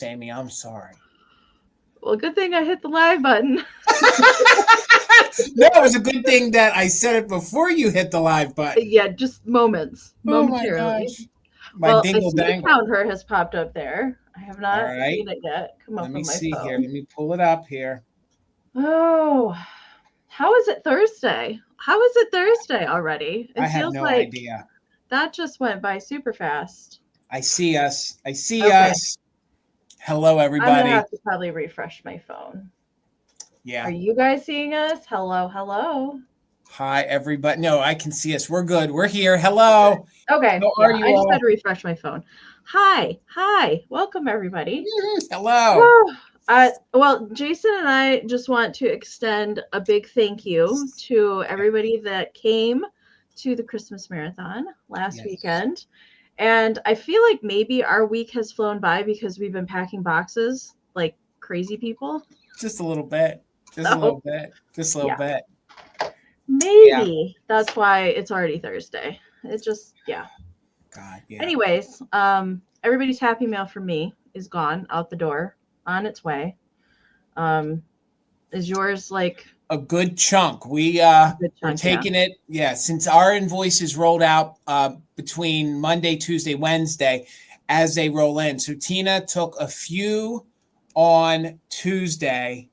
Amie, I'm sorry. Well, good thing I hit the live button. No, it was a good thing that I said it before you hit the live button. Yeah, just moments. Oh Momentarily. my gosh. My Well, dingle I see dangle. counter has popped up there. I have not All right. seen it yet. Come up Let me on my see phone. here. Let me pull it up here. Oh, how is it Thursday? How is it Thursday already? It I have feels no like idea. that just went by super fast. I see us. I see Okay. us. Hello, I'm everybody. gonna have to probably refresh my phone. Yeah. Are you guys seeing us? Hello, hello. Hi, everybody. No, I can see us. We're good. We're here. Hello. Okay. How are you I just all? had to refresh my phone. Hi. Welcome, everybody. Hello. Well, Jason and I just want to extend a big thank you to everybody that came to the Christmas marathon last weekend. And I feel like maybe our week has flown by because we've been packing boxes like crazy people. Just a little bit. Just a little bit. Just a little bit. Maybe that's why it's already Thursday. It just, God, yeah. Anyways, everybody's happy mail for me is gone out the door, on its way. Is yours like a good chunk? We're taking it. Yeah, since our invoices rolled out between Monday, Tuesday, Wednesday, as they roll in. So Tina took a few on Tuesday.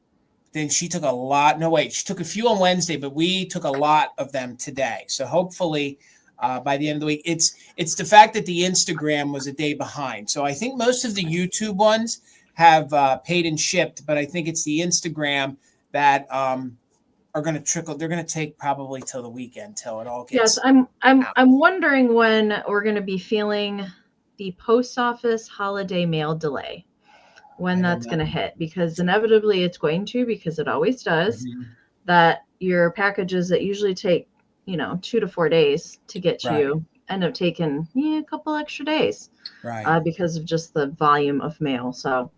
Then she took a lot. No, wait, she took a few on Wednesday, but we took a lot of them today. So hopefully by the end of the week, it's the fact that the Instagram was a day behind. So I think most of the YouTube ones have paid and shipped, but I think it's the Instagram that are going to trickle. They're going to take probably till the weekend till it all gets. Yes, I'm wondering when we're going to be feeling the post office holiday mail delay. When that's going to hit, because inevitably it's going to, because it always does, that your packages that usually take, 2 to 4 days to get to you end up taking a couple extra days, because of just the volume of mail. So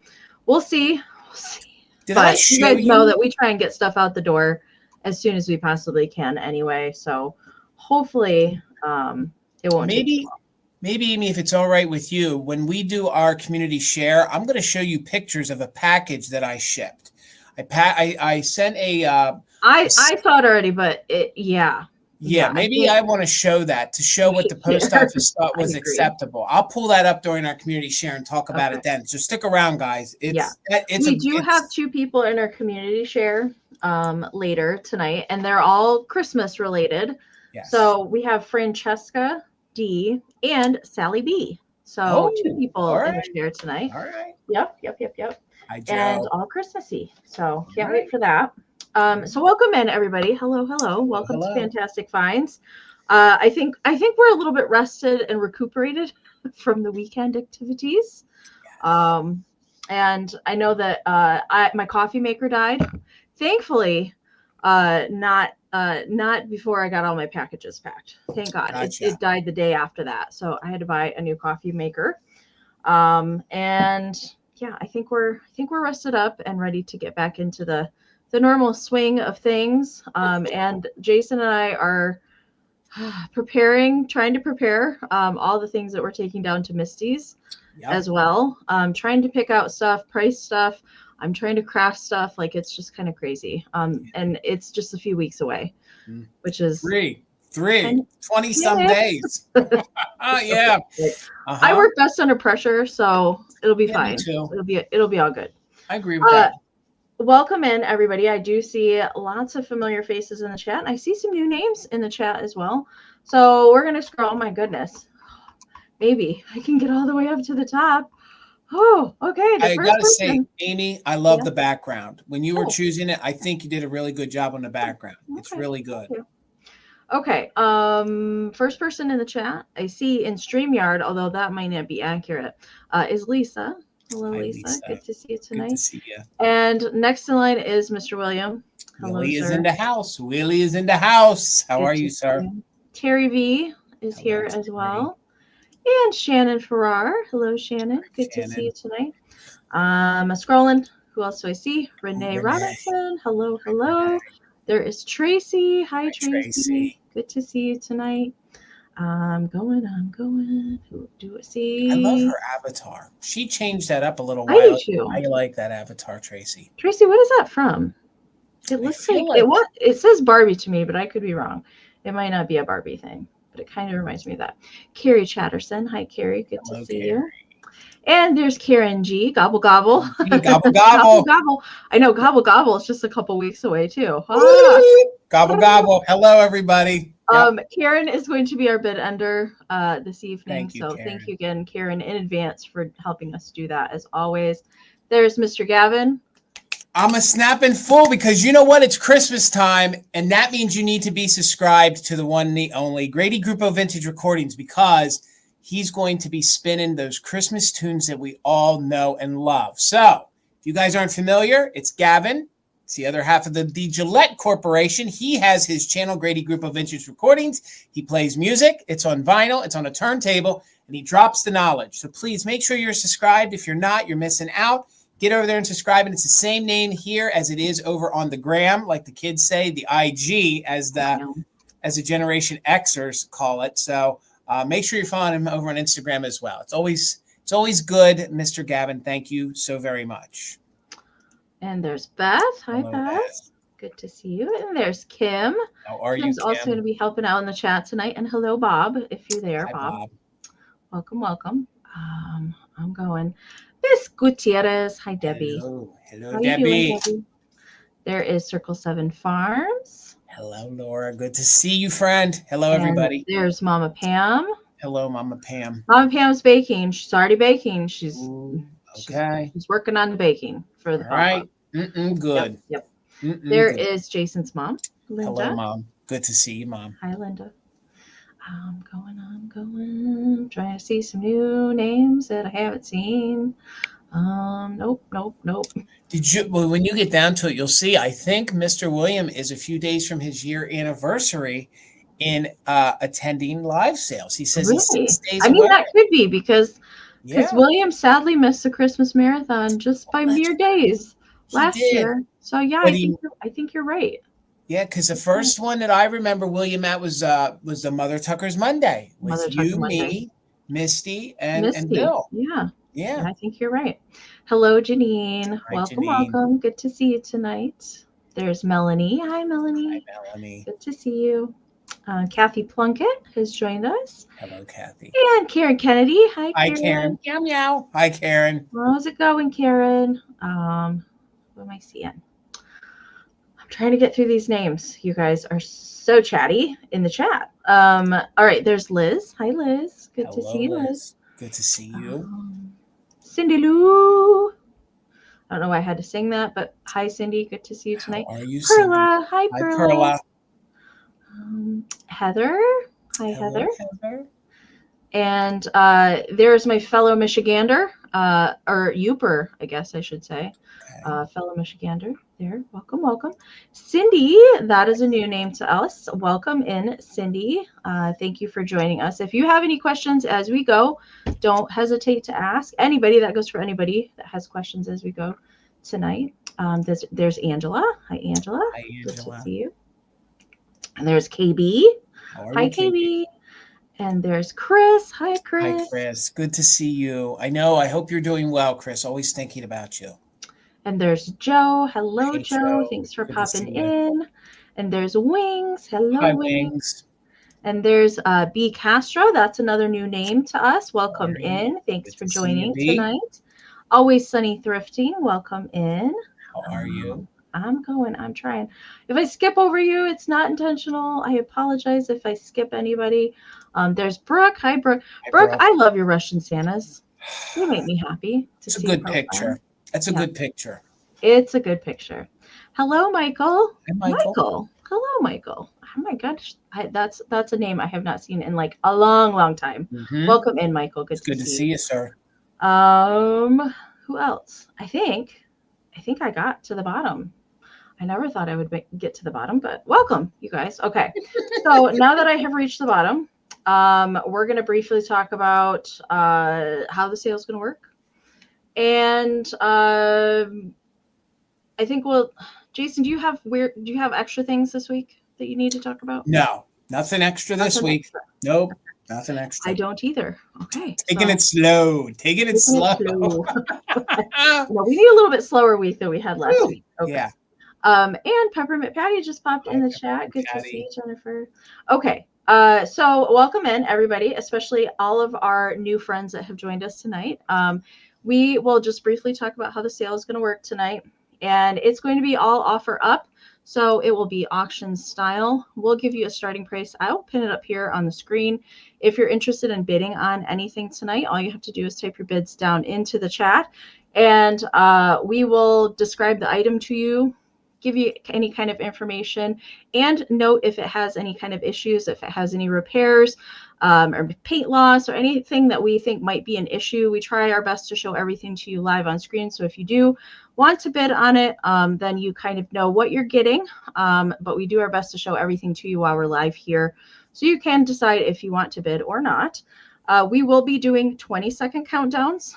we'll see. But you guys know that we try and get stuff out the door as soon as we possibly can anyway. So hopefully it won't take too long. Maybe, Amie, if it's all right with you, when we do our community share, I'm going to show you pictures of a package that I shipped. I sent a. I saw it already, but maybe I want to show that to show what the post office thought was acceptable. I'll pull that up during our community share and talk about it then. So stick around, guys. We do have 2 people in our community share later tonight, and they're all Christmas related. Yes. So we have Francesca D and Sally B. So 2 people in the share tonight. All right. Yep. Hi, Joe. And all Christmassy. So can't wait for that. So welcome in, everybody. Hello. Welcome to Fantastic Finds. I think we're a little bit rested and recuperated from the weekend activities. And I know that my coffee maker died. Thankfully, not before I got all my packages packed. Thank God. Gotcha. It died the day after that. So I had to buy a new coffee maker. And I think we're rested up and ready to get back into the normal swing of things. And Jason and I are trying to prepare all the things that we're taking down to Misty's as well. Trying to pick out stuff, price stuff. I'm trying to craft stuff. Like, it's just kind of crazy. And it's just a few weeks away, which is 20 some days. Yeah. I work best under pressure, so it'll be fine. Me too. It'll be all good. I agree with that. Welcome in, everybody. I do see lots of familiar faces in the chat. I see some new names in the chat as well. So we're going to scroll. Oh, my goodness. Maybe I can get all the way up to the top. Oh, okay. I got to say, Amie, I love the background. When you were choosing it, I think you did a really good job on the background. Okay. It's really good. Okay. First person in the chat I see in StreamYard, although that might not be accurate, is Lisa. Hello, Lisa. Good to see you tonight. Good to see you. And next in line is Mr. William. Hello, Willie is in the house. Willie is in the house. How are you, sir? Terry V is here as well. And Shannon Farrar. Hello, Shannon. Good to see you tonight. Scrolling. Who else do I see? Renee Robinson. Hello. Renee. There is Tracy. Hi, Tracy. Good to see you tonight. I'm going. Who do I see? I love her avatar. She changed that up a little I while. do too. I like that avatar, Tracy. Tracy, what is that from? It looks like it says Barbie to me, but I could be wrong. It might not be a Barbie thing, but it kind of reminds me of that. Carrie Chatterson. Hi, Carrie. Good to see you. And there's Karen G. Gobble gobble. Gobble gobble. Gobble gobble. I know gobble gobble is just a couple weeks away too. Gobble gobble. Hello, everybody. Karen is going to be our bid ender this evening. Thank you again, Karen, in advance for helping us do that as always. There's Mr. Gavin. I'm a snapping full because you know what? It's Christmas time, and that means you need to be subscribed to the one and the only Grady Grupo Vintage Recordings because he's going to be spinning those Christmas tunes that we all know and love. So if you guys aren't familiar, it's Gavin. It's the other half of the Gillette Corporation. He has his channel, Grady Grupo Vintage Recordings. He plays music. It's on vinyl. It's on a turntable, and he drops the knowledge. So please make sure you're subscribed. If you're not, you're missing out. Get over there and subscribe. And it's the same name here as it is over on the gram, like the kids say, the IG, as the Generation Xers call it. So make sure you're following him over on Instagram as well. It's always good, Mr. Gavin. Thank you so very much. And there's Beth. Hi, Beth. Good to see you. And there's Kim. How are Kim's you, also going to be helping out in the chat tonight. And hello, Bob, if you're there, Hi, Bob. Welcome. I'm going. Miss Gutierrez. Hi, Debbie. Hello, How Debbie. You doing, Debbie. There is Circle 7 Farms. Hello, Laura. Good to see you, friend. Hello, everybody. There's Mama Pam. Hello, Mama Pam. Mama Pam's baking. She's already baking. She's working on the baking for the pop-up. Right. Good. Yep. There is Jason's mom, Linda. Hello, Mom. Good to see you, Mom. Hi, Linda. I'm going. Trying to see some new names that I haven't seen. Nope. When you get down to it, you'll see, I think Mr. William is a few days from his year anniversary in attending live sales. He says he's 6 days away. That could be because William sadly missed the Christmas marathon just by mere days last year. So I think you're right. Yeah, because the first one that I remember William at was the Mother Tuckers Monday with me, Misty, and Bill. Yeah. I think you're right. Hello, Janine. Right, welcome. Good to see you tonight. There's Melanie. Hi, Melanie. Hi, Melanie. Good to see you. Kathy Plunkett has joined us. Hello, Kathy. And Karen Kennedy. Hi, Karen. Hi, Karen. Meow, meow. Hi, Karen. How's it going, Karen? Who am I seeing? I'm trying to get through these names. You guys are so chatty in the chat. All right, there's Liz. Hi, Liz. Good to see you, Liz. Good to see you. Cindy Lou. I don't know why I had to sing that, but hi, Cindy. Good to see you tonight. How are you, Perla. Cindy? Hi, Perla. Heather. Hi, Hello, Heather. And there's my fellow Michigander, or Youper, I guess I should say. Okay. Fellow Michigander there. Welcome. Cindy, that is a new name to us. Welcome in, Cindy. Thank you for joining us. If you have any questions as we go, don't hesitate to ask. Anybody, that goes for anybody that has questions as we go tonight. There's Angela. Hi, Angela. Hi, Angela. Good to see you. And there's KB. Hi, KB. And there's Chris. Hi, Chris. Hi, Chris. Good to see you. I hope you're doing well, Chris. Always thinking about you. And there's Joe. Hello, Joe. Thanks for popping in. And there's Wings. Hello, Hi, Wings. And there's B. Castro. That's another new name to us. Welcome in. Thanks for joining tonight. Always Sunny Thrifting. Welcome in. How are you? I'm trying. If I skip over you, it's not intentional. I apologize if I skip anybody. There's Brooke. Hi, Brooke. Brooke, I love your Russian Santas. They make me happy. It's a good picture. That's a good picture. It's a good picture. Hello, Michael. Hi, Michael. Hello, Michael. Oh my gosh, that's a name I have not seen in like a long time. Mm-hmm. Welcome in, Michael. Good to see you, sir. Who else? I think I got to the bottom. I never thought I would get to the bottom, but welcome, you guys. Okay, so now that I have reached the bottom, we're going to briefly talk about how the sale is going to work. And I think Jason, do you have extra things this week that you need to talk about? No, nothing extra this week. Nope. Nothing extra. I don't either. Okay. Taking it slow. Taking it slow. No, we need a little bit slower week than we had last week. Okay. Yeah. And Peppermint Patty just popped in the chat. Good to see you, Jennifer. Okay. So welcome in, everybody, especially all of our new friends that have joined us tonight. We will just briefly talk about how the sale is going to work tonight. And it's going to be all offer up. So it will be auction style. We'll give you a starting price. I'll pin it up here on the screen. If you're interested in bidding on anything tonight, all you have to do is type your bids down into the chat. And we will describe the item to you, give you any kind of information, and note if it has any kind of issues, if it has any repairs or paint loss or anything that we think might be an issue. We try our best to show everything to you live on screen. So if you do want to bid on it, then you kind of know what you're getting. But we do our best to show everything to you while we're live here. So you can decide if you want to bid or not. We will be doing 20-second countdowns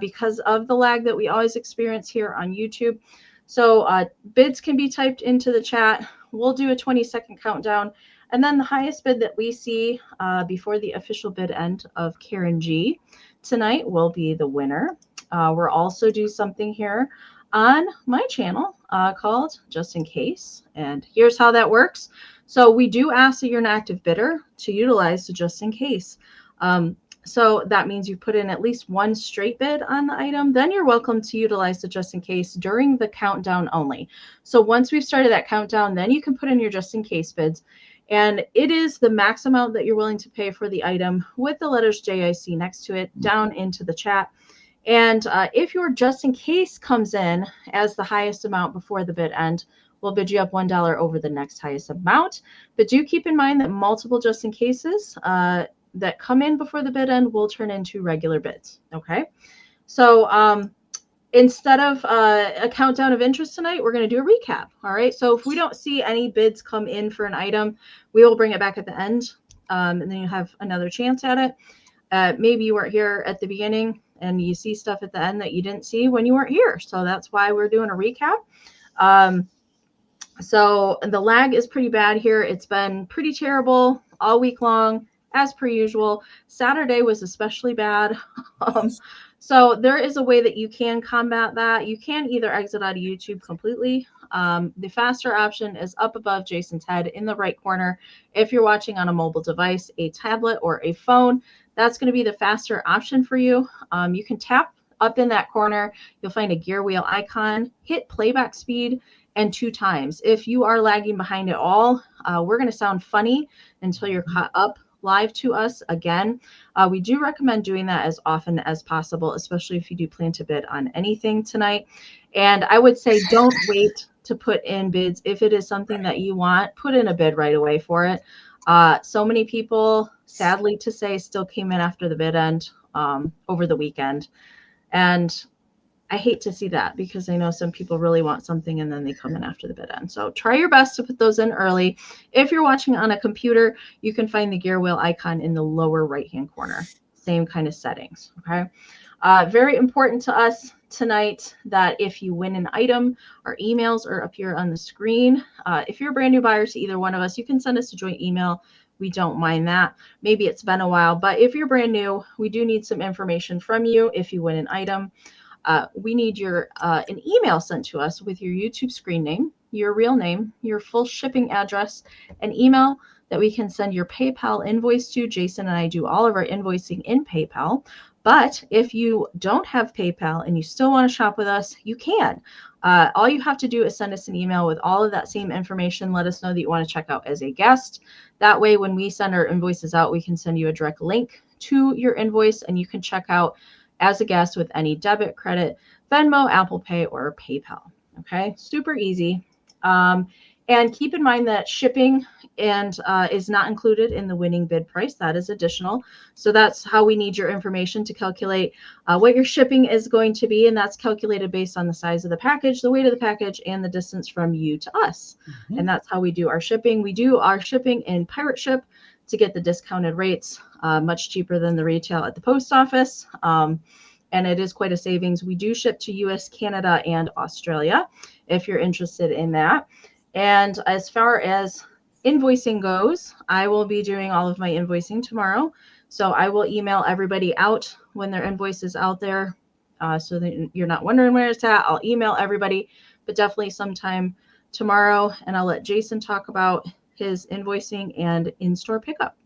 because of the lag that we always experience here on YouTube. So bids can be typed into the chat. We'll do a 20-second countdown. And then the highest bid that we see before the official bid end of Karen G tonight will be the winner. We'll also do something here on my channel called Just in Case. And here's how that works. So we do ask that you're an active bidder to utilize the Just in Case. So that means you put in at least one straight bid on the item. Then you're welcome to utilize the Just in Case during the countdown only. So once we've started that countdown, then you can put in your Just in Case bids. And it is the max amount that you're willing to pay for the item with the letters JIC next to it down into the chat. And if your Just in Case comes in as the highest amount before the bid end, we'll bid you up $1 over the next highest amount. But do keep in mind that multiple Just in Cases that come in before the bid end will turn into regular bids. Okay. So instead of a countdown of interest tonight, we're going to do a recap. All right. So if we don't see any bids come in for an item, we will bring it back at the end. And then you have another chance at it. Maybe you weren't here at the beginning and you see stuff at the end that you didn't see when you weren't here. So that's why we're doing a recap. So the lag is pretty bad here. It's been pretty terrible all week long, as per usual. Saturday was especially bad. So there is a way that you can combat that. You can either exit out of YouTube completely. The faster option is up above Jason's head in the right corner. If you're watching on a mobile device, a tablet, or a phone, that's going to be the faster option for you. You can tap up in that corner. You'll find a gear wheel icon, hit playback speed, and 2 times. If you are lagging behind at all, we're going to sound funny until you're caught up live to us again. We do recommend doing that as often as possible, especially if you do plan to bid on anything tonight. And I would say don't wait to put in bids. If it is something that you want, put in a bid right away for it. So many people, sadly to say, still came in after the bid end over the weekend. And I hate to see that because I know some people really want something and then they come in after the bid end. So try your best to put those in early. If you're watching on a computer, you can find the gear wheel icon in the lower right-hand corner. Same kind of settings, okay? Very important to us tonight that if you win an item, our emails are up here on the screen. If you're a brand new buyer to either one of us, you can send us a joint email. We don't mind that. Maybe it's been a while, but if you're brand new, we do need some information from you if you win an item. We need your an email sent to us with your YouTube screen name, your real name, your full shipping address, an email that we can send your PayPal invoice to. Jason and I do all of our invoicing in PayPal. But if you don't have PayPal and you still want to shop with us, you can. All you have to do is send us an email with all of that same information. Let us know that you want to check out as a guest. That way, when we send our invoices out, we can send you a direct link to your invoice and you can check out as a guest with any debit, credit, Venmo, Apple Pay, or PayPal. Okay, super easy. And keep in mind that shipping is not included in the winning bid price. That is additional. So that's how we need your information to calculate what your shipping is going to be. And that's calculated based on the size of the package, the weight of the package, and the distance from you to us. Mm-hmm. And that's how we do our shipping. We do our shipping in Pirate Ship to get the discounted rates, much cheaper than the retail at the post office. And it is quite a savings. We do ship to US, Canada, and Australia if you're interested in that. And as far as invoicing goes, I will be doing all of my invoicing tomorrow. So I will email everybody out when their invoice is out there, so that you're not wondering where it's at. I'll email everybody, but definitely sometime tomorrow, and I'll let Jason talk about his invoicing and in-store pickup.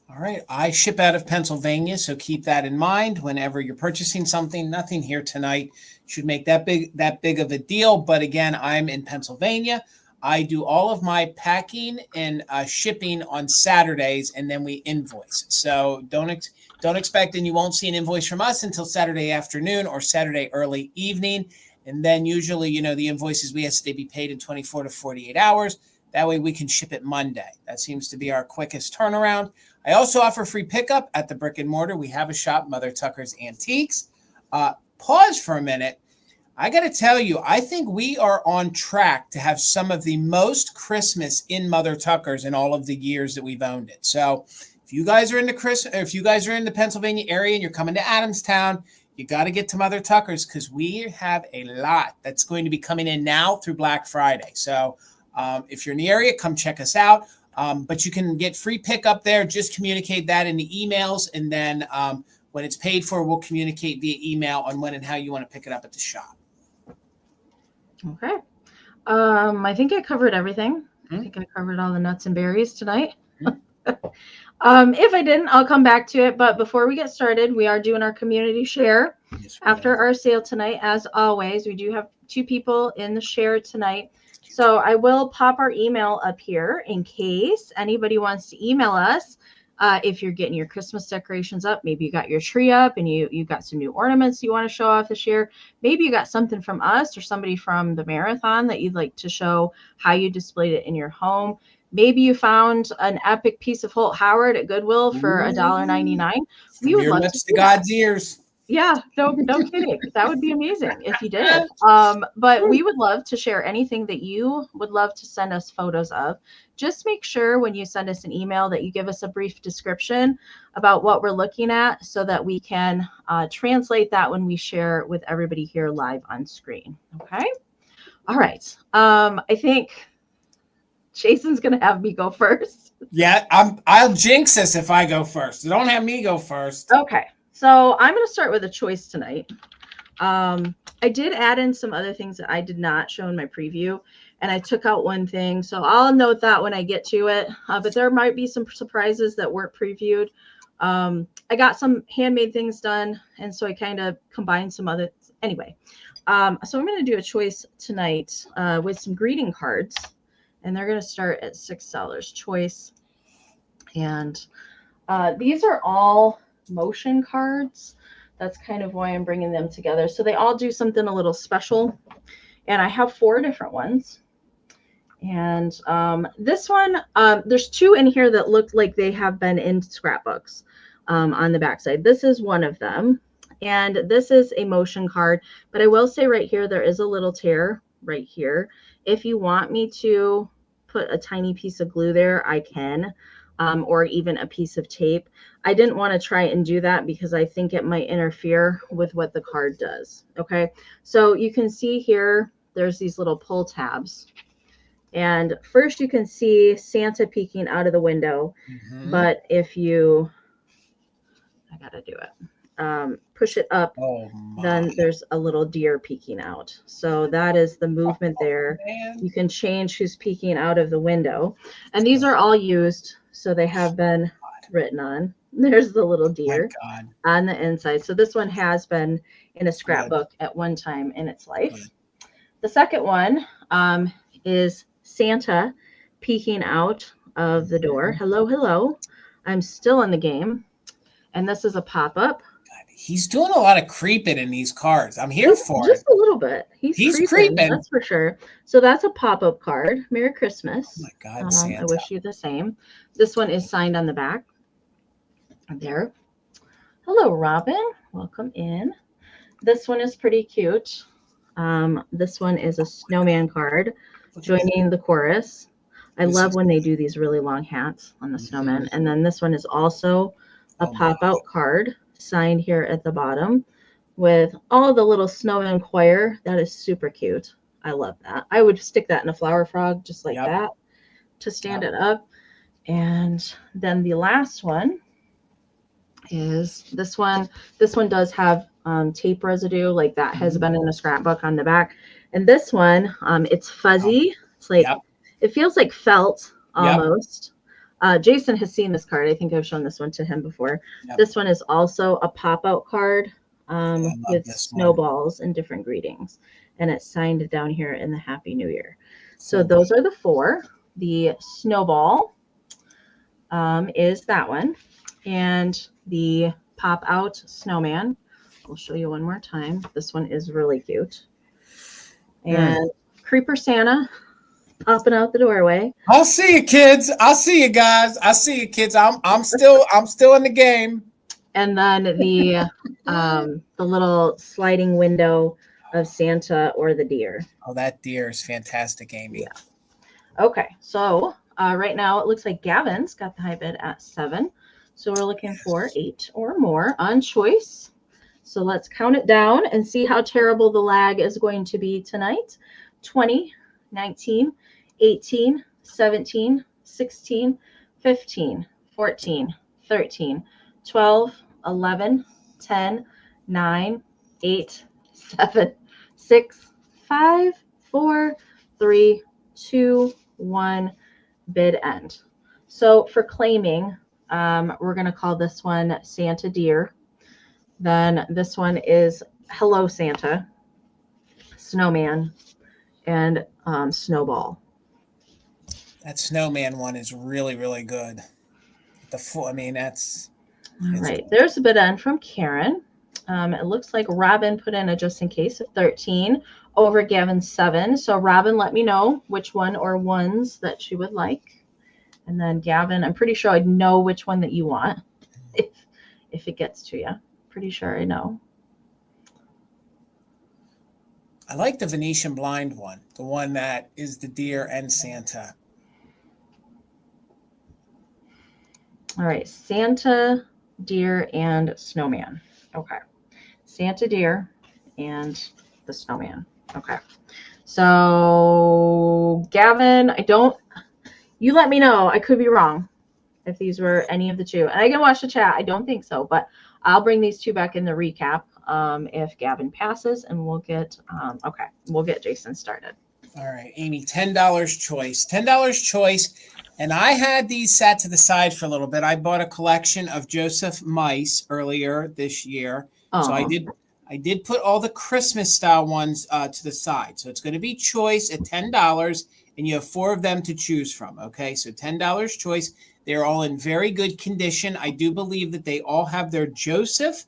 All right. I ship out of Pennsylvania, so keep that in mind whenever you're purchasing something. Nothing here tonight should make that big of a deal. But again, I'm in Pennsylvania. I do all of my packing and shipping on Saturdays, and then we invoice. So don't expect, and you won't see an invoice from us until Saturday afternoon or Saturday early evening. And then usually, the invoices, we ask they be paid in 24 to 48 hours. That way we can ship it Monday. That seems to be our quickest turnaround. I also offer free pickup at the brick and mortar. We have a shop, Mother Tucker's Antiques. Pause for a minute. I got to tell you, I think we are on track to have some of the most Christmas in Mother Tucker's in all of the years that we've owned it. So if you guys are in the Pennsylvania area and you're coming to Adamstown, you got to get to Mother Tucker's because we have a lot that's going to be coming in now through Black Friday. So if you're in the area, come check us out. But you can get free pickup there. Just communicate that in the emails. And then when it's paid for, we'll communicate via email on when and how you want to pick it up at the shop. Okay. I think I covered everything. I think I covered all the nuts and berries tonight. If I didn't, I'll come back to it. But before we get started, we are doing our community share after our sale tonight. As always, we do have 2 people in the share tonight. So I will pop our email up here in case anybody wants to email us. If you're getting your Christmas decorations up, maybe you got your tree up and you got some new ornaments you want to show off this year. Maybe you got something from us or somebody from the marathon that you'd like to show how you displayed it in your home. Maybe you found an epic piece of Holt Howard at Goodwill for $1.99. We would love to see God's ears. Yeah, no kidding. That would be amazing if you did. But we would love to share anything that you would love to send us photos of. Just make sure when you send us an email that you give us a brief description about what we're looking at so that we can translate that when we share with everybody here live on screen. Okay. All right. I think Jason's going to have me go first. Yeah, I'll jinx us if I go first. Don't have me go first. Okay. So I'm going to start with a choice tonight. I did add in some other things that I did not show in my preview, and I took out one thing. So I'll note that when I get to it, but there might be some surprises that weren't previewed. I got some handmade things done, and so I kind of combined some other. Anyway, so I'm going to do a choice tonight with some greeting cards, and they're going to start at $6 choice. And these are all motion cards. That's kind of why I'm bringing them together. So they all do something a little special. And I have 4 different ones. And this one, there's 2 in here that look like they have been in scrapbooks on the backside. This is one of them. And this is a motion card. But I will say right here, there is a little tear right here. If you want me to put a tiny piece of glue there, I can. Or even a piece of tape. I didn't want to try and do that because I think it might interfere with what the card does. Okay, so you can see here, there's these little pull tabs. And first you can see Santa peeking out of the window. But if you, I gotta do it, push it up, then there's a little deer peeking out. So that is the movement there. You can change who's peeking out of the window. And these are all used. So they have been written on. There's the little deer on the inside. So this one has been in a scrapbook at one time in its life. The second one is Santa peeking out of the door. Hello, hello. I'm still in the game. And this is a pop-up. He's doing a lot of creeping in these cards. I'm here for just it. A little bit. He's creeping. That's for sure. So that's a pop-up card. Merry Christmas. Oh my God, Santa. I wish you the same. This one is signed on the back. There. Hello, Robin. Welcome in. This one is pretty cute. This one is a snowman card joining the chorus. I love when they do these really long hats on the snowman. And then this one is also a pop-out card signed here at the bottom with all the little snowman choir. That is super cute. I love that. I would stick that in a flower frog just like that to stand it up. And then the last one is this one. This one does have tape residue, like that has been in a scrapbook on the back. And this one, it's fuzzy. It's like, it feels like felt almost. Jason has seen this card. I think I've shown this one to him before. This one is also a pop-out card with snowballs and different greetings. And it's signed down here in the Happy New Year. So those are the 4. The snowball is that one. And the pop-out snowman, I'll show you one more time. This one is really cute. And Creeper Santa popping out the doorway. I'll see you, kids. I'll see you guys. I see you, kids. I'm still in the game. And then the little sliding window of Santa or the deer. Oh, that deer is fantastic, Amy. Yeah. Okay, so right now it looks like Gavin's got the high bid at 7. So we're looking for 8 or more on choice. So let's count it down and see how terrible the lag is going to be tonight. 20, 19, 18, 17, 16, 15, 14, 13, 12, 11, 10, 9, 8, 7, 6, 5, 4, 3, 2, 1, bid end. So for claiming, we're going to call this one Santa Deer. Then this one is Hello Santa, Snowman, and Snowball. That snowman one is really, really good. That's all right. There's a bid end from Karen. It looks like Robin put in a just in case of 13 over Gavin's 7. So Robin, let me know which one or ones that you would like. And then Gavin, I'm pretty sure I know which one that you want if it gets to you. Pretty sure I know. I like the Venetian blind one, the one that is the deer and Santa. All right, Santa, deer, and snowman. Okay, Santa, deer, and the snowman. Okay, so Gavin, you let me know. I could be wrong if these were any of the 2. And I can watch the chat. I don't think so, but I'll bring these 2 back in the recap if Gavin passes, and we'll get Jason started. All right, Amy, $10 choice. $10 choice. And I had these sat to the side for a little bit. I bought a collection of Joseph mice earlier this year. So I did put all the Christmas style ones to the side. So it's going to be choice at $10, and you have 4 of them to choose from. Okay, so $10 choice. They're all in very good condition. I do believe that they all have their Joseph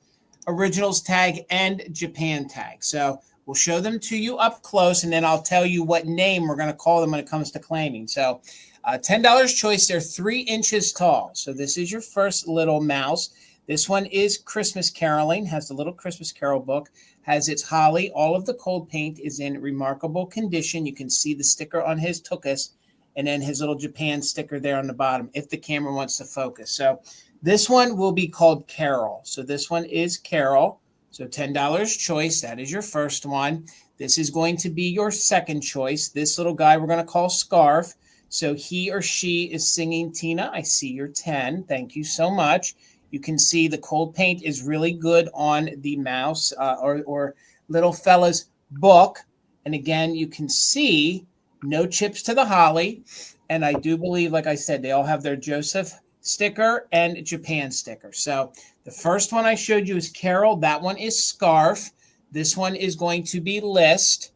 Originals tag and Japan tag. So we'll show them to you up close, and then I'll tell you what name we're going to call them when it comes to claiming. So $10 choice, they're 3 inches tall. So this is your first little mouse. This one is Christmas caroling, has the little Christmas carol book, has its holly. All of the cold paint is in remarkable condition. You can see the sticker on his tuchus, and then his little Japan sticker there on the bottom if the camera wants to focus. So this one will be called Carol. So this one is Carol. So $10 choice, that is your first one. This is going to be your second choice. This little guy we're going to call Scarf. So he or she is singing. Tina, I see your 10. Thank you so much. You can see the cold paint is really good on the mouse or little fella's book. And again, you can see no chips to the holly. And I do believe, like I said, they all have their Joseph sticker and Japan sticker. So the first one I showed you is Carol. That one is Scarf. This one is going to be List.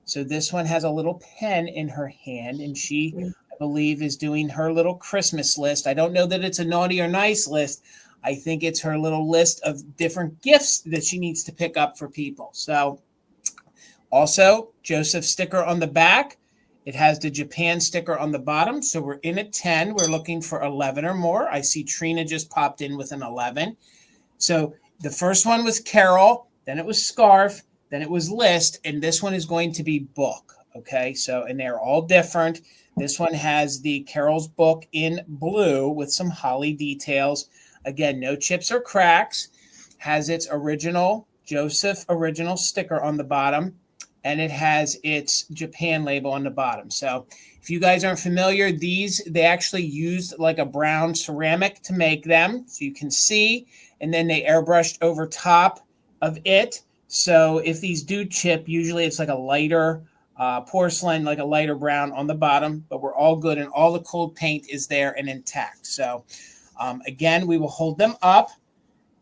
So this one has a little pen in her hand, and she, I believe, is doing her little Christmas list. I don't know that it's a naughty or nice list. I think it's her little list of different gifts that she needs to pick up for people. So also, Joseph sticker on the back. It has the Japan sticker on the bottom. So we're in at 10. We're looking for 11 or more. I see Trina just popped in with an 11. So the first one was Carol, then it was Scarf, then it was List, and this one is going to be Book. Okay, so, and they're all different. This one has the Carol's book in blue with some holly details. Again, no chips or cracks. Has its original Joseph original sticker on the bottom, and it has its Japan label on the bottom. So if you guys aren't familiar, these, they actually used like a brown ceramic to make them. So you can see, and then they airbrushed over top of it. So if these do chip, usually it's like a lighter porcelain, like a lighter brown on the bottom, but we're all good, and all the cold paint is there and intact. So again, we will hold them up,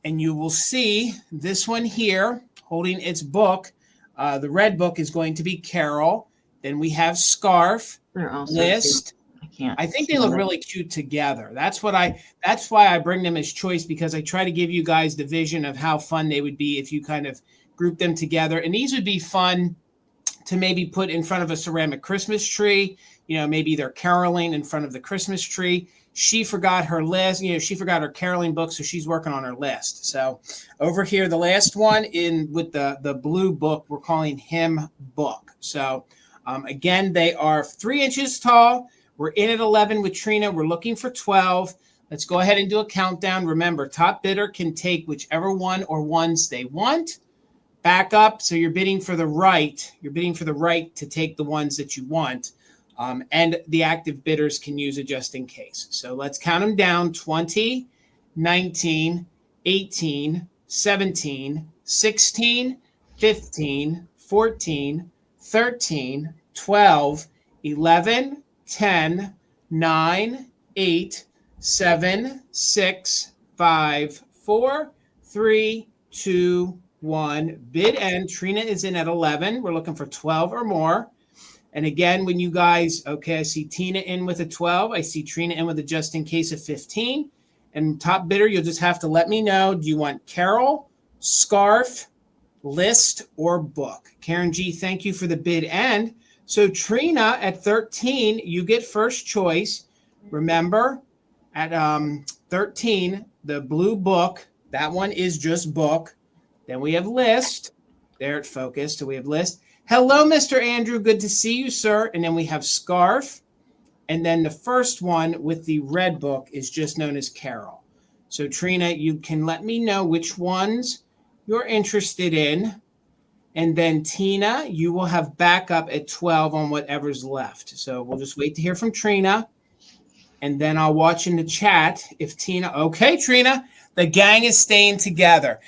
and you will see this one here holding its book. The red book is going to be Carol. Then we have Scarf, They're also List. I think they look really cute together. That's why I bring them as choice, because I try to give you guys the vision of how fun they would be if you kind of group them together. And these would be fun to maybe put in front of a ceramic Christmas tree. Maybe they're caroling in front of the Christmas tree. She forgot her list. She forgot her caroling book, so she's working on her list. So over here, the last one with the blue book, we're calling him Book. So again, they are 3 inches tall. We're in at 11 with Trina. We're looking for 12. Let's go ahead and do a countdown. Remember, top bidder can take whichever one or ones they want. Back up. So you're bidding for the right. You're bidding for the right to take the ones that you want. And the active bidders can use it just in case. So let's count them down. 20, 19, 18, 17, 16, 15, 14, 13, 12, 11, 10, 9, 8, 7, 6, 5, 4, 3, 2, 1. Bid end. Trina is in at 11. We're looking for 12 or more. And again, when you guys, okay, I see Tina in with a 12. I see Trina in with a just in case of 15. And top bidder, you'll just have to let me know. Do you want Carol, Scarf, List, or Book? Karen G, thank you for the bid end. So Trina at 13, you get first choice. Remember, at 13, the blue book, that one is just Book. Then we have List. There it focused. So we have List. Hello, Mr. Andrew. Good to see you, sir. And then we have Scarf. And then the first one with the red book is just known as Carol. So Trina, you can let me know which ones you're interested in. And then Tina, you will have backup at 12 on whatever's left. So we'll just wait to hear from Trina. And then I'll watch in the chat if Tina, okay, Trina, the gang is staying together.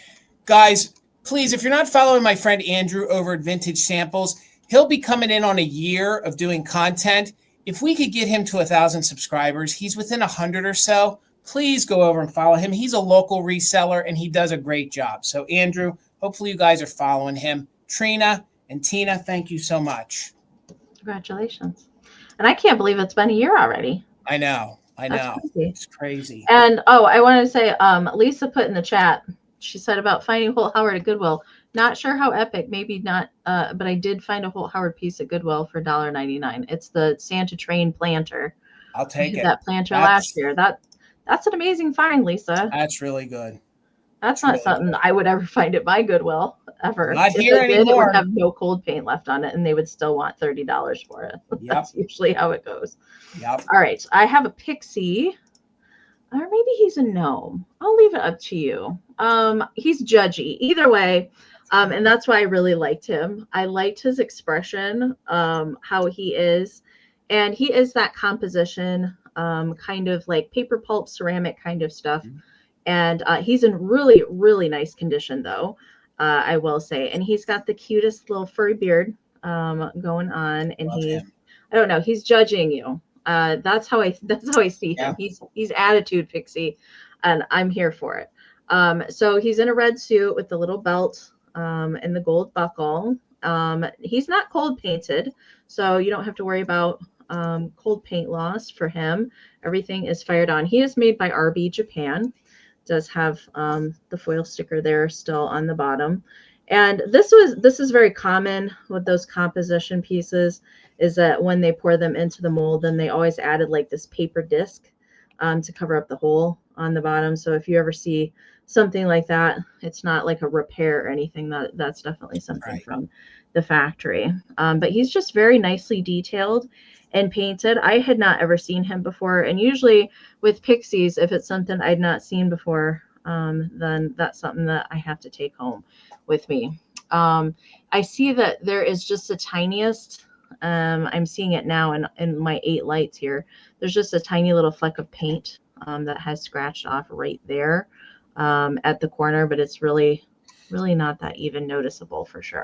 Guys, please, if you're not following my friend Andrew over at Vintage Samples, he'll be coming in on a year of doing content. If we could get him to 1,000 subscribers, he's within 100 or so. Please go over and follow him. He's a local reseller, and he does a great job. So, Andrew, hopefully you guys are following him. Trina and Tina, thank you so much. Congratulations. And I can't believe it's been a year already. I know. That's crazy. It's crazy. And, I wanted to say, Lisa put in the chat, she said about finding Holt Howard at Goodwill. Not sure how epic, maybe not, but I did find a Holt Howard piece at Goodwill for $1.99. It's the Santa train planter. I'll take it. That planter last year. That's an amazing find, Lisa. That's really good. That's not really something I would ever find at my Goodwill ever. Not here anymore. It would have no cold paint left on it, and they would still want $30 for it. Yep. That's usually how it goes. Yep. All right. I have a pixie. Or maybe he's a gnome. I'll leave it up to you. He's judgy. Either way, and that's why I really liked him. I liked his expression, how he is. And he is that composition, kind of like paper pulp, ceramic kind of stuff. Mm-hmm. And he's in really, really nice condition, though, I will say. And he's got the cutest little furry beard going on. And I don't know, he's judging you. That's how I see him. He's attitude pixie, and I'm here for it. So he's in a red suit with the little belt and the gold buckle. He's not cold painted, so you don't have to worry about cold paint loss for him. Everything is fired on. He is made by RB Japan. Does have the foil sticker there still on the bottom. And this is very common with those composition pieces, is that when they pour them into the mold, then they always added like this paper disc to cover up the hole on the bottom. So if you ever see something like that, it's not like a repair or anything. That's definitely something from the factory. But he's just very nicely detailed and painted. I had not ever seen him before. And usually with pixies, if it's something I'd not seen before, then that's something that I have to take home with me. I see that there is just the tiniest, I'm seeing it now in my 8 lights here. There's just a tiny little fleck of paint that has scratched off right there at the corner, but it's really not that even noticeable for sure.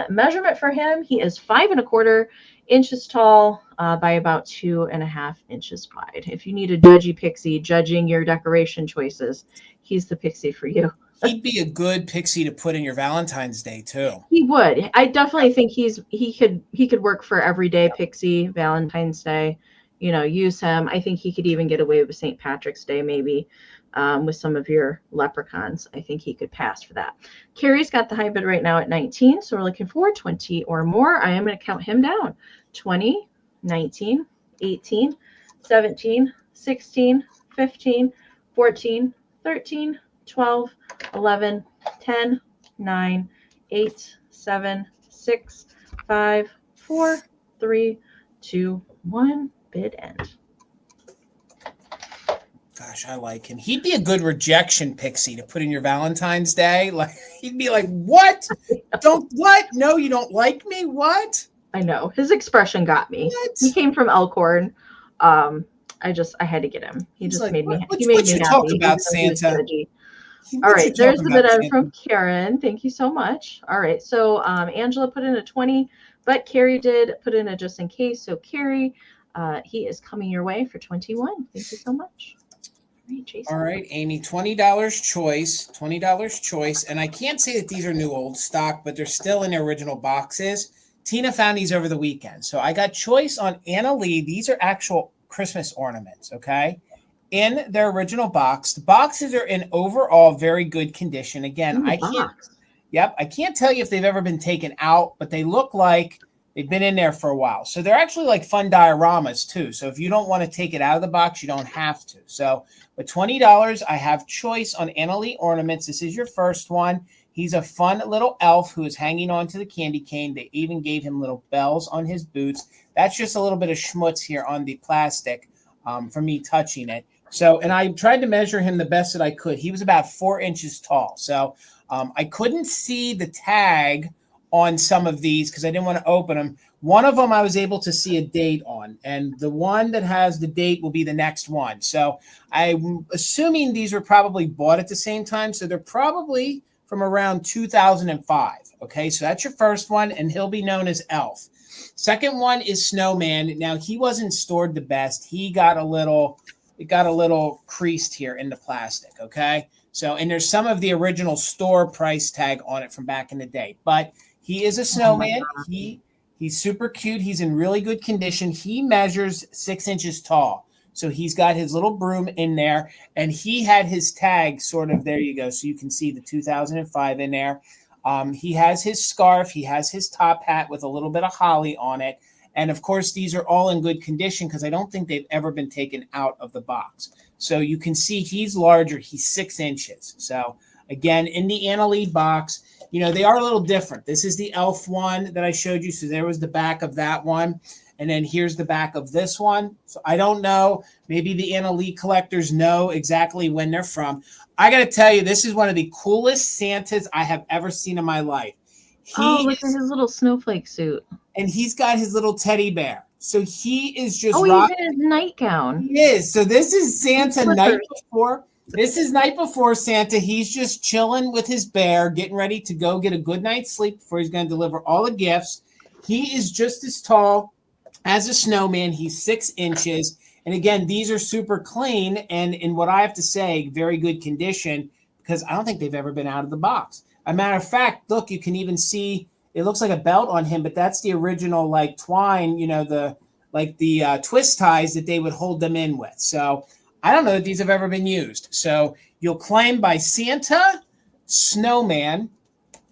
Measurement for him, he is 5¼ inches tall by about 2½ inches wide. If you need a judgy pixie judging your decoration choices, he's the pixie for you. He'd be a good pixie to put in your Valentine's Day too. He would. I definitely think he could work for everyday pixie, Valentine's Day. You know, use him. I think he could even get away with St. Patrick's Day maybe. With some of your leprechauns, I think he could pass for that. Carrie's got the high bid right now at 19, so we're looking for 20 or more. I am going to count him down. 20, 19, 18, 17, 16, 15, 14, 13, 12, 11, 10, 9, 8, 7, 6, 5, 4, 3, 2, 1. Bid end. Gosh, I like him. He'd be a good rejection pixie to put in your Valentine's Day. Like he'd be like, "What? Don't what? No, you don't like me? What?" I know. His expression got me. What? He came from Elkhorn. I had to get him. He just like, made me happy. He made me happy. Talk about Santa. All right, there's the bid from Karen. Thank you so much. All right, so Angela put in a 20, but Carrie did put in a just in case. So Carrie, he is coming your way for 21. Thank you so much. All right, Amy, $20 choice. And I can't say that these are new old stock, but they're still in their original boxes. Tina found these over the weekend. So I got choice on Annalee. These are actual Christmas ornaments, okay? In their original box. The boxes are in overall very good condition. Again, I can't tell you if they've ever been taken out, but they look like they've been in there for a while. So they're actually like fun dioramas too. So if you don't want to take it out of the box, you don't have to. So with $20, I have choice on Annalee ornaments. This is your first one. He's a fun little elf who is hanging on to the candy cane. They even gave him little bells on his boots. That's just a little bit of schmutz here on the plastic for me touching it. So, and I tried to measure him the best that I could. He was about 4 inches tall. So I couldn't see the tag on some of these because I didn't want to open them. One of them I was able to see a date on, and the one that has the date will be the next one. So I'm assuming these were probably bought at the same time. So they're probably from around 2005. Okay, so that's your first one, and he'll be known as Elf. Second one is Snowman. Now he wasn't stored the best. It got a little creased here in the plastic. Okay, so and there's some of the original store price tag on it from back in the day, but he is a snowman. He's super cute. He's in really good condition. He measures 6 inches tall. So he's got his little broom in there, and he had his tag sort of, there you go. So you can see the 2005 in there. He has his scarf. He has his top hat with a little bit of holly on it. And of course, these are all in good condition because I don't think they've ever been taken out of the box. So you can see he's larger. He's 6 inches. So again, in the Annalee box, you know, they are a little different. This is the elf one that I showed you. So there was the back of that one. And then here's the back of this one. So I don't know. Maybe the Annalee collectors know exactly when they're from. I got to tell you, this is one of the coolest Santas I have ever seen in my life. Look at his little snowflake suit. And he's got his little teddy bear. So he is just he's in his nightgown. He is. So this is Santa night before. This is night before Santa. He's just chilling with his bear, getting ready to go get a good night's sleep before he's going to deliver all the gifts. He is just as tall as a snowman. He's 6 inches. And again, these are super clean and in what I have to say, very good condition because I don't think they've ever been out of the box. As a matter of fact, look, you can even see it looks like a belt on him, but that's the original like twine, you know, the twist ties that they would hold them in with. So I don't know that these have ever been used. So you'll claim by Santa, Snowman,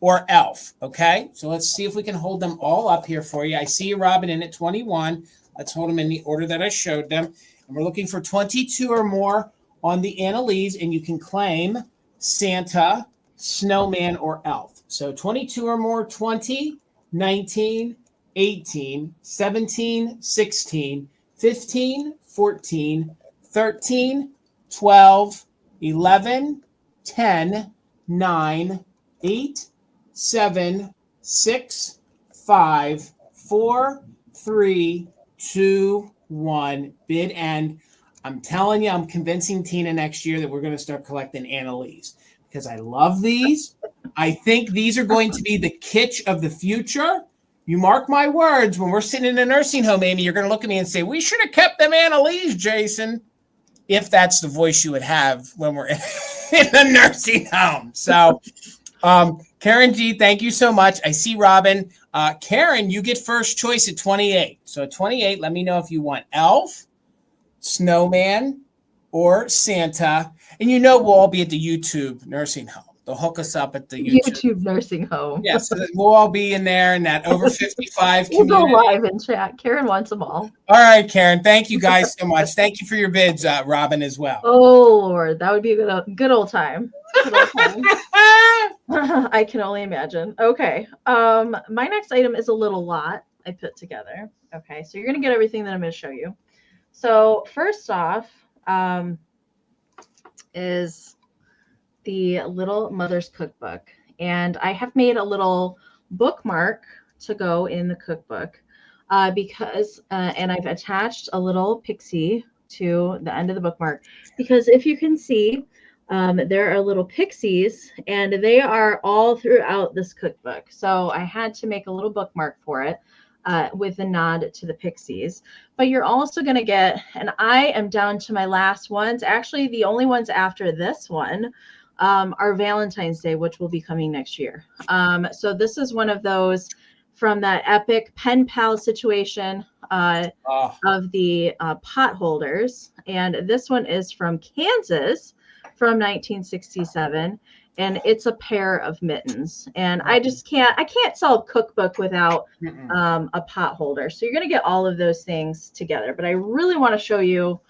or Elf. Okay, so let's see if we can hold them all up here for you. I see you, Robin, in at 21. Let's hold them in the order that I showed them. And we're looking for 22 or more on the Annalees, and you can claim Santa, Snowman, or Elf. So 22 or more, 20, 19, 18, 17, 16, 15, 14, 13, 12, 11, 10, 9, 8, 7, 6, 5, 4, 3, 2, 1. Bid end. I'm telling you, I'm convincing Tina next year that we're going to start collecting Annalees because I love these. I think these are going to be the kitsch of the future. You mark my words, when we're sitting in a nursing home, Amy, you're going to look at me and say, we should have kept them Annalees, Jason. If that's the voice you would have when we're in a nursing home. So, Karen G, thank you so much. I see Robin. Karen, you get first choice at 28. So at 28, let me know if you want elf, snowman, or Santa. And we'll all be at the YouTube nursing home. They'll hook us up at the YouTube nursing home. Yes, so we'll all be in there in that over 55 We'll community. go live in chat. Karen wants them all. All right, Karen. Thank you guys so much. Thank you for your bids, Robin, as well. Oh, Lord. That would be a good old time. Good old time. I can only imagine. Okay. My next item is a little lot I put together. Okay. So you're going to get everything that I'm going to show you. So first off is the Little Mother's Cookbook. And I have made a little bookmark to go in the cookbook because, and I've attached a little pixie to the end of the bookmark because if you can see, there are little pixies and they are all throughout this cookbook. So I had to make a little bookmark for it with a nod to the pixies. But you're also going to get, and I am down to my last ones. Actually, the only ones after this one are Valentine's Day, which will be coming next year. So this is one of those from that epic pen pal situation of the pot holders. And this one is from Kansas from 1967. And it's a pair of mittens. And I can't sell a cookbook without a pot holder. So you're going to get all of those things together. But I really want to show you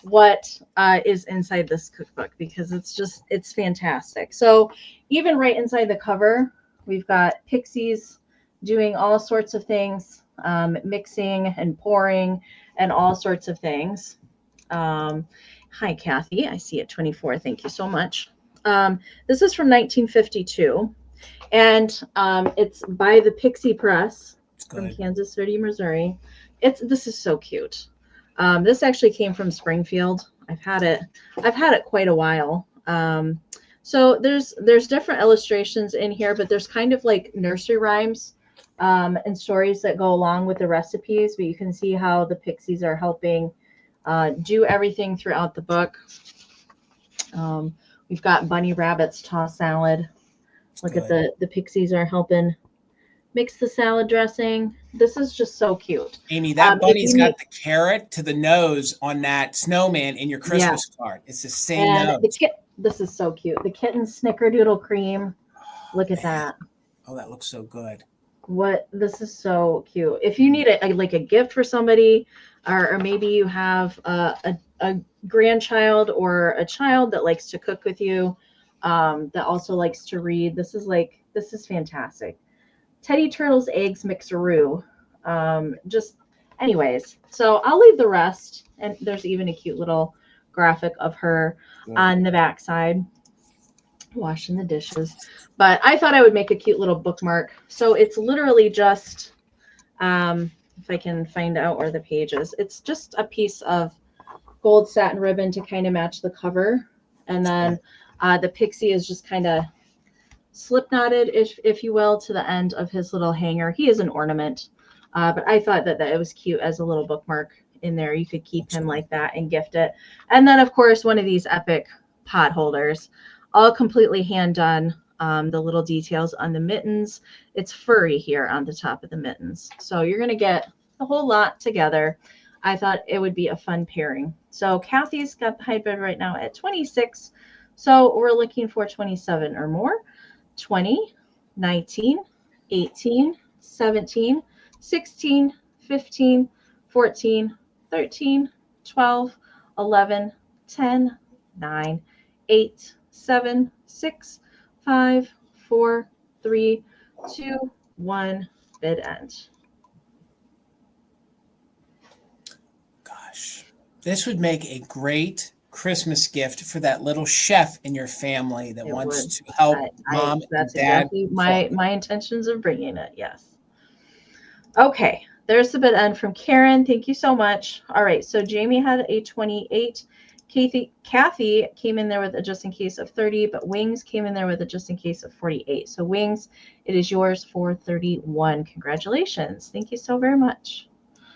what is inside this cookbook because it's fantastic. So even right inside the cover, we've got pixies doing all sorts of things, mixing and pouring and all sorts of things. Hi, Kathy. I see it 24. Thank you so much. This is from 1952 and it's by the Pixie Press from Kansas City, Missouri. This is so cute. This actually came from Springfield. I've had it quite a while. So there's different illustrations in here, but there's kind of like nursery rhymes and stories that go along with the recipes. But you can see how the pixies are helping do everything throughout the book. We've got bunny rabbits toss salad. Look at the pixies are helping mix the salad dressing. This is just so cute. Amy, that bunny's got the carrot to the nose on that snowman in your Christmas card. It's the same nose. This is so cute. The kitten snickerdoodle cream. Look at that. Oh, that looks so good. This is so cute. If you need a gift for somebody, or maybe you have a grandchild or a child that likes to cook with you, that also likes to read. This is fantastic. Teddy Turtle's Eggs Mixeroo. Anyways, so I'll leave the rest. And there's even a cute little graphic of her on the back side washing the dishes. But I thought I would make a cute little bookmark. So it's literally just, if I can find out where the page is, it's just a piece of gold satin ribbon to kind of match the cover. And then the pixie is just kind of slip knotted, if you will, to the end of his little hanger. He is an ornament, but I thought that it was cute as a little bookmark in there. You could keep him like that and gift it. And then, of course, one of these epic pot holders, all completely hand done. The little details on the mittens. It's furry here on the top of the mittens. So you're going to get the whole lot together. I thought it would be a fun pairing. So Kathy's got the high bid right now at 26. So we're looking for 27 or more. 20, 19, 18, 17, 16, 15, 14, 13, 12, 11, 10, 9, 8, 7, 6, 5, 4, 3, 2, 1, bid end. Gosh, this would make a great Christmas gift for that little chef in your family that wants to help mom and dad. Exactly my intentions of bringing it. Yes. Okay. There's the bid end from Karen. Thank you so much. All right, so Jamie had a 28. Kathy came in there with a just in case of 30, but Wings came in there with a just in case of 48. So Wings, it is yours for 31. Congratulations. Thank you so very much.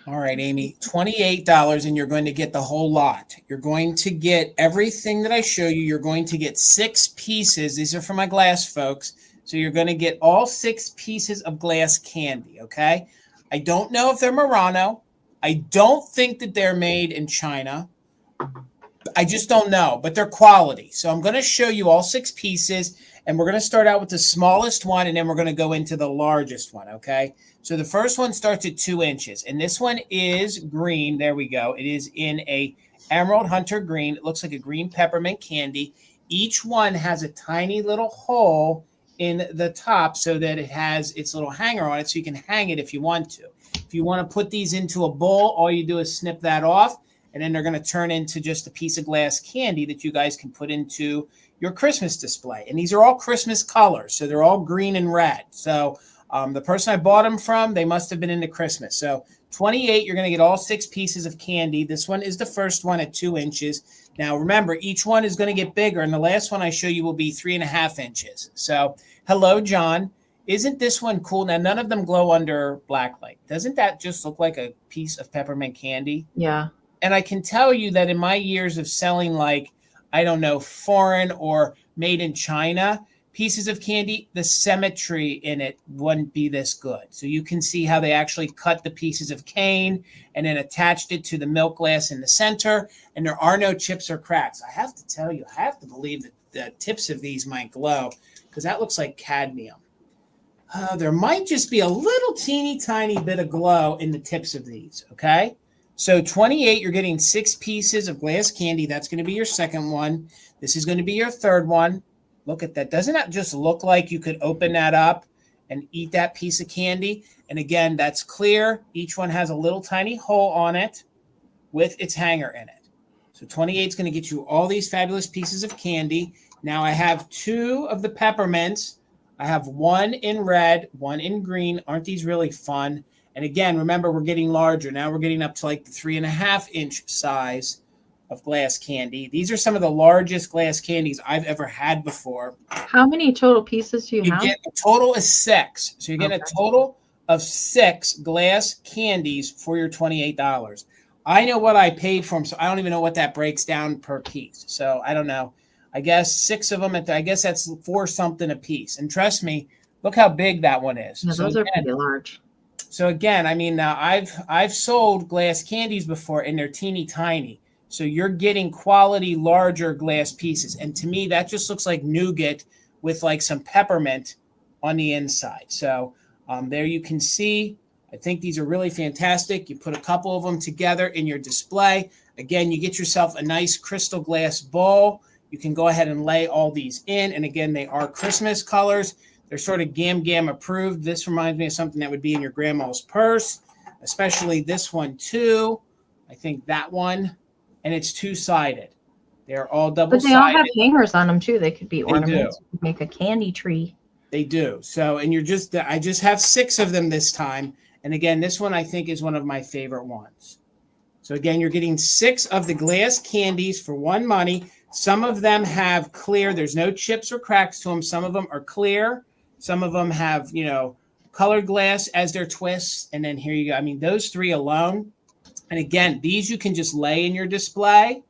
All right, Amy, $28, and you're going to get the whole lot. You're going to get everything that I show you. You're going to get 6 pieces. These are for my glass folks. So you're going to get all 6 pieces of glass candy, okay? I don't know if they're Murano. I don't think that they're made in China. I just don't know, but they're quality. So I'm going to show you all 6 pieces, and we're going to start out with the smallest one, and then we're going to go into the largest one, okay? So the first one starts at 2 inches, and this one is green. There we go. It is in a Emerald Hunter green. It looks like a green peppermint candy. Each one has a tiny little hole in the top so that it has its little hanger on it, so you can hang it if you want to. If you want to put these into a bowl, all you do is snip that off, and then they're going to turn into just a piece of glass candy that you guys can put into your Christmas display. And these are all Christmas colors, so they're all green and red. So the person I bought them from, they must have been into Christmas. So 28, you're going to get all 6 pieces of candy. This one is the first one at 2 inches. Now, remember, each one is going to get bigger, and the last one I show you will be 3.5 inches. So hello, John. Isn't this one cool? Now, none of them glow under black light. Doesn't that just look like a piece of peppermint candy? Yeah. And I can tell you that in my years of selling, like, I don't know, foreign or made in China pieces of candy, the symmetry in it wouldn't be this good. So you can see how they actually cut the pieces of cane and then attached it to the milk glass in the center, and there are no chips or cracks. I have to tell you, I have to believe that the tips of these might glow, because that looks like cadmium. There might just be a little teeny tiny bit of glow in the tips of these, okay? So 28, you're getting 6 pieces of glass candy. That's going to be your second one. This is going to be your third one. Look at that. Doesn't that just look like you could open that up and eat that piece of candy? And again, that's clear. Each one has a little tiny hole on it with its hanger in it. So 28 is going to get you all these fabulous pieces of candy. Now I have 2 of the peppermints. I have 1 in red, 1 in green. Aren't these really fun? And again, remember, we're getting larger. Now we're getting up to like the 3.5 inch size of glass candy. These are some of the largest glass candies I've ever had before. How many total pieces do you have? You get a total of 6. So you get a total of 6 glass candies for your $28. I know what I paid for them, so I don't even know what that breaks down per piece. So I don't know. I guess 6 of them, I guess that's 4 something a piece. And trust me, look how big that one is. No, those are pretty large. So again, I mean, now I've sold glass candies before, and they're teeny tiny. So you're getting quality, larger glass pieces. And to me, that just looks like nougat with like some peppermint on the inside. So there you can see, I think these are really fantastic. You put a couple of them together in your display. Again, you get yourself a nice crystal glass bowl. You can go ahead and lay all these in. And again, they are Christmas colors. They're sort of Gam approved. This reminds me of something that would be in your grandma's purse, especially this one too. I think that one, and it's 2-sided. They're all double-sided. But they all have hangers on them too. They could be ornaments. You could make a candy tree. They do. So, and I just have 6 of them this time. And again, this one I think is one of my favorite ones. So again, you're getting 6 of the glass candies for one money. Some of them have clear. There's no chips or cracks to them. Some of them are clear. Some of them have, you know, colored glass as their twists. And then here you go. I mean, those 3 alone. And again, these you can just lay in your display.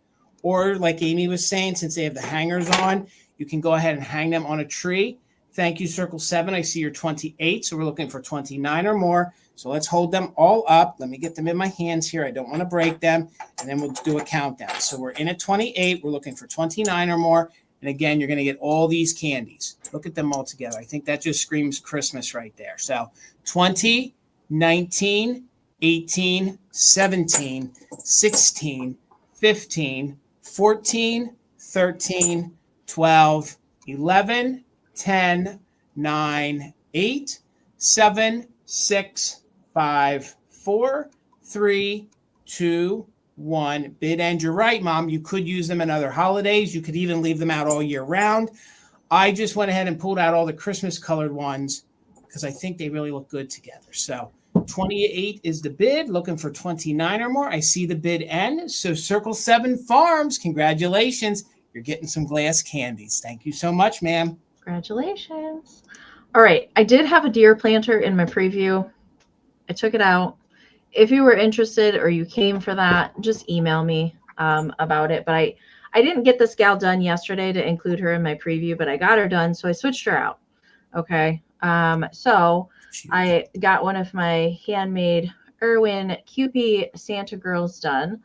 Or like Amy was saying, since they have the hangers on, you can go ahead and hang them on a tree. Thank you, Circle 7. I see you're 28. So we're looking for 29 or more. So let's hold them all up. Let me get them in my hands here. I don't want to break them. And then we'll do a countdown. So we're in at 28. We're looking for 29 or more. And again, you're going to get all these candies. Look at them all together. I think that just screams Christmas right there. So 20, 19, 18, 17, 16, 15, 14, 13, 12, 11, 10, 9, 8, 7, 6, 5, 4, 3, 2, 1. Bid end. You're right, Mom. You could use them in other holidays. You could even leave them out all year round. I just went ahead and pulled out all the Christmas colored ones because I think they really look good together. So 28 is the bid. Looking for 29 or more. I see the bid end. So Circle 7 Farms, congratulations. You're getting some glass candies. Thank you so much, ma'am. Congratulations. All right. I did have a deer planter in my preview. I took it out. If you were interested or you came for that, just email me about it. But I didn't get this gal done yesterday to include her in my preview, but I got her done. So I switched her out. Okay. So I got one of my handmade Kewpie Santa girls done.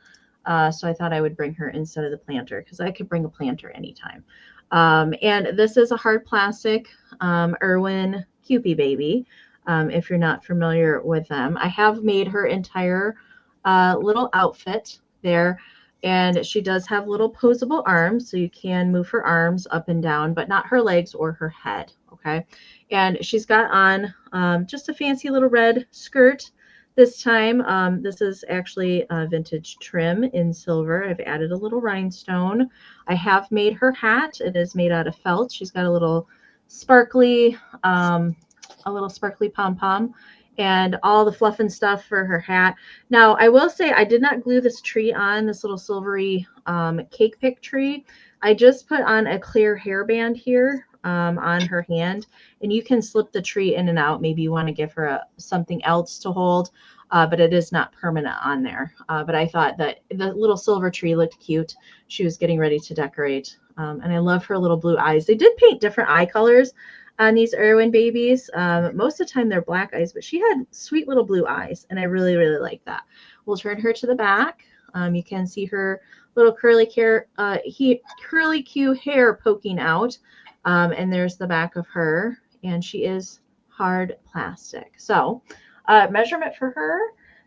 So I thought I would bring her instead of the planter because I could bring a planter anytime. And this is a hard plastic Kewpie baby. If you're not familiar with them, I have made her entire little outfit there. And she does have little posable arms, so you can move her arms up and down, but not her legs or her head. Okay. And she's got on just a fancy little red skirt this time. This is actually a vintage trim in silver. I've added a little rhinestone. I have made her hat. It is made out of felt. She's got a little sparkly pom-pom and all the fluff and stuff for her hat. Now, I will say I did not glue this tree on, this little silvery cake pick tree. I just put on a clear hairband here on her hand, and you can slip the tree in and out. Maybe you want to give her something else to hold, but it is not permanent on there. But I thought that the little silver tree looked cute. She was getting ready to decorate, and I love her little blue eyes. They did paint different eye colors on these Irwin babies. Most of the time they're black eyes, but she had sweet little blue eyes, and I really, really like that. We'll turn her to the back. You can see her little curly Q hair poking out, and there's the back of her, and she is hard plastic. So measurement for her,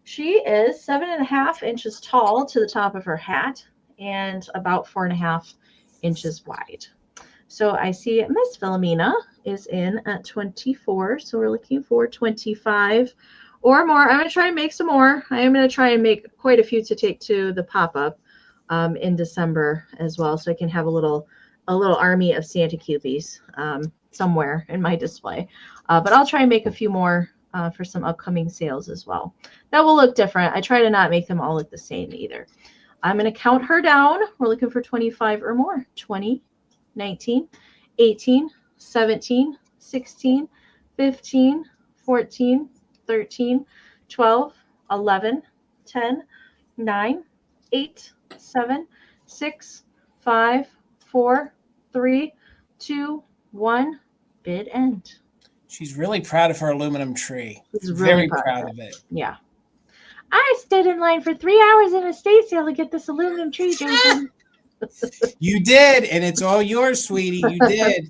she is 7.5 inches tall to the top of her hat and about 4.5 inches wide. So I see Miss Philomena is in at 24. So we're looking for 25 or more. I'm going to try and make some more. I am going to try and make quite a few to take to the pop-up in December as well. So I can have a little army of Santa Kewpies somewhere in my display. But I'll try and make a few more for some upcoming sales as well. That will look different. I try to not make them all look the same either. I'm going to count her down. We're looking for 25 or more. 20. 19, 18, 17, 16, 15, 14, 13, 12, 11, 10, 9, 8, 7, 6, 5, 4, 3, 2, 1. Bid end. She's really proud of her aluminum tree. She's very really proud of it. Yeah. I stood in line for 3 hours in a estate sale to get this aluminum tree, Jason. You did, and it's all yours, sweetie. You did.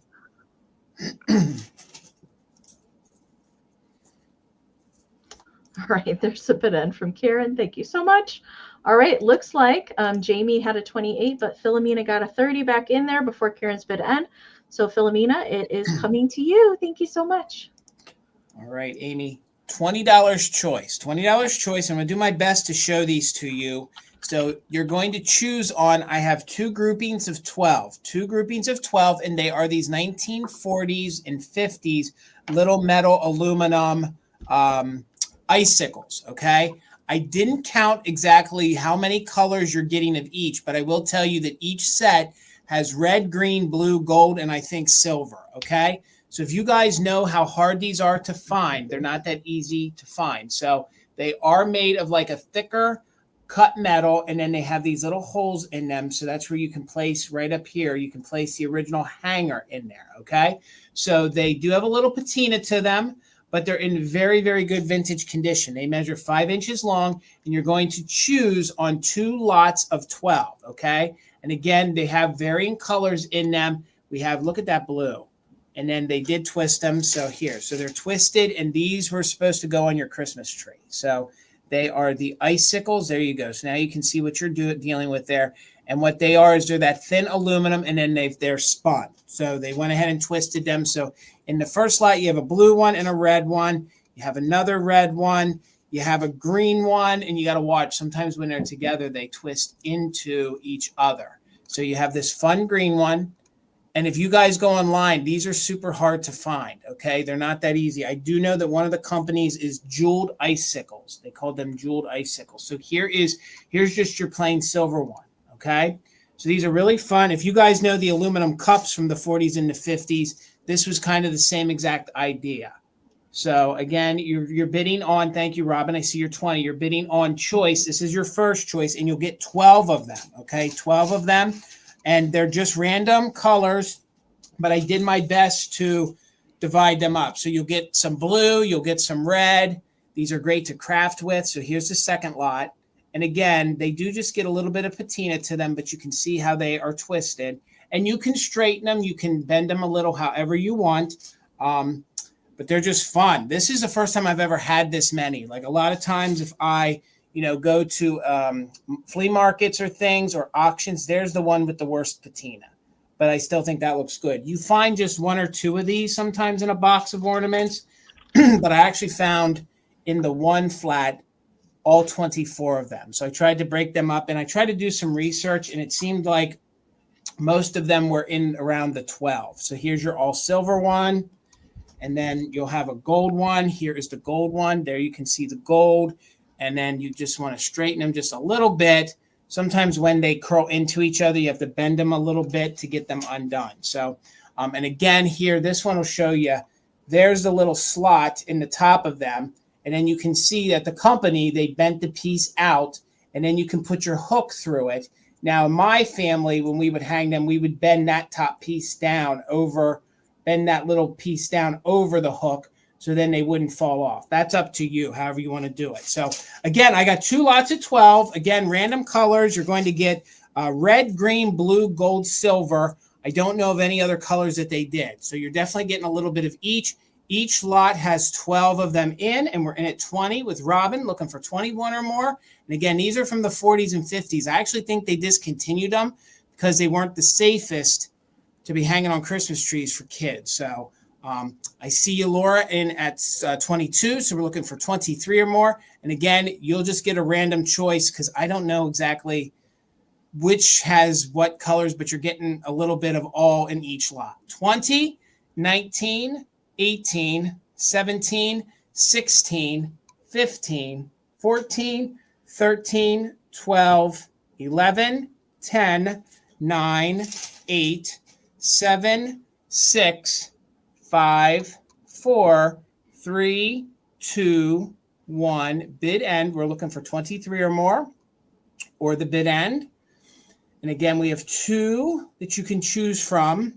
All right, there's a bid end from Karen. Thank you so much. All right, looks like Jamie had a 28, but Philomena got a 30 back in there before Karen's bid end. So Philomena, it is coming to you. Thank you so much. All right, Amy, $20 choice. $20 choice. I'm going to do my best to show these to you. So you're going to choose on, I have two groupings of 12, and they are these 1940s and 50s little metal aluminum icicles, okay? I didn't count exactly how many colors you're getting of each, but I will tell you that each set has red, green, blue, gold, and I think silver, okay? So if you guys know how hard these are to find, they're not that easy to find. So they are made of like a thicker cut metal, and then they have these little holes in them. So that's where you can place right up here. You can place the original hanger in there. Okay. So they do have a little patina to them, but they're in very, very good vintage condition. They measure 5 inches long, and you're going to choose on 2 lots of 12. Okay. And again, they have varying colors in them. We have, look at that blue. And then they did twist them. So here, so they're twisted, and these were supposed to go on your Christmas tree. So they are the icicles. There you go. So now you can see what you're dealing with there. And what they are is they're that thin aluminum, and then they're spun. So they went ahead and twisted them. So in the first lot, you have a blue one and a red one. You have another red one. You have a green one, and you got to watch. Sometimes when they're together, they twist into each other. So you have this fun green one, And if you guys go online, these are super hard to find, okay? They're not that easy. I do know that one of the companies is Jeweled Icicles. They called them Jeweled Icicles. So here's just your plain silver one, okay? So these are really fun. If you guys know the aluminum cups from the 40s and the 50s, this was kind of the same exact idea. So again, you're bidding on, thank you, Robin. I see you're 20. You're bidding on choice. This is your first choice, and you'll get 12 of them, okay? 12 of them. And they're just random colors, but I did my best to divide them up. So you'll get some blue, you'll get some red. These are great to craft with. So here's the second lot. And again, they do just get a little bit of patina to them, but you can see how they are twisted. And you can straighten them. You can bend them a little however you want. But they're just fun. This is the first time I've ever had this many. Like a lot of times if I go to flea markets or things or auctions, there's the one with the worst patina. But I still think that looks good. You find just one or two of these sometimes in a box of ornaments. But I actually found in the one flat all 24 of them. So I tried to break them up, and I tried to do some research, and it seemed like most of them were in around the 12. So here's your all silver one. And then you'll have a gold one. Here is the gold one. There you can see the gold. And then you just want to straighten them just a little bit. Sometimes when they curl into each other, you have to bend them a little bit to get them undone. So, and again, here, this one will show you, there's the little slot in the top of them. And then you can see that the company, they bent the piece out, and then you can put your hook through it. Now, in my family, when we would hang them, we would bend that top piece down over, bend that little piece down over the hook, so then they wouldn't fall off. That's up to you, however you want to do it. So again, I got 2 lots of 12. Again, random colors. You're going to get red, green, blue, gold, silver. I don't know of any other colors that they did. So you're definitely getting a little bit of each. Each lot has 12 of them in, and we're in at 20 with Robin, looking for 21 or more. And again, these are from the 40s and 50s. I actually think they discontinued them because they weren't the safest to be hanging on Christmas trees for kids. So I see you, Laura, in at 22. So we're looking for 23 or more. And again, you'll just get a random choice because I don't know exactly which has what colors, but you're getting a little bit of all in each lot. 20, 19, 18, 17, 16, 15, 14, 13, 12, 11, 10, 9, 8, 7, 6, 5, 4, 3, 2, 1. Bid end. We're looking for 23 or more, or the bid end. And again, we have 2 that you can choose from,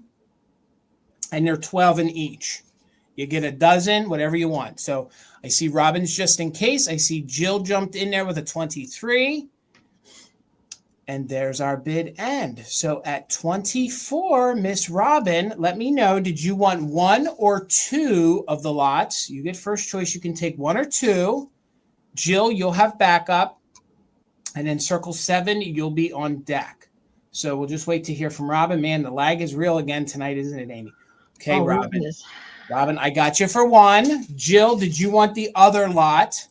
and they're 12 in each. You get a dozen, whatever you want. So I see Robin's just in case. I see Jill jumped in there with a 23. And there's our bid end. So at 24, Miss Robin, let me know, did you want 1 or 2 of the lots? You get first choice. You can take 1 or 2. Jill, you'll have backup. And then circle 7, you'll be on deck. So we'll just wait to hear from Robin. Man, the lag is real again tonight, isn't it, Amy? Okay, oh, Robin. Goodness. Robin, I got you for 1. Jill, did you want the other lot?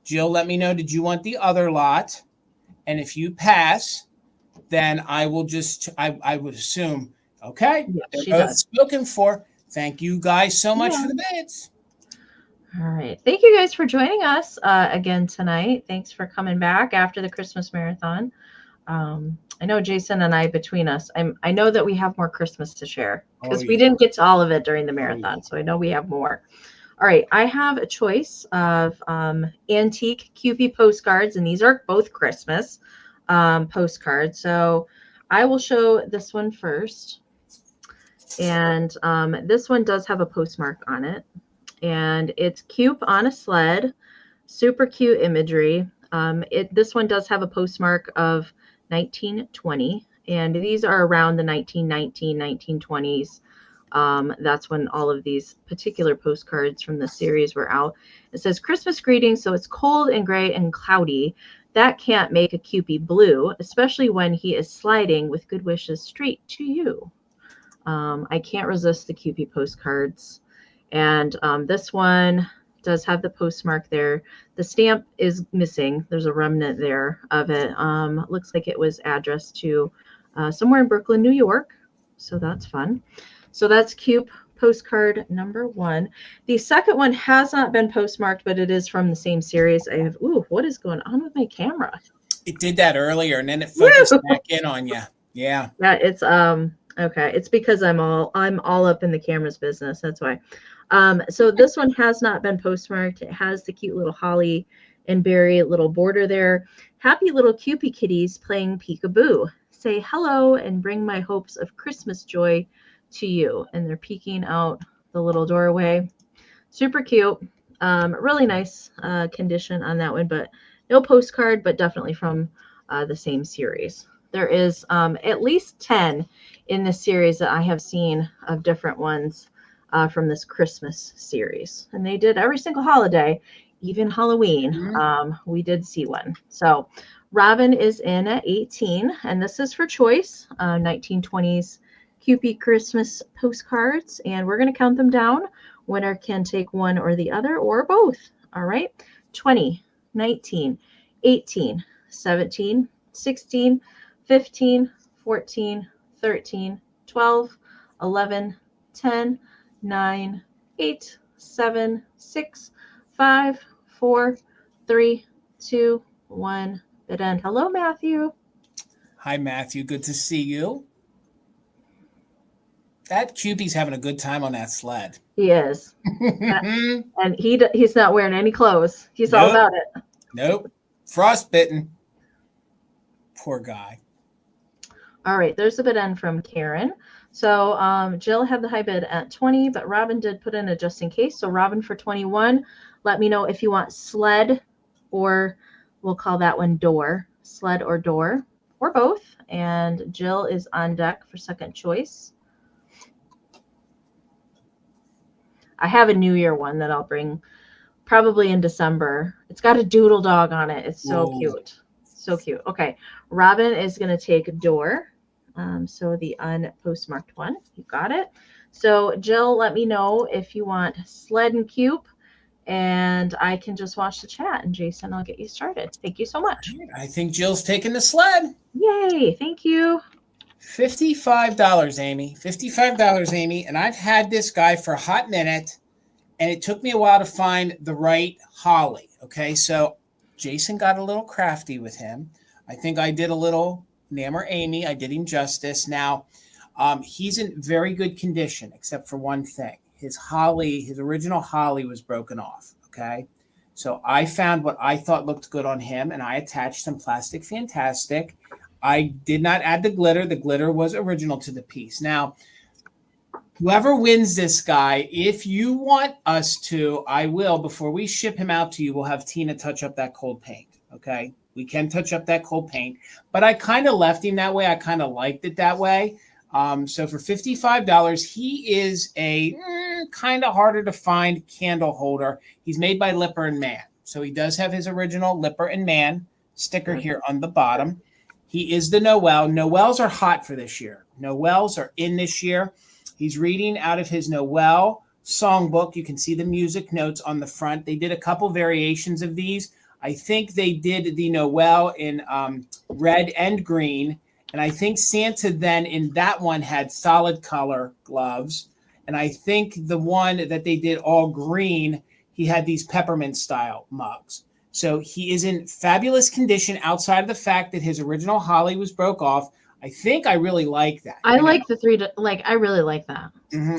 Jill, let me know, did you want the other lot? And if you pass, then I will just, I would assume, okay, yeah, they're both spoken for. Thank you guys so much for the bids. All right. Thank you guys for joining us again tonight. Thanks for coming back after the Christmas marathon. I know Jason and I, between us, I know that we have more Christmas to share because we didn't get to all of it during the marathon. So I know we have more. All right. I have a choice of antique Kewpie postcards, and these are both Christmas postcards. So I will show this one first. And this one does have a postmark on it. And it's Kewpie on a sled. Super cute imagery. This one does have a postmark of 1920. And these are around the 1919, 1920s. That's when all of these particular postcards from the series were out. It says, Christmas greetings. So it's cold and gray and cloudy. That can't make a Kewpie blue, especially when he is sliding with good wishes straight to you. I can't resist the Kewpie postcards. And this one does have the postmark there. The stamp is missing. There's a remnant there of it. Looks like it was addressed to somewhere in Brooklyn, New York. So that's fun. So that's Cube postcard number 1. The second one has not been postmarked, but it is from the same series. I have, ooh, what is going on with my camera? It did that earlier and then it focused back in on you. Yeah. Yeah, it's okay. It's because I'm all up in the camera's business. That's why. So this one has not been postmarked. It has the cute little holly and berry little border there. Happy little Kewpie kitties playing peekaboo. Say hello and bring my hopes of Christmas joy to you. And they're peeking out the little doorway. Super cute. Really nice condition on that one, but no postcard, but definitely from the same series. There is at least 10 in this series that I have seen of different ones from this Christmas series. And they did every single holiday, even Halloween. Mm-hmm. We did see one. So Robin is in at 18, and this is for choice, 1920s Kewpie Christmas postcards. And we're going to count them down. Winner can take one or the other or both. All right. 20, 19, 18, 17, 16, 15, 14, 13, 12, 11, 10, 9, 8, 7, 6, 5, 4, 3, 2, 1. Bid end. Hello, Matthew. Hi, Matthew. Good to see you. That Kewpie's having a good time on that sled. He is. And he's not wearing any clothes. He's all about it. Nope. Frostbitten. Poor guy. All right. There's a bid end from Karen. So Jill had the high bid at 20, but Robin did put in a just in case. So Robin for 21. Let me know if you want sled or we'll call that one door. Sled or door or both. And Jill is on deck for second choice. I have a New Year one that I'll bring probably in December. It's got a doodle dog on it. It's so cute. So cute. Okay. Robin is going to take door. So the unpostmarked one. You got it. So Jill, let me know if you want sled and cube, and I can just watch the chat. And Jason, I'll get you started. Thank you so much. I think Jill's taking the sled. Yay. Thank you. $55, Amy. $55, Amy. And I've had this guy for a hot minute, and it took me a while to find the right holly. Okay, so Jason got a little crafty with him. I think I did a little Nammer Amy. I did him justice. Now, he's in very good condition, except for one thing. His holly, his original holly was broken off. Okay, so I found what I thought looked good on him, and I attached some Plastic Fantastic. I did not add the glitter. The glitter was original to the piece. Now, whoever wins this guy, if you want us to, I will, before we ship him out to you, we'll have Tina touch up that cold paint. Okay? We can touch up that cold paint. But I kind of left him that way. I kind of liked it that way. So for $55, he is a kind of harder to find candle holder. He's made by Lipper and Mann. So he does have his original Lipper and Mann sticker here on the bottom. He is the Noel. Noels are hot for this year. Noels are in this year. He's reading out of his Noel songbook. You can see the music notes on the front. They did a couple variations of these. I think they did the Noel in red and green. And I think Santa then in that one had solid color gloves. And I think the one that they did all green, he had these peppermint style mugs. So he is in fabulous condition outside of the fact that his original holly was broke off. I think I really like that. I like the three. I really like that.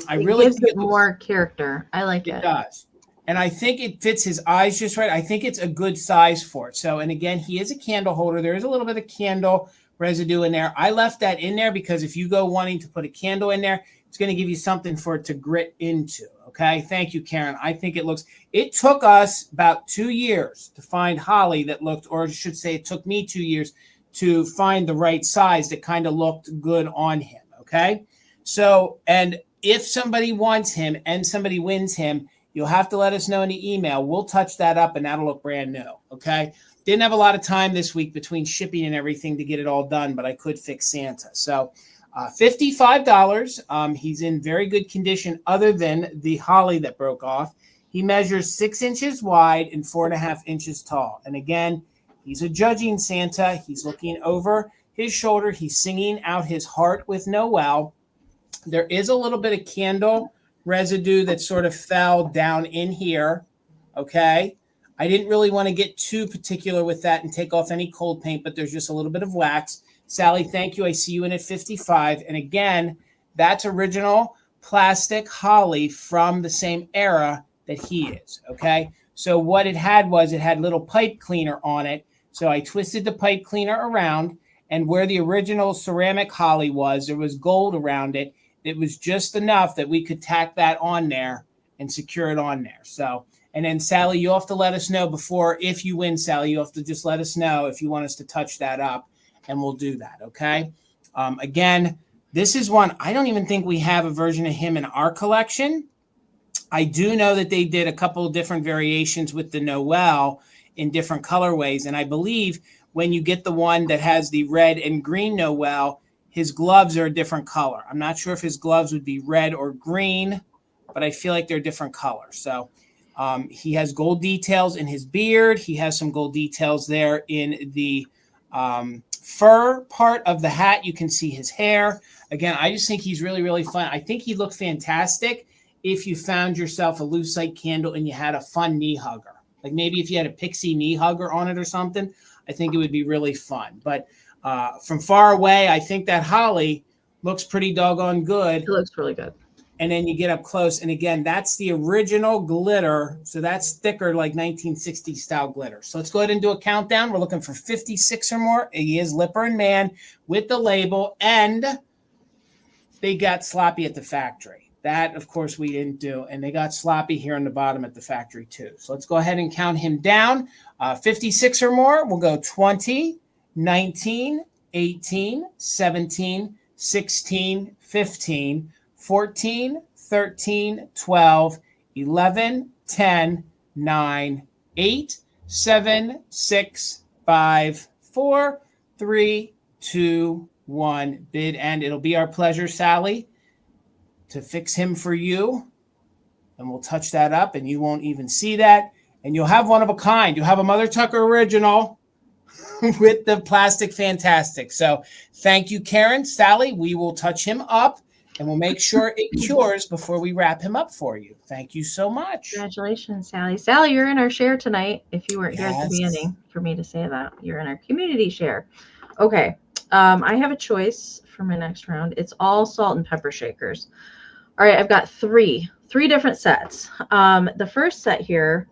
I really gives it more character. I like it. It does. And I think it fits his eyes just right. I think it's a good size for it. So, and again, he is a candle holder. There is a little bit of candle residue in there. I left that in there because if you go wanting to put a candle in there, it's going to give you something for it to grit into. Okay. Thank you, Karen. I think it took us about 2 years to find holly that looked, or I should say it took me 2 years to find the right size that kind of looked good on him. Okay. So, and if somebody wants him and somebody wins him, you'll have to let us know in the email. We'll touch that up and that'll look brand new. Okay. Didn't have a lot of time this week between shipping and everything to get it all done, but I could fix Santa. So $55. He's in very good condition other than the holly that broke off. He measures 6 inches wide and 4.5 inches tall. And again, he's a judging Santa. He's looking over his shoulder. He's singing out his heart with Noel. There is a little bit of candle residue that sort of fell down in here. Okay. I didn't really want to get too particular with that and take off any cold paint, but there's just a little bit of wax. Sally, thank you. I see you in at 55. And again, that's original plastic holly from the same era that he is. Okay. So what it had was it had little pipe cleaner on it. So I twisted the pipe cleaner around, and where the original ceramic holly was, there was gold around it. It was just enough that we could tack that on there and secure it on there. So, and then Sally, you have to let us know before, if you win, Sally, you have to just let us know if you want us to touch that up, and we'll do that. Okay. Again, this is one, I don't even think we have a version of him in our collection. I do know that they did a couple of different variations with the Noel in different colorways. And I believe when you get the one that has the red and green Noel, his gloves are a different color. I'm not sure if his gloves would be red or green, but I feel like they're different colors. So he has gold details in his beard. He has some gold details there in the fur part of the hat. You can see his hair. Again, I just think he's really, really fun. I think he looked fantastic if you found yourself a lucite candle and you had a fun knee hugger. Like maybe if you had a Pixie knee hugger on it or something, I think it would be really fun. But from far away, I think that holly looks pretty doggone good. It looks really good. And then you get up close. And again, that's the original glitter. So that's thicker, like 1960s style glitter. So let's go ahead and do a countdown. We're looking for 56 or more. He is Lipper and Mann with the label. And they got sloppy at the factory. That, of course, we didn't do. And they got sloppy here on the bottom at the factory, too. So let's go ahead and count him down. 56 or more, we'll go 20, 19, 18, 17, 16, 15, 14, 13, 12, 11, 10, 9, 8, 7, 6, 5, 4, 3, 2, 1. Bid end. It'll be our pleasure, Sally, to fix him for you. And we'll touch that up and you won't even see that. And you'll have one of a kind. You'll have a Mother Tucker original with the plastic fantastic. So thank you, Karen. Sally, we will touch him up and we'll make sure it cures before we wrap him up for you. Thank you so much. Congratulations, Sally. Sally, you're in our share tonight. If you weren't here at the beginning for me to say that, you're in our community share. Okay. I have a choice for my next round. It's all salt and pepper shakers. All right, I've got three different sets. The first set here,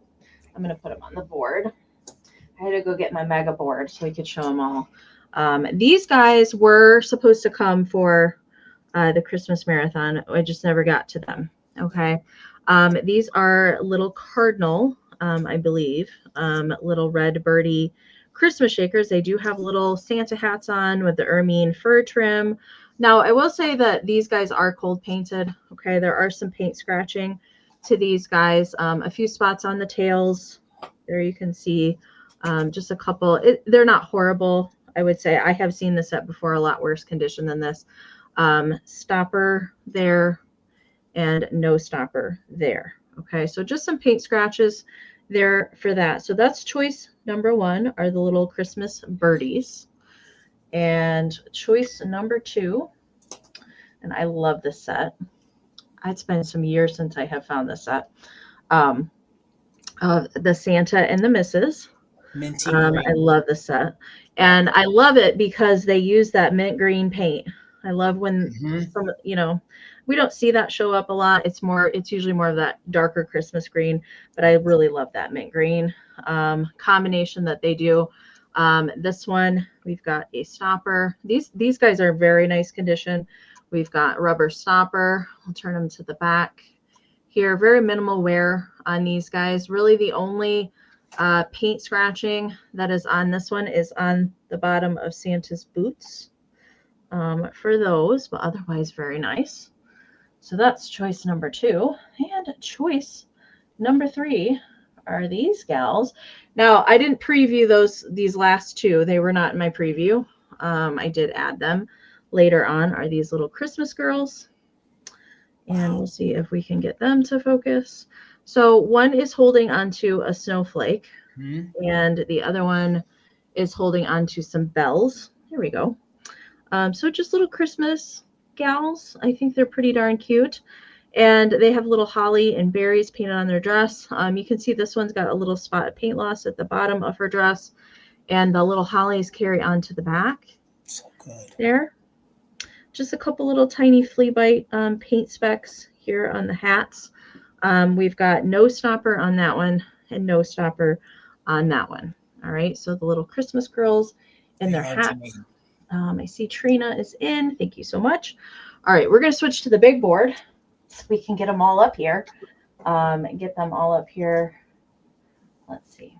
I'm going to put them on the board. I had to go get my mega board so we could show them all. These guys were supposed to come for the Christmas marathon. I just never got to them. Okay. These are little cardinal, I believe, little red birdie Christmas shakers. They do have little Santa hats on with the ermine fur trim. Now, I will say that these guys are cold painted. Okay, there are some paint scratching to these guys. A few spots on the tails. There you can see just a couple. They're not horrible, I would say. I have seen the set before, a lot worse condition than this. Stopper there and no stopper there. Okay, so just some paint scratches there for that. So that's choice number one, are the little Christmas birdies. And choice number two, and I love this set. It's been some years since I have found this set. Of the Santa and the Misses. Minty I love this set. And I love it because they use that mint green paint. I love when from, you know, we don't see that show up a lot. It's usually more of that darker Christmas green, but I really love that mint green combination that they do. This one, we've got a stopper. These guys are very nice condition. We've got rubber stopper. I'll turn them to the back here. Very minimal wear on these guys. Really the only paint scratching that is on this one is on the bottom of Santa's boots for those, but otherwise very nice. So that's choice number two. And choice number three are these gals. Now, I didn't preview these last two. They were not in my preview. I did add them later on, are these little Christmas girls. And we'll see if we can get them to focus. So one is holding onto a snowflake, and the other one is holding onto some bells. Here we go. So just little Christmas gals. I think they're pretty darn cute. And they have little holly and berries painted on their dress. You can see this one's got a little spot of paint loss at the bottom of her dress. And the little hollies carry onto the back. So good. There. Just a couple little tiny flea bite paint specks here on the hats. We've got no stopper on that one and no stopper on that one. All right. So the little Christmas girls and their hats. I see Trina is in. Thank you so much. All right. We're going to switch to the big board so we can get them all up here. Get them all up here. Let's see.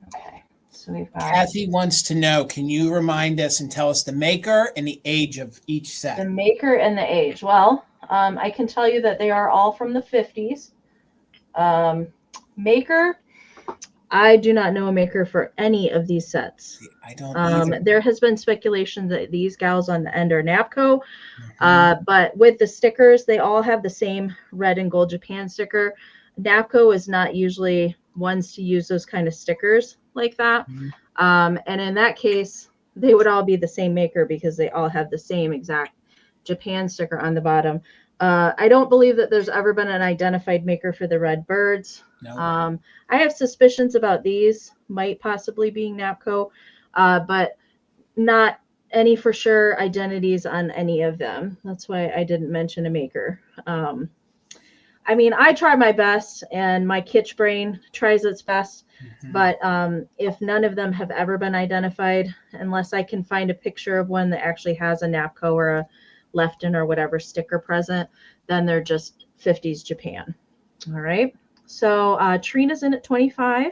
Okay. So we've got Kathy wants to know, can you remind us and tell us the maker and the age of each set? The maker and the age. Well, I can tell you that they are all from the 50s. Maker, I do not know a maker for any of these sets. I don't there has been speculation that these gals on the end are Napco, but with the stickers, they all have the same red and gold Japan sticker. Napco is not usually ones to use those kind of stickers like that. And in that case, they would all be the same maker because they all have the same exact Japan sticker on the bottom. I don't believe that there's ever been an identified maker for the red birds. No. I have suspicions about these might possibly being Napco, but not any for sure identities on any of them. That's why I didn't mention a maker. I mean, I try my best and my kitsch brain tries its best, but if none of them have ever been identified, unless I can find a picture of one that actually has a Napco or a Lefton or whatever sticker present, then they're just 50s Japan. All right. So Trina's in at 25.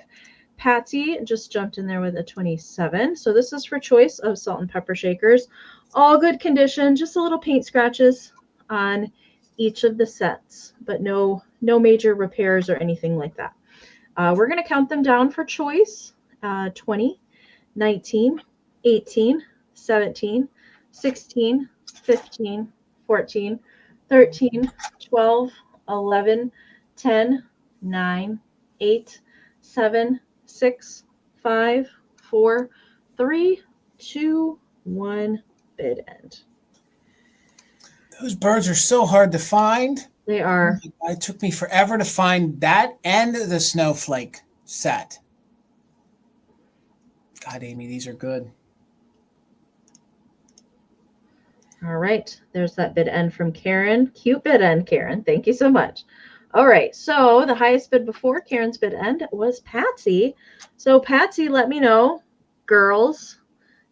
Patsy just jumped in there with a 27. So this is for choice of salt and pepper shakers. All good condition, just a little paint scratches on each of the sets, but no major repairs or anything like that. We're going to count them down for choice. 20, 19, 18, 17, 16, 15, 14, 13, 12, 11, 10, 9, 8, 7, 6, 5, 4, 3, 2, 1, bid end. Those birds are so hard to find. They are. It took me forever to find that and the snowflake set. God, Amy, these are good. All right. There's that bid end from Karen. Cute bid end, Karen. Thank you so much. All right. So the highest bid before Karen's bid end was Patsy. So Patsy, let me know, girls,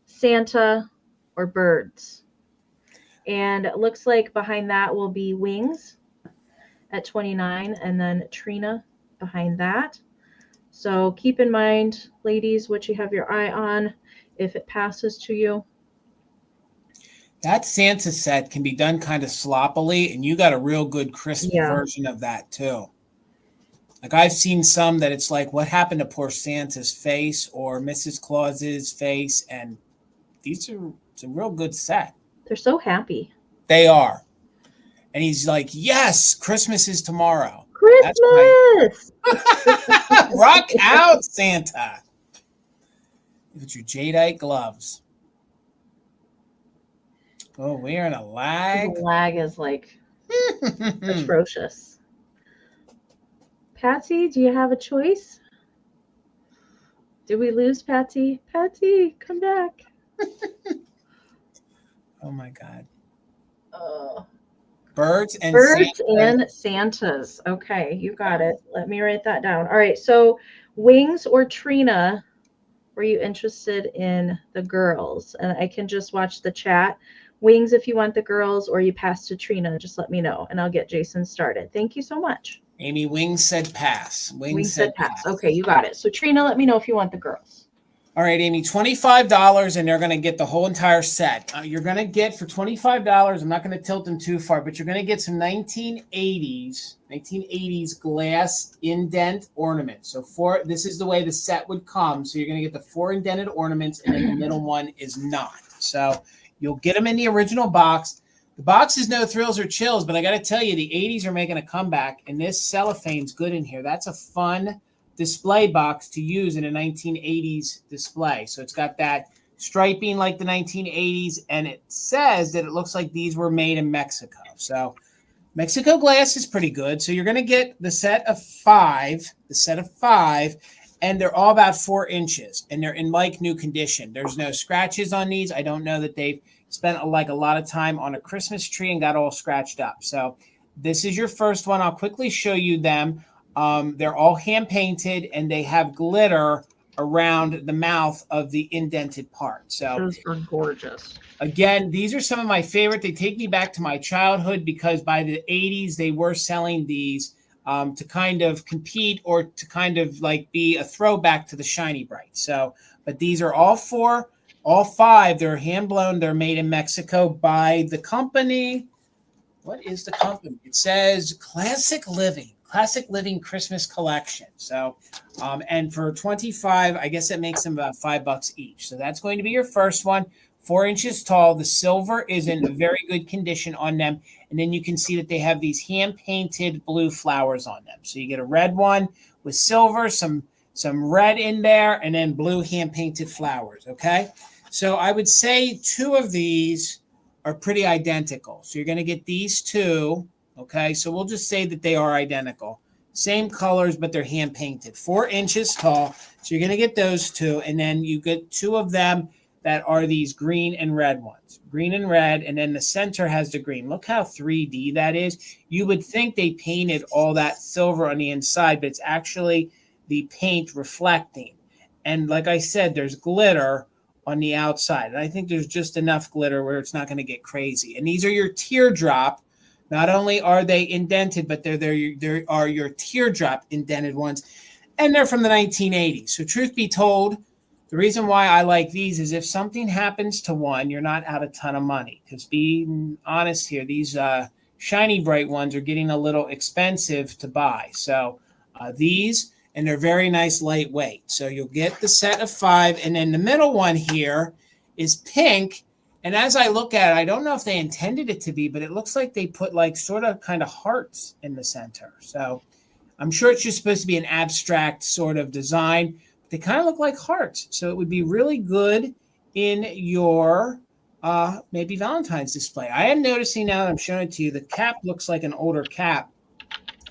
Santa, or birds. And it looks like behind that will be wings at 29, and then Trina behind that. So keep in mind, ladies, what you have your eye on if it passes to you. That Santa set can be done kind of sloppily, and you got a real good crisp version of that too. Like I've seen some that it's like, what happened to poor Santa's face or Mrs. Claus's face? And it's a real good set. They're so happy. They are. And he's like, yes, Christmas is tomorrow. Christmas! Rock out, Santa. With your jadeite gloves. Oh, we're in a lag. The lag is like atrocious. Patsy, do you have a choice? Did we lose Patsy? Patsy, come back. Oh my God. Oh. Birds and Santas. Okay, you got it. Let me write that down. All right, so Wings or Trina, were you interested in the girls? And I can just watch the chat. Wings if you want the girls, or you pass to Trina, just let me know and I'll get Jason started. Thank you so much. Amy, Wings said pass. Wings said pass. Okay, you got it. So Trina, let me know if you want the girls. All right, Amy, $25, and they're going to get the whole entire set. You're going to get, for $25, I'm not going to tilt them too far, but you're going to get some 1980s glass indent ornaments. So this is the way the set would come. So you're going to get the 4 indented ornaments, and then the middle one is not. So you'll get them in the original box. The box is no thrills or chills, but I got to tell you, the 80s are making a comeback, and this cellophane's good in here. That's a fun display box to use in a 1980s display. So it's got that striping like the 1980s, and it says that it looks like these were made in Mexico. So Mexico glass is pretty good. So you're going to get the set of 5, and they're all about 4 inches, and they're in like new condition. There's no scratches on these. I don't know that they've spent a lot of time on a Christmas tree and got all scratched up. So this is your first one. I'll quickly show you them. They're all hand painted, and they have glitter around the mouth of the indented part. So those are gorgeous. Again, these are some of my favorite. They take me back to my childhood because by the 80s, they were selling these to kind of compete or to kind of like be a throwback to the Shiny Bright. So, but these are all 5. They're hand blown. They're made in Mexico by the company. What is the company? It says Classic Living Christmas Collection. So, and for 25, I guess that makes them about $5 each. So that's going to be your first one. 4 inches tall. The silver is in very good condition on them. And then you can see that they have these hand-painted blue flowers on them. So you get a red one with silver, some red in there, and then blue hand-painted flowers, okay? So I would say 2 of these are pretty identical. So you're going to get these 2, okay? So we'll just say that they are identical. Same colors, but they're hand-painted. 4 inches tall. So you're going to get those 2, and then you get 2 of them that are these green and red ones. Green and red, and then the center has the green. Look how 3D that is. You would think they painted all that silver on the inside, but it's actually the paint reflecting. And like I said, there's glitter on the outside. And I think there's just enough glitter where it's not going to get crazy. And these are your teardrop. Not only are they indented, but they are your teardrop indented ones. And they're from the 1980s. So truth be told, the reason why I like these is if something happens to one, you're not out a ton of money. Because being honest here, these Shiny Bright ones are getting a little expensive to buy. So these, and they're very nice lightweight. So you'll get the set of 5. And then the middle one here is pink. And as I look at it, I don't know if they intended it to be, but it looks like they put like sort of kind of hearts in the center. So I'm sure it's just supposed to be an abstract sort of design. They kind of look like hearts. So it would be really good in your maybe Valentine's display. I am noticing now that I'm showing it to you, the cap looks like an older cap.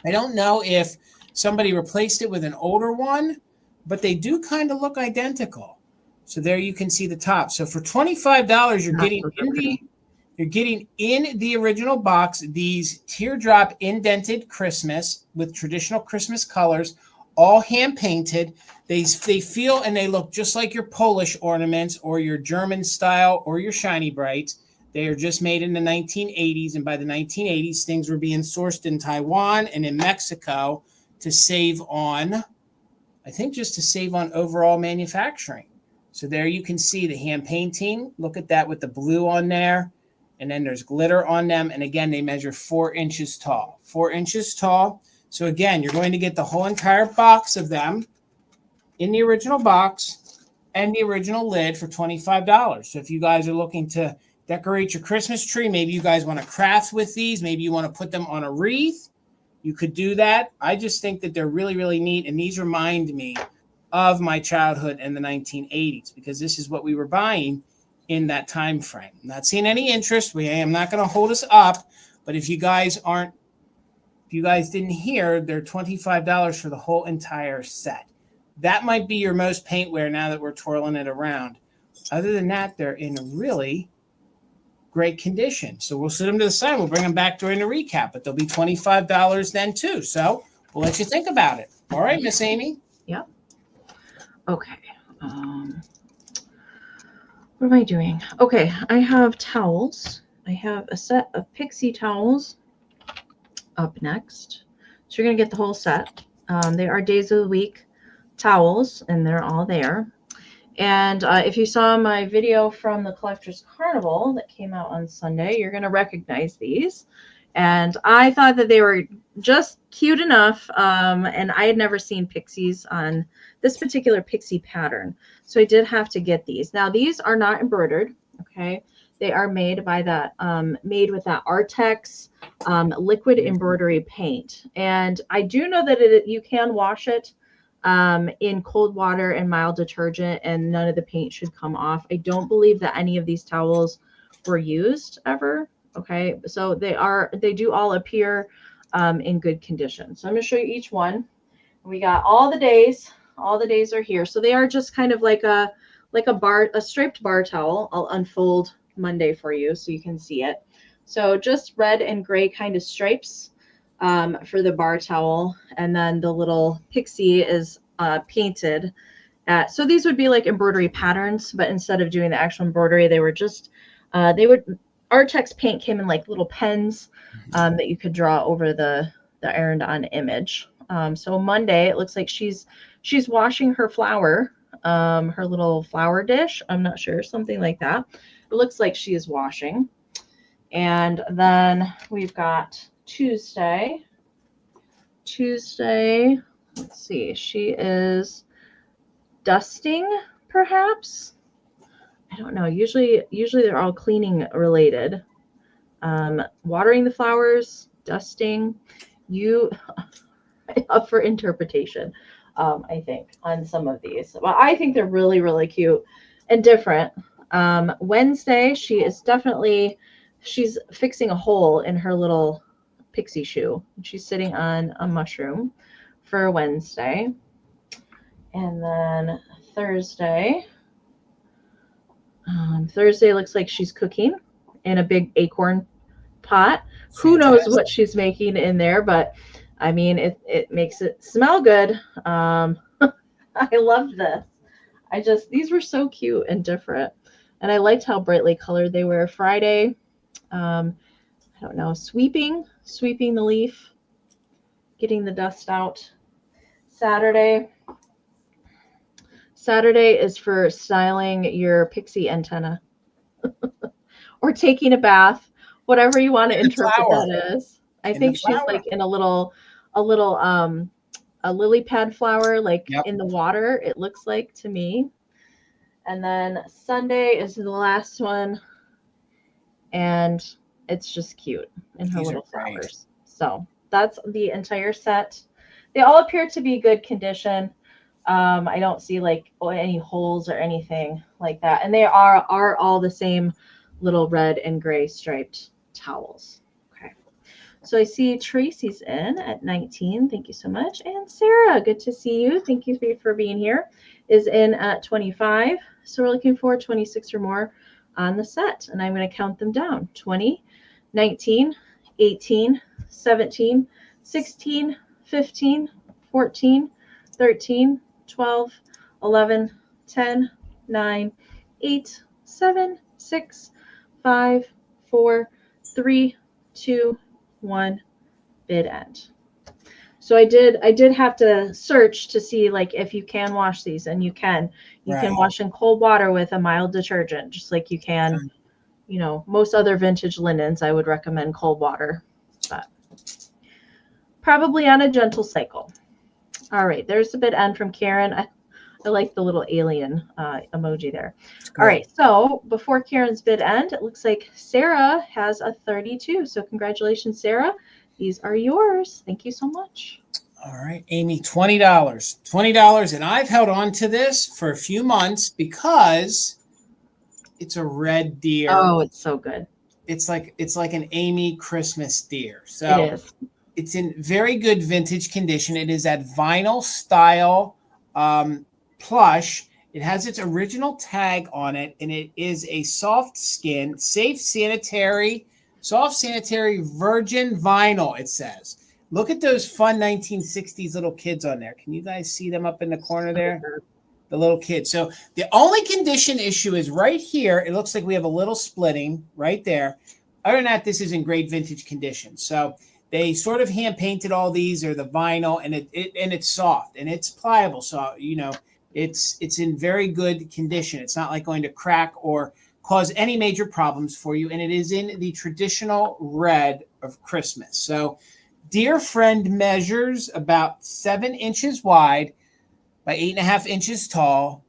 I don't know if somebody replaced it with an older one, but they do kind of look identical. So there you can see the top. So for $25, you're getting in the original box these teardrop indented Christmas with traditional Christmas colors, all hand painted. They feel and they look just like your Polish ornaments or your German style or your Shiny Brights. They are just made in the 1980s, and by the 1980s, things were being sourced in Taiwan and in Mexico to save on, I think just to save on overall manufacturing. So there you can see the hand painting. Look at that with the blue on there. And then there's glitter on them. And again, they measure 4 inches tall. 4 inches tall. So again, you're going to get the whole entire box of them in the original box and the original lid for $25. So if you guys are looking to decorate your Christmas tree, maybe you guys want to craft with these, maybe you want to put them on a wreath, you could do that. I just think that they're really, really neat. And these remind me of my childhood in the 1980s because this is what we were buying in that time frame. I'm not seeing any interest. I'm not going to hold us up, but if you guys didn't hear, they're $25 for the whole entire set. That might be your most paintware now that we're twirling it around. Other than that, they're in really great condition. So we'll set them to the side. We'll bring them back during the recap, but they'll be $25 then too. So we'll let you think about it. All right, Miss Amy? Yep. Okay. What am I doing? Okay, I have towels. I have a set of Pixie towels up next. So you're going to get the whole set. They are days of the week towels, and they're all there. And if you saw my video from the Collectors Carnival that came out on Sunday, you're going to recognize these. And I thought that they were just cute enough. And I had never seen pixies on this particular pixie pattern. So I did have to get these. Now, these are not embroidered. Okay. They are made by that, made with that Artex liquid embroidery paint. And I do know that you can wash it in cold water and mild detergent, and none of the paint should come off. I don't believe that any of these towels were used ever. Okay, so they do all appear in good condition. So I'm going to show you each one. We got all the days. All the days are here. So they are just kind of like a striped bar towel. I'll unfold Monday for you so you can see it. So just red and gray kind of stripes for the bar towel, and then the little pixie is painted. So these would be like embroidery patterns, but instead of doing the actual embroidery, they were just Artex paint came in like little pens that you could draw over the ironed-on image. So Monday, it looks like she's washing her flour, her little flour dish. I'm not sure, something like that. It looks like she is washing. And then we've got Tuesday. Let's see, she is dusting, perhaps. I don't know. Usually they're all cleaning related. Watering the flowers, dusting. Up for interpretation, I think, on some of these. Well, I think they're really, really cute and different. Wednesday, she's fixing a hole in her little pixie shoe. She's sitting on a mushroom for Wednesday. And then Thursday looks like she's cooking in a big acorn pot. Who knows what she's making in there, but I mean, it makes it smell good. I love this. These were so cute and different. And I liked how brightly colored they were. Friday, I don't know, sweeping the leaf, getting the dust out. Saturday is for styling your pixie antenna or taking a bath, whatever you want to interpret that as. I think she's like in a lily pad flower, like in the water, it looks like to me. And then Sunday is the last one, and it's just cute in her little flowers. So that's the entire set. They all appear to be good condition. I don't see like any holes or anything like that. And they are all the same little red and gray striped towels. Okay. So I see Tracy's in at 19. Thank you so much. And Sarah, good to see you. Thank you for being here. Is in at 25. So we're looking for 26 or more on the set. And I'm going to count them down. 20, 19, 18, 17, 16, 15, 14, 13, 12, 11, 10, 9, 8, 7, 6, 5, 4, 3, 2, 1, bid end. So I did have to search to see like if you can wash these, and you can wash in cold water with a mild detergent, just like you can, most other vintage linens. I would recommend cold water, but probably on a gentle cycle. All right, there's the bid end from Karen. I like the little alien emoji there. All right, so before Karen's bid end, it looks like Sarah has a 32. So congratulations, Sarah. These are yours. Thank you so much. All right, Amy, $20. $20, and I've held on to this for a few months because it's a red deer. Oh, it's so good. It's like an Amie Christmas deer. So it is. It's in very good vintage condition. It is that vinyl style plush. It has its original tag on it, and it is a soft skin, soft sanitary virgin vinyl, it says. Look at those fun 1960s little kids on there. Can you guys see them up in the corner there? The little kids. So the only condition issue is right here. It looks like we have a little splitting right there. Other than that, this is in great vintage condition. So they sort of hand painted all these, or the vinyl, and it's soft and it's pliable. So, it's in very good condition. It's not like going to crack or cause any major problems for you. And it is in the traditional red of Christmas. So Dear Friend measures about 7 inches wide by 8.5 inches tall.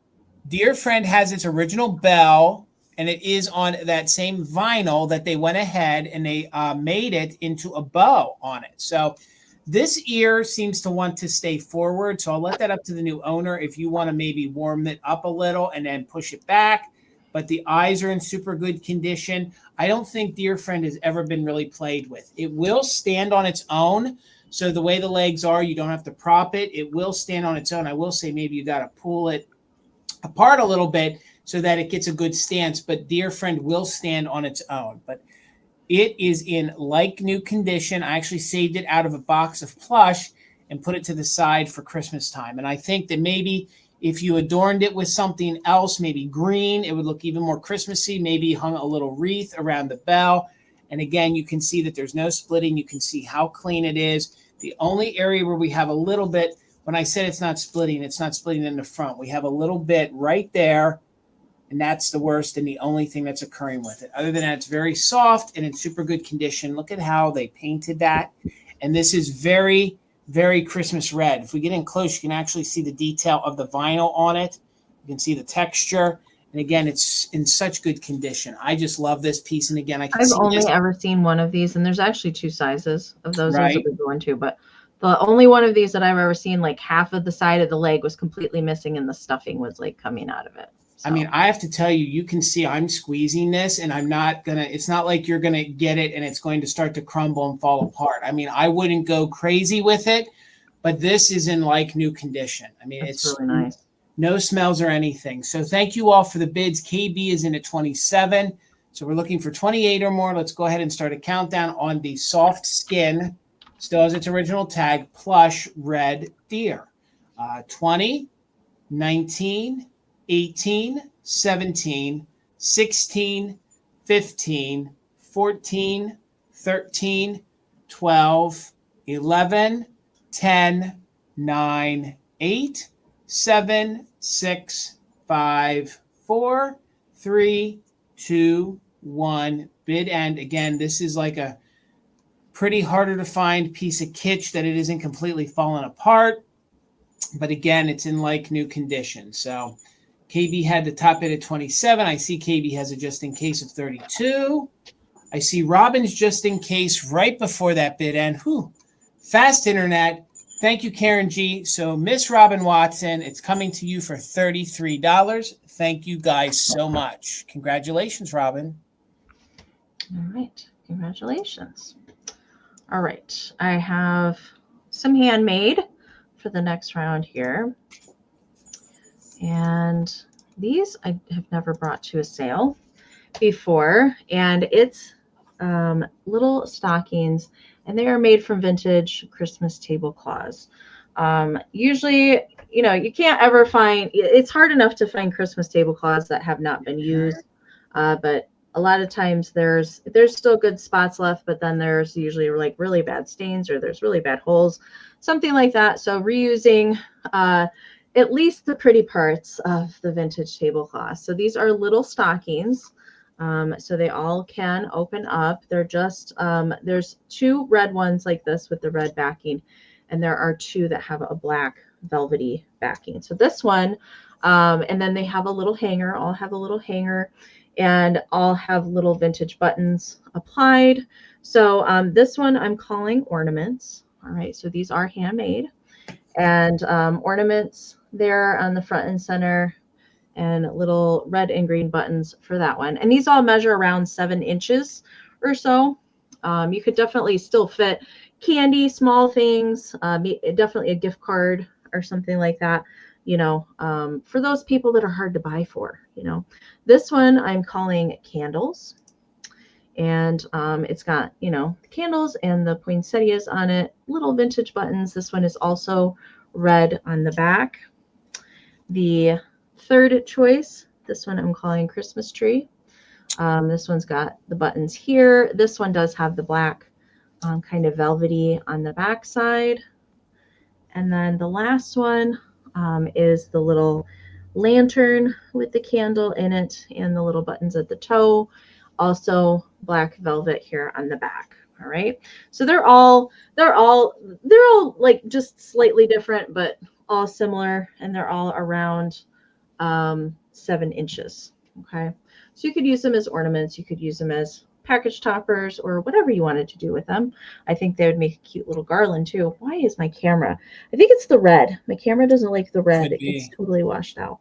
Dear Friend has its original bell, and it is on that same vinyl that they went ahead and they made it into a bow on it. So This ear seems to want to stay forward, so I'll let that up to the new owner if you want to maybe warm it up a little and then push it back. But the eyes are in super good condition. I don't think Dear Friend has ever been really played with. It will stand on its own. So the way the legs are, you don't have to prop it. It will stand on its own. I will say maybe you got to pull it apart a little bit so that it gets a good stance. But Dear Friend will stand on its own. But it is in like new condition. I actually saved it out of a box of plush and put it to the side for Christmas time. And I think that maybe if you adorned it with something else, maybe green, it would look even more Christmassy. Maybe hung a little wreath around the bell. And again, you can see that there's no splitting. You can see how clean it is. The only area where we have a little bit, when I said it's not splitting in the front. We have a little bit right there, and that's the worst and the only thing that's occurring with it. Other than that, it's very soft and in super good condition. Look at how they painted that. And this is very, very Christmas red. If we get in close, you can actually see the detail of the vinyl on it. You can see the texture. And again, it's in such good condition. I just love this piece. And again, I've only ever seen one of these, and there's actually two sizes of those. Right. There's a big one too, but the only one of these that I've ever seen, like half of the side of the leg was completely missing and the stuffing was like coming out of it. So. I mean, I have to tell you, you can see I'm squeezing this and I'm not going to, it's not like you're going to get it and it's going to start to crumble and fall apart. I mean, I wouldn't go crazy with it, but this is in like new condition. I mean, it's really nice. No smells or anything. So thank you all for the bids. KB is in at 27. So we're looking for 28 or more. Let's go ahead and start a countdown on the soft skin, still has its original tag, plush red deer. 20, 19, 18, 17, 16, 15, 14, 13, 12, 11, 10, 9, 8, 7, 6, 5, 4, 3, 2, 1. Bid end. Again, this is like a pretty harder to find piece of kitsch that it isn't completely fallen apart. But again, it's in like new condition. So KB had the top bid at 27. I see KB has a just in case of 32. I see Robin's just in case right before that bid end. Whew. Fast internet. Thank you, Karen G. So Miss Robin Watson, it's coming to you for $33. Thank you guys so much. Congratulations, Robin. All right. Congratulations. All right. I have some handmade for the next round here. And these I have never brought to a sale before. And it's little stockings. And they are made from vintage Christmas tablecloths. Usually, you know, you can't ever find, it's hard enough to find Christmas tablecloths that have not been used. But a lot of times there's still good spots left, but then there's usually like really bad stains or there's really bad holes, something like that. So reusing at least the pretty parts of the vintage tablecloth. So these are little stockings. So they all can open up. They're just, there's two red ones like this with the red backing, and there are two that have a black velvety backing. So this one, and then they have a little hanger, all have a little hanger, and all have little vintage buttons applied. So this one I'm calling ornaments. All right, so these are handmade, and ornaments there on the front and center, and little red and green buttons for that one. And these all measure around 7 inches or so. You could definitely still fit candy, small things, definitely a gift card or something like that, you know, for those people that are hard to buy for, you know. This one I'm calling candles. And it's got, you know, the candles and the poinsettias on it, little vintage buttons. This one is also red on the back. The third choice, this one I'm calling Christmas tree. This one's got the buttons here. This one does have the black kind of velvety on the back side. And then the last one is the little lantern with the candle in it and the little buttons at the toe. Also black velvet here on the back. All right. So they're all like just slightly different, but all similar, and they're all around 7 inches. Okay. So you could use them as ornaments. You could use them as package toppers or whatever you wanted to do with them. I think they would make a cute little garland too. Why is my camera? I think it's the red. My camera doesn't like the red. It gets totally washed out.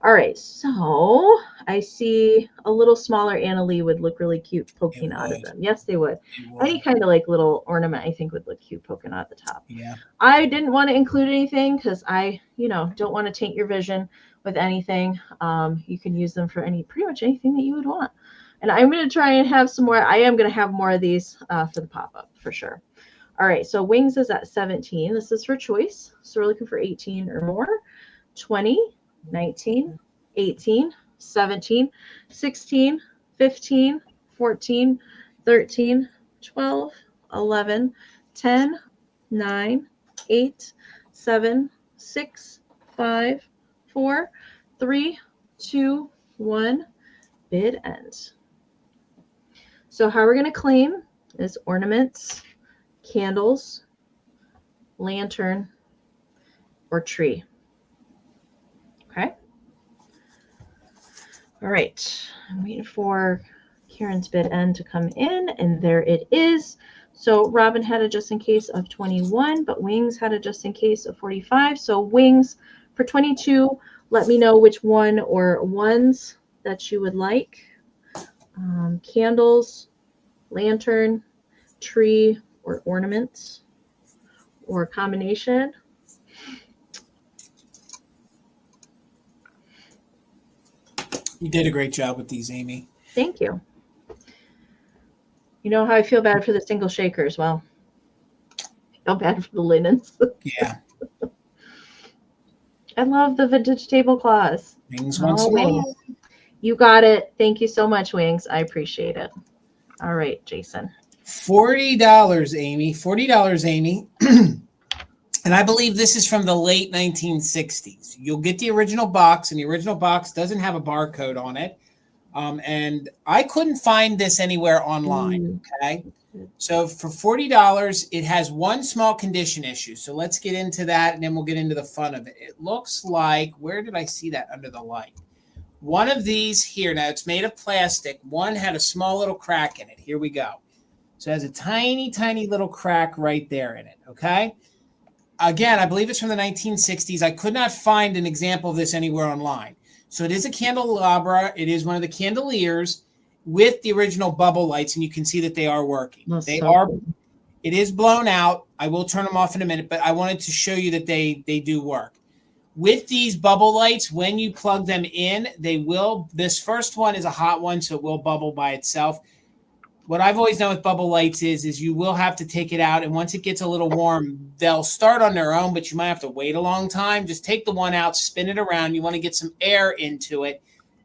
All right, so I see a little smaller Annalee would look really cute poking out of them. Yes, they would. Any kind of like little ornament I think would look cute poking out the top. Yeah. I didn't want to include anything because I, don't want to taint your vision with anything. You can use them for pretty much anything that you would want. And I'm going to try and have some more. I am going to have more of these for the pop-up for sure. All right, so wings is at 17. This is for choice. So we're looking for 18 or more. 20, 19, 18, 17, 16, 15, 14, 13, 12, 11, 10, 9, 8, 7, 6, 5, 4, 3, 2, 1. Bid ends. So how we're going to claim is ornaments, candles, lantern, or tree. Okay. All right. I'm waiting for Karen's bid end to come in, and there it is. So Robin had a just in case of 21, but Wings had a just in case of 45. So Wings for 22, let me know which one or ones that you would like. Candles, lantern, tree, or ornaments, or a combination. You did a great job with these, Amy. Thank you. You know how I feel bad for the single shakers? Well, I feel bad for the linens. Yeah. I love the vintage tablecloths. Wings once more. You got it. Thank you so much, Wings. I appreciate it. All right, Jason. $40, Amy. $40, Amy. And I believe this is from the late 1960s. You'll get the original box, and the original box doesn't have a barcode on it. And I couldn't find this anywhere online, okay? So for $40, it has one small condition issue. So let's get into that, and then we'll get into the fun of it. It looks like, where did I see that under the light? One of these here, now it's made of plastic. One had a small little crack in it. Here we go. So it has a tiny, tiny little crack right there in it, okay? Again, I believe it's from the 1960s. I could not find an example of this anywhere online. So it is a candelabra. It is one of the candeliers with the original bubble lights, and you can see that they are working. It is blown out. I will turn them off in a minute, but I wanted to show you that they do work. With these bubble lights, when you plug them in, they will, this first one is a hot one, so it will bubble by itself. What I've always done with bubble lights is you will have to take it out, and once it gets a little warm, they'll start on their own, but you might have to wait a long time. Just take the one out, spin it around. You want to get some air into it.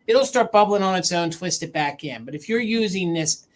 It'll start bubbling on its own, twist it back in. But if you're using this,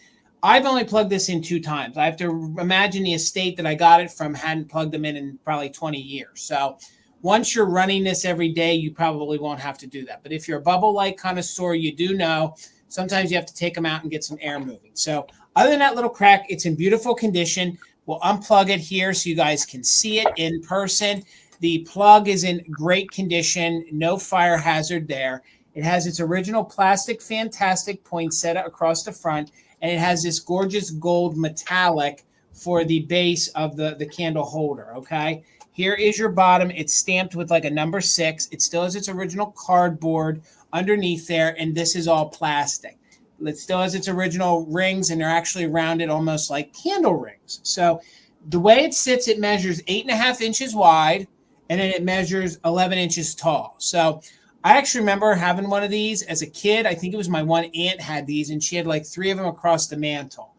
I've only plugged this in 2 times. I have to imagine the estate that I got it from hadn't plugged them in probably 20 years. So once you're running this every day, you probably won't have to do that. But if you're a bubble light connoisseur, you do know sometimes you have to take them out and get some air moving. So other than that little crack, it's in beautiful condition. We'll unplug it here so you guys can see it in person. The plug is in great condition, no fire hazard there. It has its original plastic fantastic poinsettia across the front, and it has this gorgeous gold metallic for the base of the candle holder, okay? Here is your bottom. It's stamped with like a number 6. It still has its original cardboard underneath there, and this is all plastic. It still has its original rings, and they're actually rounded almost like candle rings. So the way it sits, it measures 8.5 inches wide, and then it measures 11 inches tall. So I actually remember having one of these as a kid. I think it was my one aunt had these, and she had like 3 of them across the mantle.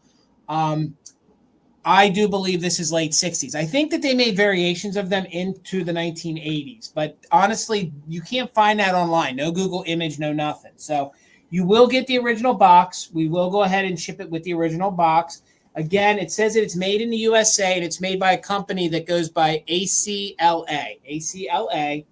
I do believe this is late 60s. I think that they made variations of them into the 1980s, but honestly, you can't find that online. No Google image, no nothing. So you will get the original box. We will go ahead and ship it with the original box. Again, it says that it's made in the USA, and it's made by a company that goes by ACLA. ACLA,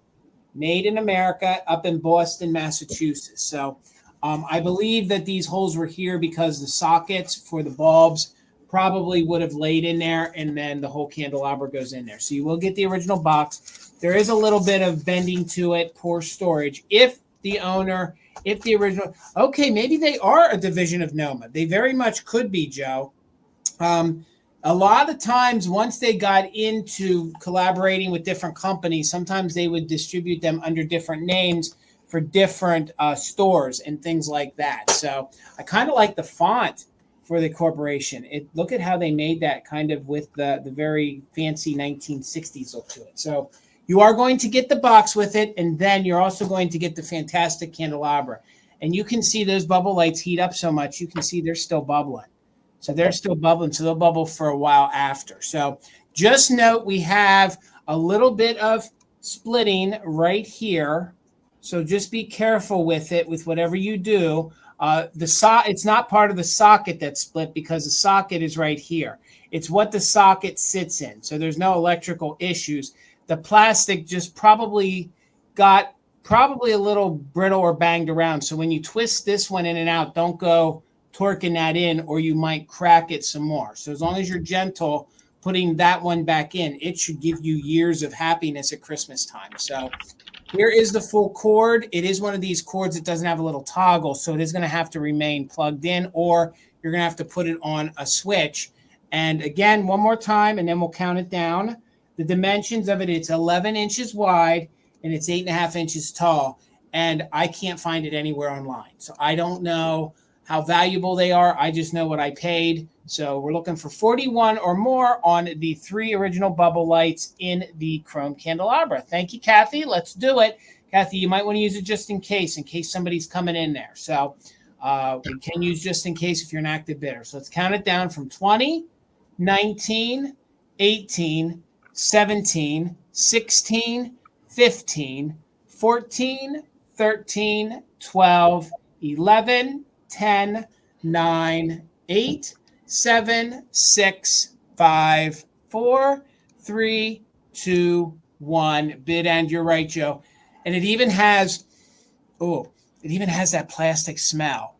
made in America, up in Boston, Massachusetts. So I believe that these holes were here because the sockets for the bulbs probably would have laid in there, and then the whole candelabra goes in there. So you will get the original box. There is a little bit of bending to it, poor storage. If the owner, if the original, okay, maybe they are a division of Noma. They very much could be, Joe. A lot of times, once they got into collaborating with different companies, sometimes they would distribute them under different names for different stores and things like that. So I kind of like the font for the corporation. Look at how they made that kind of with the very fancy 1960s look to it. So you are going to get the box with it, and then you're also going to get the fantastic candelabra. And you can see those bubble lights heat up so much, you can see they're still bubbling. So they're still bubbling, so they'll bubble for a while after. So just note we have a little bit of splitting right here. So just be careful with it, with whatever you do. It's not part of the socket that's split because the socket is right here. It's what the socket sits in. So there's no electrical issues. The plastic just probably got a little brittle or banged around. So when you twist this one in and out, don't go torquing that in or you might crack it some more. So as long as you're gentle putting that one back in, it should give you years of happiness at Christmas time. So here is the full cord. It is one of these cords that doesn't have a little toggle, so it is going to have to remain plugged in, or you're going to have to put it on a switch. And again, one more time, and then we'll count it down. The dimensions of it, it's 11 inches wide and it's 8.5 inches tall. And I can't find it anywhere online. So I don't know how valuable they are. I just know what I paid. So we're looking for 41 or more on the 3 original bubble lights in the chrome candelabra. Thank you, Kathy. Let's do it. Kathy, you might want to use it just in case somebody's coming in there. So we can use just in case if you're an active bidder. So let's count it down from 20, 19, 18, 17, 16, 15, 14, 13, 12, 11, 10, 9, 8, 7, 6, 5, 4, 3, 2, 1. Bid end. You're right, Joe. And it even has that plastic smell.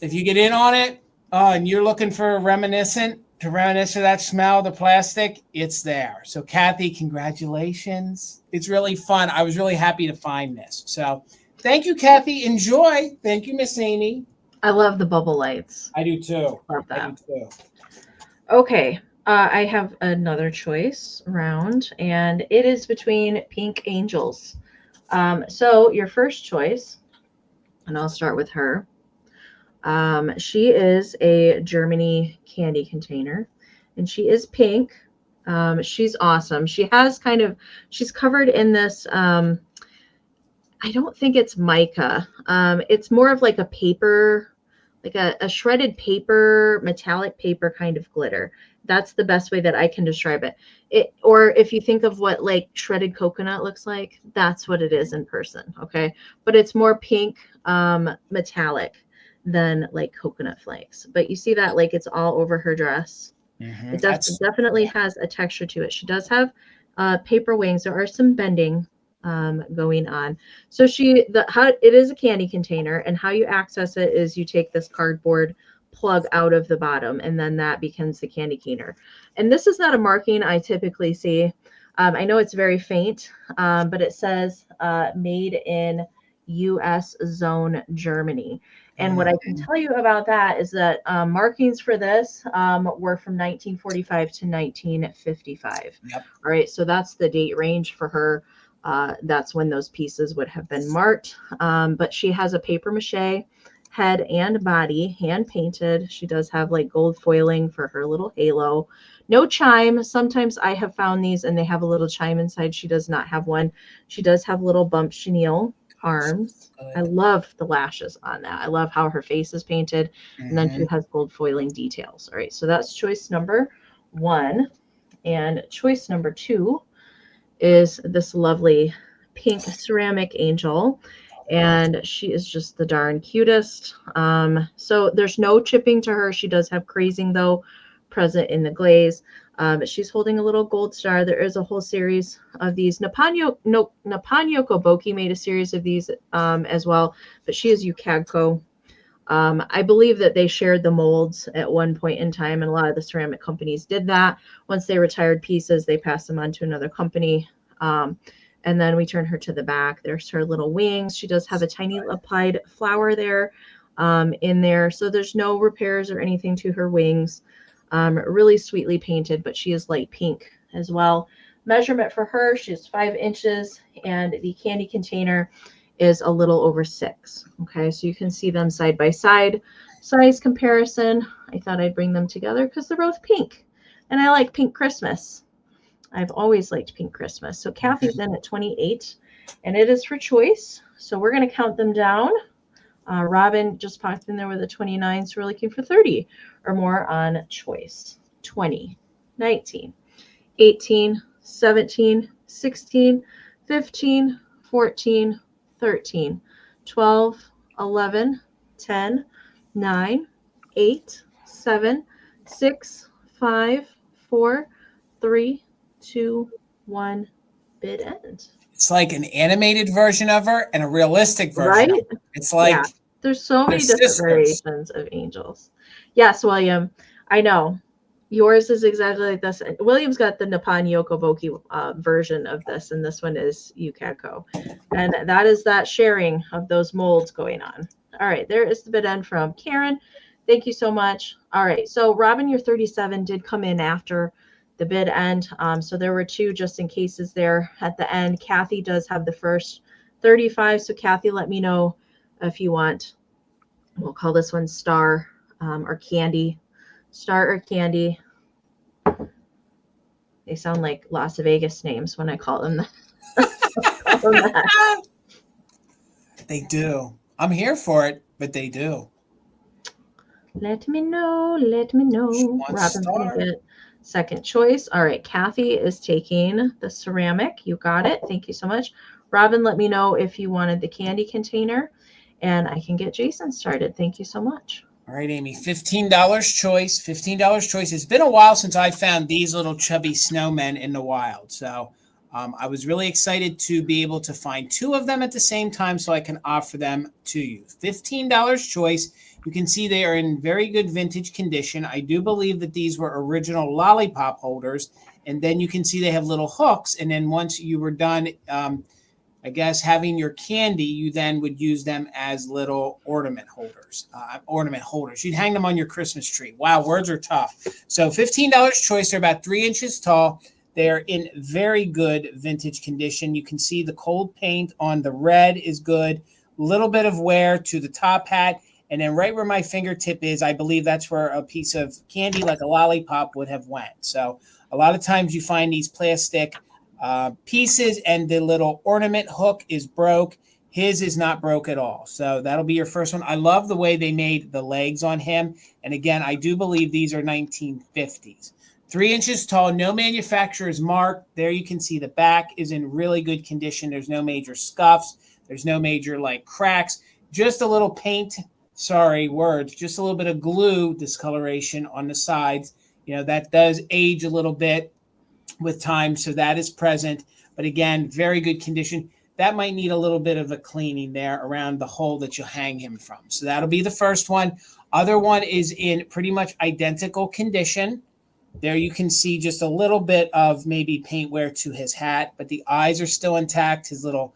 If you get in on it and you're looking for reminisce of that smell, the plastic, it's there. So Kathy, congratulations. It's really fun. I was really happy to find this. So thank you, Kathy. Enjoy. Thank you, Miss Amy. I love the bubble lights. I do too. Love that. I do too. Okay. I have another choice round, and it is between pink angels. So your first choice, and I'll start with her. She is a Germany candy container, and she is pink. She's awesome. She's covered in this, I don't think it's mica. It's more of like a paper, like a shredded paper, metallic paper kind of glitter. That's the best way that I can describe it. Or if you think of what like shredded coconut looks like, that's what it is in person. Okay. But it's more pink, metallic than like coconut flakes. But you see that like it's all over her dress. Mm-hmm. It definitely has a texture to it. She does have paper wings. There are some bending going on. So it is a candy container, and how you access it is you take this cardboard plug out of the bottom, and then that becomes the candy container. And this is not a marking I typically see. I know it's very faint, but it says made in U.S. zone Germany. And what I can tell you about that is that markings for this were from 1945 to 1955. Yep. All right, so that's the date range for her. That's when those pieces would have been marked. But she has a paper mache head and body, hand painted. She does have like gold foiling for her little halo. No chime. Sometimes I have found these and they have a little chime inside. She does not have one. She does have little bump chenille arms. I love the lashes on that. I love how her face is painted. Mm-hmm. And then she has gold foiling details. All right, so that's choice number 1. And choice number 2 is this lovely pink ceramic angel. And she is just the darn cutest. So there's no chipping to her. She does have crazing, though, present in the glaze. She's holding a little gold star. There is a whole series of these. Napanyo Koboki made a series of these as well, but she is Ukagko. I believe that they shared the molds at one point in time, and a lot of the ceramic companies did that. Once they retired pieces, they passed them on to another company. And then we turn her to the back. There's her little wings. She does have a tiny applied flower there in there. So there's no repairs or anything to her wings. Really sweetly painted, but she is light pink as well. Measurement for her, she's 5 inches, and the candy container is a little over 6. Okay, so you can see them side by side. Size comparison. I thought I'd bring them together because they're both pink, and I like pink Christmas. I've always liked pink Christmas. So Kathy's in at 28, and it is her choice. So we're going to count them down. Robin just popped in there with a 29, so we're looking for 30 or more on choice. 20, 19, 18, 17, 16, 15, 14, 13, 12, 11, 10, 9, 8, 7, 6, 5, 4, 3, 2, 1, bid end. It's like an animated version of her and a realistic version. Right? It's like there's so many different variations of angels. Yes, William. I know. Yours is exactly like this. William's got the Nippon Yokoboki version of this, and this one is Yukako. And that is that sharing of those molds going on. All right, there is the bid end from Karen. Thank you so much. All right, so Robin, your 37 did come in after the bid end. So there were 2 just in cases there at the end. Kathy does have the first 35. So Kathy, let me know if you want. We'll call this one Star or Candy. Star or Candy. They sound like Las Vegas names when I call them that. They do. I'm here for it, but they do. Let me know. Let me know. Robin's going to get second choice. All right. Kathy is taking the ceramic. You got it. Thank you so much. Robin, let me know if you wanted the candy container, and I can get Jason started. Thank you so much. All right, Amy, $15 choice. $15 choice. It's been a while since I found these little chubby snowmen in the wild. So I was really excited to be able to find 2 of them at the same time so I can offer them to you. $15 choice. You can see they are in very good vintage condition. I do believe that these were original lollipop holders. And then you can see they have little hooks. And then once you were done, I guess, having your candy, you then would use them as little ornament holders. You'd hang them on your Christmas tree. Wow, words are tough. So $15 choice. They're about 3 inches tall. They're in very good vintage condition. You can see the cold paint on the red is good. A little bit of wear to the top hat. And then right where my fingertip is, I believe that's where a piece of candy like a lollipop would have went. So a lot of times you find these plastic pieces and the little ornament hook is broke. His is not broke at all. So that'll be your first one. I love the way they made the legs on him. And again, I do believe these are 1950s. 3 inches tall, no manufacturer's mark. There you can see the back is in really good condition. There's no major scuffs. There's no major like cracks. Just a little paint, just a little bit of glue discoloration on the sides. You know, that does age a little bit with time, so that is present. But again, very good condition. That might need a little bit of a cleaning there around the hole that you hang him from. So that'll be the first one. Other one is in pretty much identical condition. There you can see just a little bit of maybe paint wear to his hat, but the eyes are still intact. His little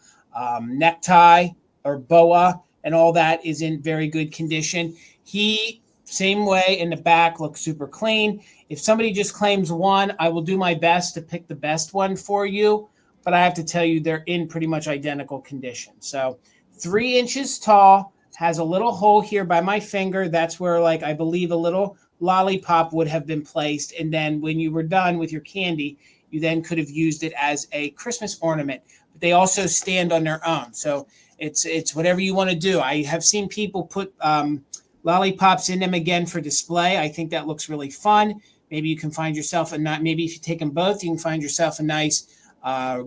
necktie or boa and all that is in very good condition. He, same way in the back, looks super clean. If somebody just claims one, I will do my best to pick the best one for you, but I have to tell you they're in pretty much identical condition. So 3 inches tall, has a little hole here by my finger. That's where, like, I believe a little lollipop would have been placed. And then when you were done with your candy, you then could have used it as a Christmas ornament. But they also stand on their own. So it's whatever you want to do. I have seen people put lollipops in them again for display. I think that looks really fun. Maybe you can find yourself maybe if you take them both, you can find yourself a nice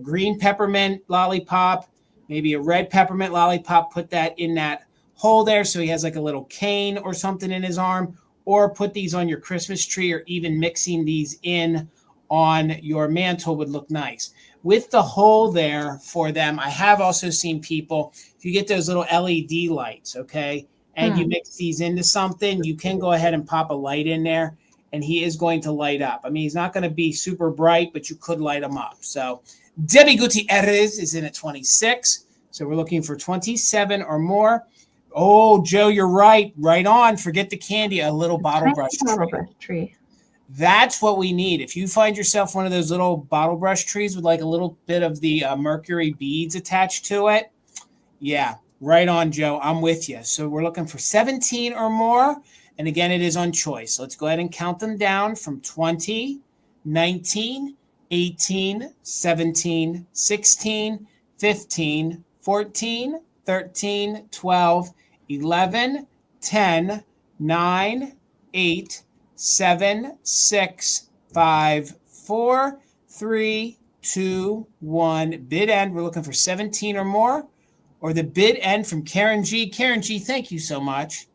green peppermint lollipop, maybe a red peppermint lollipop. Put that in that hole there so he has like a little cane or something in his arm, or put these on your Christmas tree, or even mixing these in on your mantle would look nice. With the hole there for them, I have also seen people, if you get those little LED lights, okay, and you mix these into something, you can go ahead and pop a light in there, and he is going to light up. I mean, he's not going to be super bright, but you could light him up. So Debbie Gutierrez is in at 26. So we're looking for 27 or more. Oh, Joe, you're right. Right on. Forget the candy. A little bottle brush tree. That's what we need. If you find yourself one of those little bottle brush trees with like a little bit of the Mercury beads attached to it. Yeah, right on, Joe. I'm with you. So we're looking for 17 or more. And again, it is on choice. Let's go ahead and count them down from 20, 19, 18, 17, 16, 15, 14, 13, 12, 11, 10, 9, 8, 7, 6, 5, 4, 3, 2, 1. Bid end. We're looking for 17 or more. Or the bid end from Karen G. Karen G, thank you so much.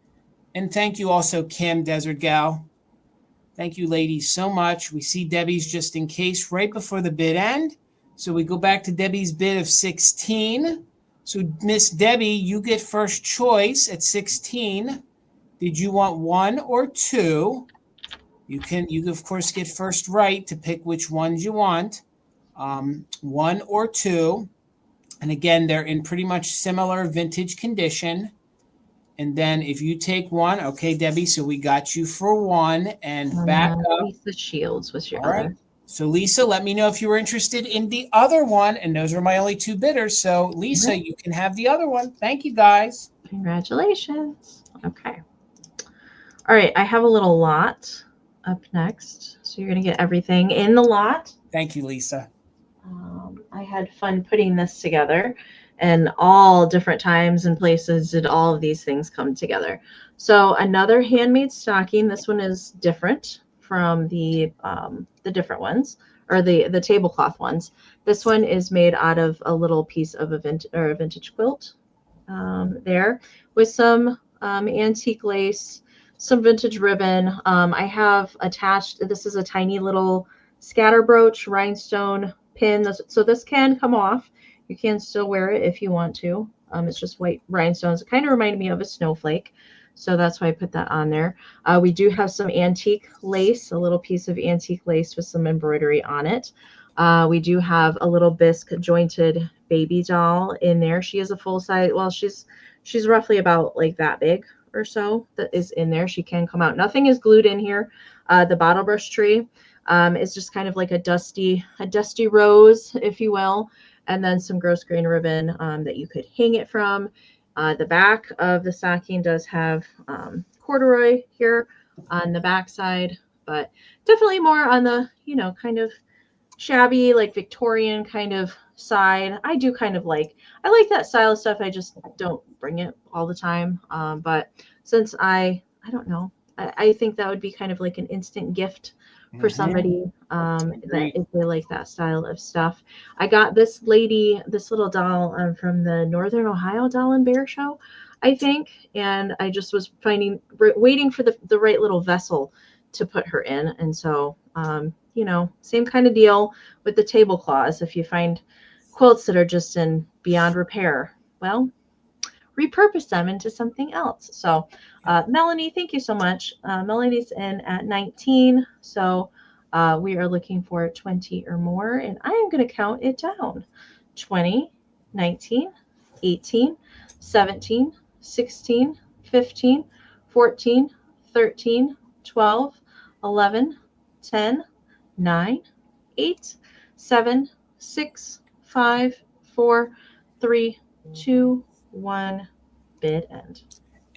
And thank you also, Kim Desert Gal. Thank you, ladies, so much. We see Debbie's just in case right before the bid end. So we go back to Debbie's bid of 16. So Miss Debbie, you get first choice at 16. Did you want 1 or 2? You of course get first right to pick which ones you want. 1 or 2. And again, they're in pretty much similar vintage condition. And then if you take 1, okay, Debbie, so we got you for 1 and back up. Lisa Shields was your All other. right. So Lisa, let me know if you were interested in the other one. And those were my only 2 bidders. So Lisa, you can have the other one. Thank you, guys. Congratulations. Okay. All right. I have a little lot up next. So you're going to get everything in the lot. Thank you, Lisa. I had fun putting this together, and all different times and places did all of these things come together. So another handmade stocking. This one is different from the different ones, or the tablecloth ones. This one is made out of a little piece of a vintage quilt there, with some antique lace, some vintage ribbon. I have attached, this is a tiny little scatter brooch rhinestone pin. So this can come off. You can still wear it if you want to. It's just white rhinestones. It kind of reminded me of a snowflake. So that's why I put that on there. We do have some antique lace, a little piece of antique lace with some embroidery on it. We do have a little bisque jointed baby doll in there. She is a full size. Well, she's roughly about like that big or so that is in there. She can come out. Nothing is glued in here. The bottle brush tree is just kind of like a dusty rose, if you will. And then some gross grain ribbon that you could hang it from. The back of the stocking does have corduroy here on the back side, but definitely more on the, kind of shabby, like Victorian kind of side. I like that style of stuff. I just don't bring it all the time. But since I don't know, I think that would be kind of like an instant gift for somebody that if they like that style of stuff. I got this little doll from the Northern Ohio Doll and Bear Show, I think, and I just was waiting for the right little vessel to put her in. And so same kind of deal with the tablecloths. If you find quilts that are just in beyond repair, well, repurpose them into something else. So Melanie, thank you so much. Melanie's in at 19. So we are looking for 20 or more, and I am going to count it down. 20, 19, 18, 17, 16, 15, 14, 13, 12, 11, 10, 9, 8, 7, 6, 5, 4, 3, 2, 1, bid end.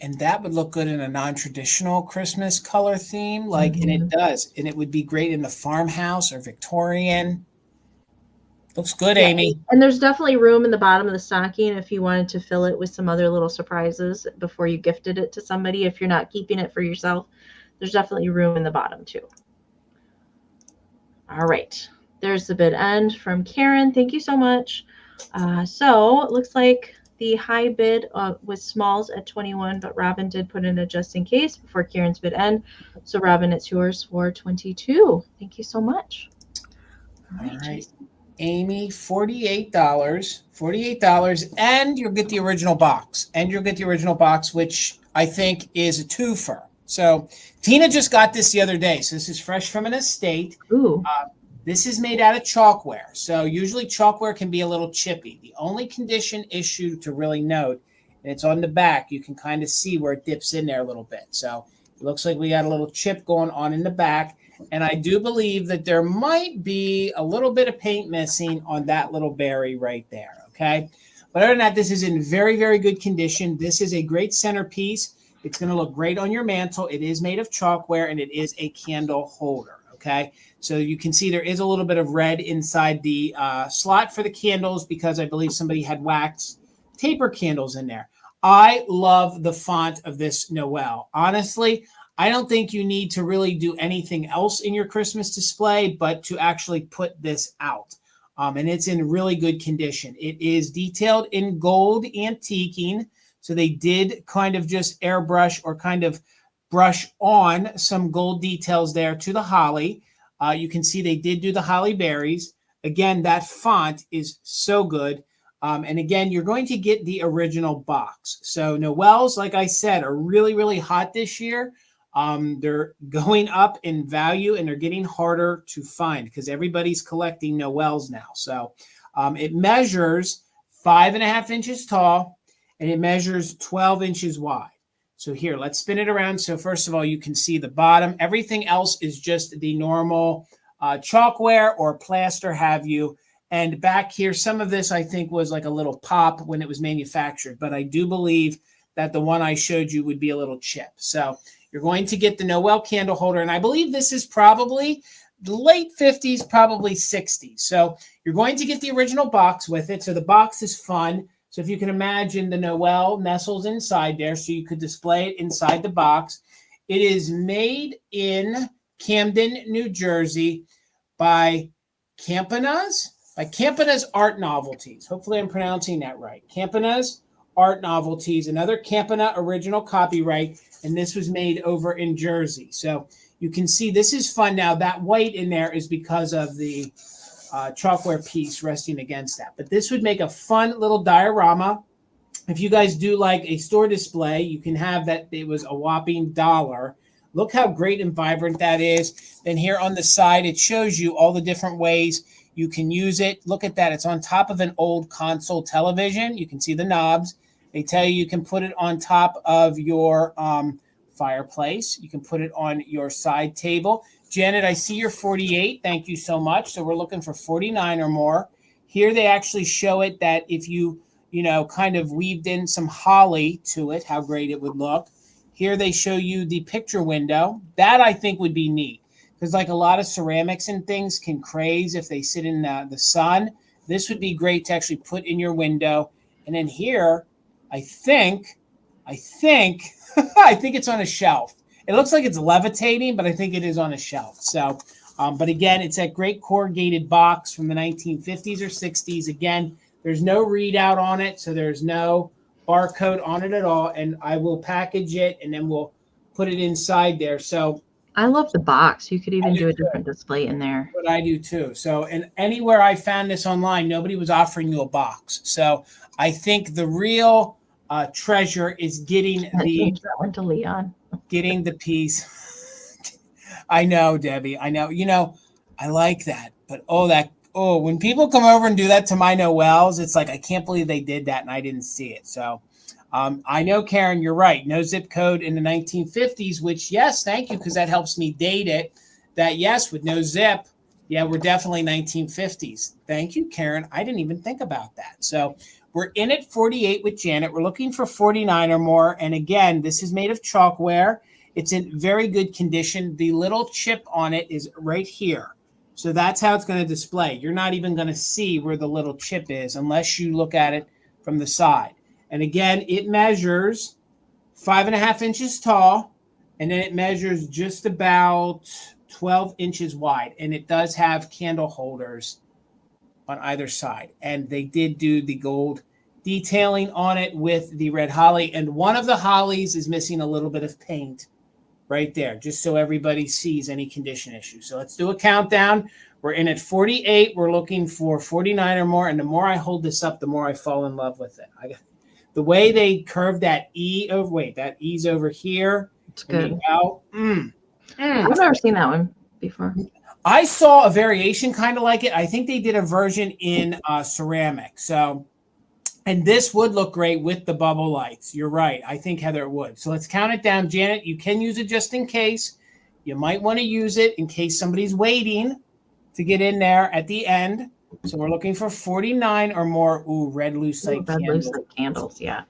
And that would look good in a non-traditional Christmas color theme, and it does. And it would be great in the farmhouse or Victorian. Looks good, yeah. Amy. And there's definitely room in the bottom of the stocking if you wanted to fill it with some other little surprises before you gifted it to somebody. If you're not keeping it for yourself, there's definitely room in the bottom too. All right. There's the bid end from Karen. Thank you so much. So it looks like the high bid was smalls at 21, but Robin did put in a just in case before Karen's bid end. So Robin, it's yours for 22. Thank you so much. All right. Amy, $48, and you'll get the original box. Which I think is a twofer. So Tina just got this the other day. So this is fresh from an estate. Ooh. This is made out of chalkware. So usually chalkware can be a little chippy. The only condition issue to really note, and it's on the back, you can kind of see where it dips in there a little bit. So it looks like we got a little chip going on in the back. And I do believe that there might be a little bit of paint missing on that little berry right there, okay? But other than that, this is in very, very good condition. This is a great centerpiece. It's going to look great on your mantle. It is made of chalkware, and it is a candle holder. Okay, so you can see there is a little bit of red inside the slot for the candles because I believe somebody had wax taper candles in there. I love the font of this Noel. Honestly, I don't think you need to really do anything else in your Christmas display but to actually put this out. And it's in really good condition. It is detailed in gold antiquing. So they did kind of just airbrush or kind of brush on some gold details there to the holly. You can see they did do the holly berries. Again, that font is so good. And again, you're going to get the original box. So Noels, like I said, are really, really hot this year. They're going up in value and they're getting harder to find because everybody's collecting Noels now. So it measures 5.5 inches tall and it measures 12 inches wide. So here, let's spin it around. So first of all, you can see the bottom. Everything else is just the normal chalkware or plaster have you. And back here, some of this I think was like a little pop when it was manufactured. But I do believe that the one I showed you would be a little chip. So you're going to get the Noel candle holder. And I believe this is probably the late 50s, probably 60s. So you're going to get the original box with it. So the box is fun. So if you can imagine the Noel nestles inside there, so you could display it inside the box. It is made in Camden, New Jersey by Campana's Art Novelties. Hopefully I'm pronouncing that right. Campana's Art Novelties, another Campana original copyright, and this was made over in Jersey. So you can see this is fun. Now that white in there is because of the chalkware piece resting against that. But this would make a fun little diorama. If you guys do like a store display, you can have that. It was a whopping $1. Look how great and vibrant that is. Then here on the side, it shows you all the different ways you can use it. Look at that. It's on top of an old console television. You can see the knobs. They tell you can put it on top of your fireplace. You can put it on your side table. Janet, I see you're 48. Thank you so much. So we're looking for 49 or more. Here they actually show it that if you kind of weaved in some holly to it, how great it would look. Here they show you the picture window. That I think would be neat because like a lot of ceramics and things can craze if they sit in the sun. This would be great to actually put in your window. And then here, I think it's on a shelf. It looks like it's levitating, but I think it is on a shelf. So, but again, it's that great corrugated box from the 1950s or 60s. Again, there's no readout on it, so there's no barcode on it at all. And I will package it, and then we'll put it inside there. So I love the box. You could even do a different display in there. But I do too. So, and anywhere I found this online, nobody was offering you a box. So I think the real treasure is getting that one to Leon. Getting the piece. I know, Debbie. I know. I like that. But when people come over and do that to my Noels, it's like I can't believe they did that and I didn't see it. So I know, Karen, you're right. No zip code in the 1950s, which, yes, thank you, because that helps me date it. That, yes, with no zip, yeah, we're definitely 1950s. Thank you, Karen. I didn't even think about that. So we're in at 48 with Janet. We're looking for 49 or more. And again, this is made of chalkware. It's in very good condition. The little chip on it is right here. So that's how it's going to display. You're not even going to see where the little chip is unless you look at it from the side. And again, it measures 5.5 inches tall, and then it measures just about 12 inches wide. And it does have candle holders on either side. And they did do the gold detailing on it with the red holly. And one of the hollies is missing a little bit of paint right there, just so everybody sees any condition issues. So let's do a countdown. We're in at 48. We're looking for 49 or more. And the more I hold this up, the more I fall in love with it. The way they curved that E over, that E's over here. It's good. I've never seen that one before. I saw a variation kind of like it. I think they did a version in ceramic. So, and this would look great with the bubble lights. You're right. I think, Heather, it would. So let's count it down. Janet, you can use it just in case. You might want to use it in case somebody's waiting to get in there at the end. So we're looking for 49 or more. Ooh, red lucite candles. Red lucite candles, yeah.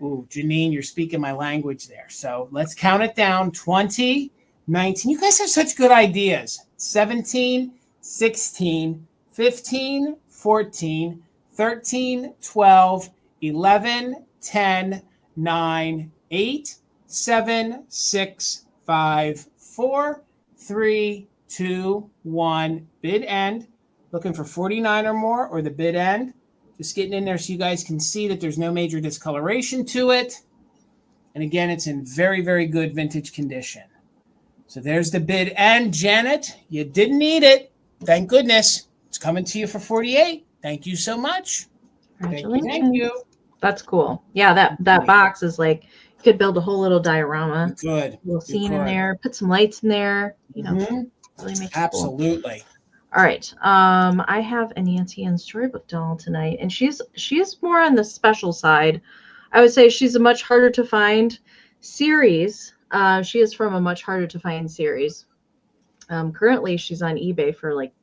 Ooh, Janine, you're speaking my language there. So let's count it down. 20, 19. You guys have such good ideas. 17, 16, 15, 14, 13, 12, 11, 10, 9, 8, 7, 6, 5, 4, 3, 2, 1. Bid end. Looking for 49 or more or the bid end. Just getting in there so you guys can see that there's no major discoloration to it. And again, it's in very, very good vintage condition. So there's the bid end. Janet, you didn't need it. Thank goodness. It's coming to you for 48. Thank you so much. Congratulations. Thank you. That's cool. Yeah, that box is like, you could build a whole little diorama. Good. Little scene in there, put some lights in there, you know, really make it absolutely cool. All right. I have a Nancy Ann Storybook doll tonight, and she's more on the special side. I would say she's a much harder to find series. She is from a much harder to find series. Currently, she's on eBay for like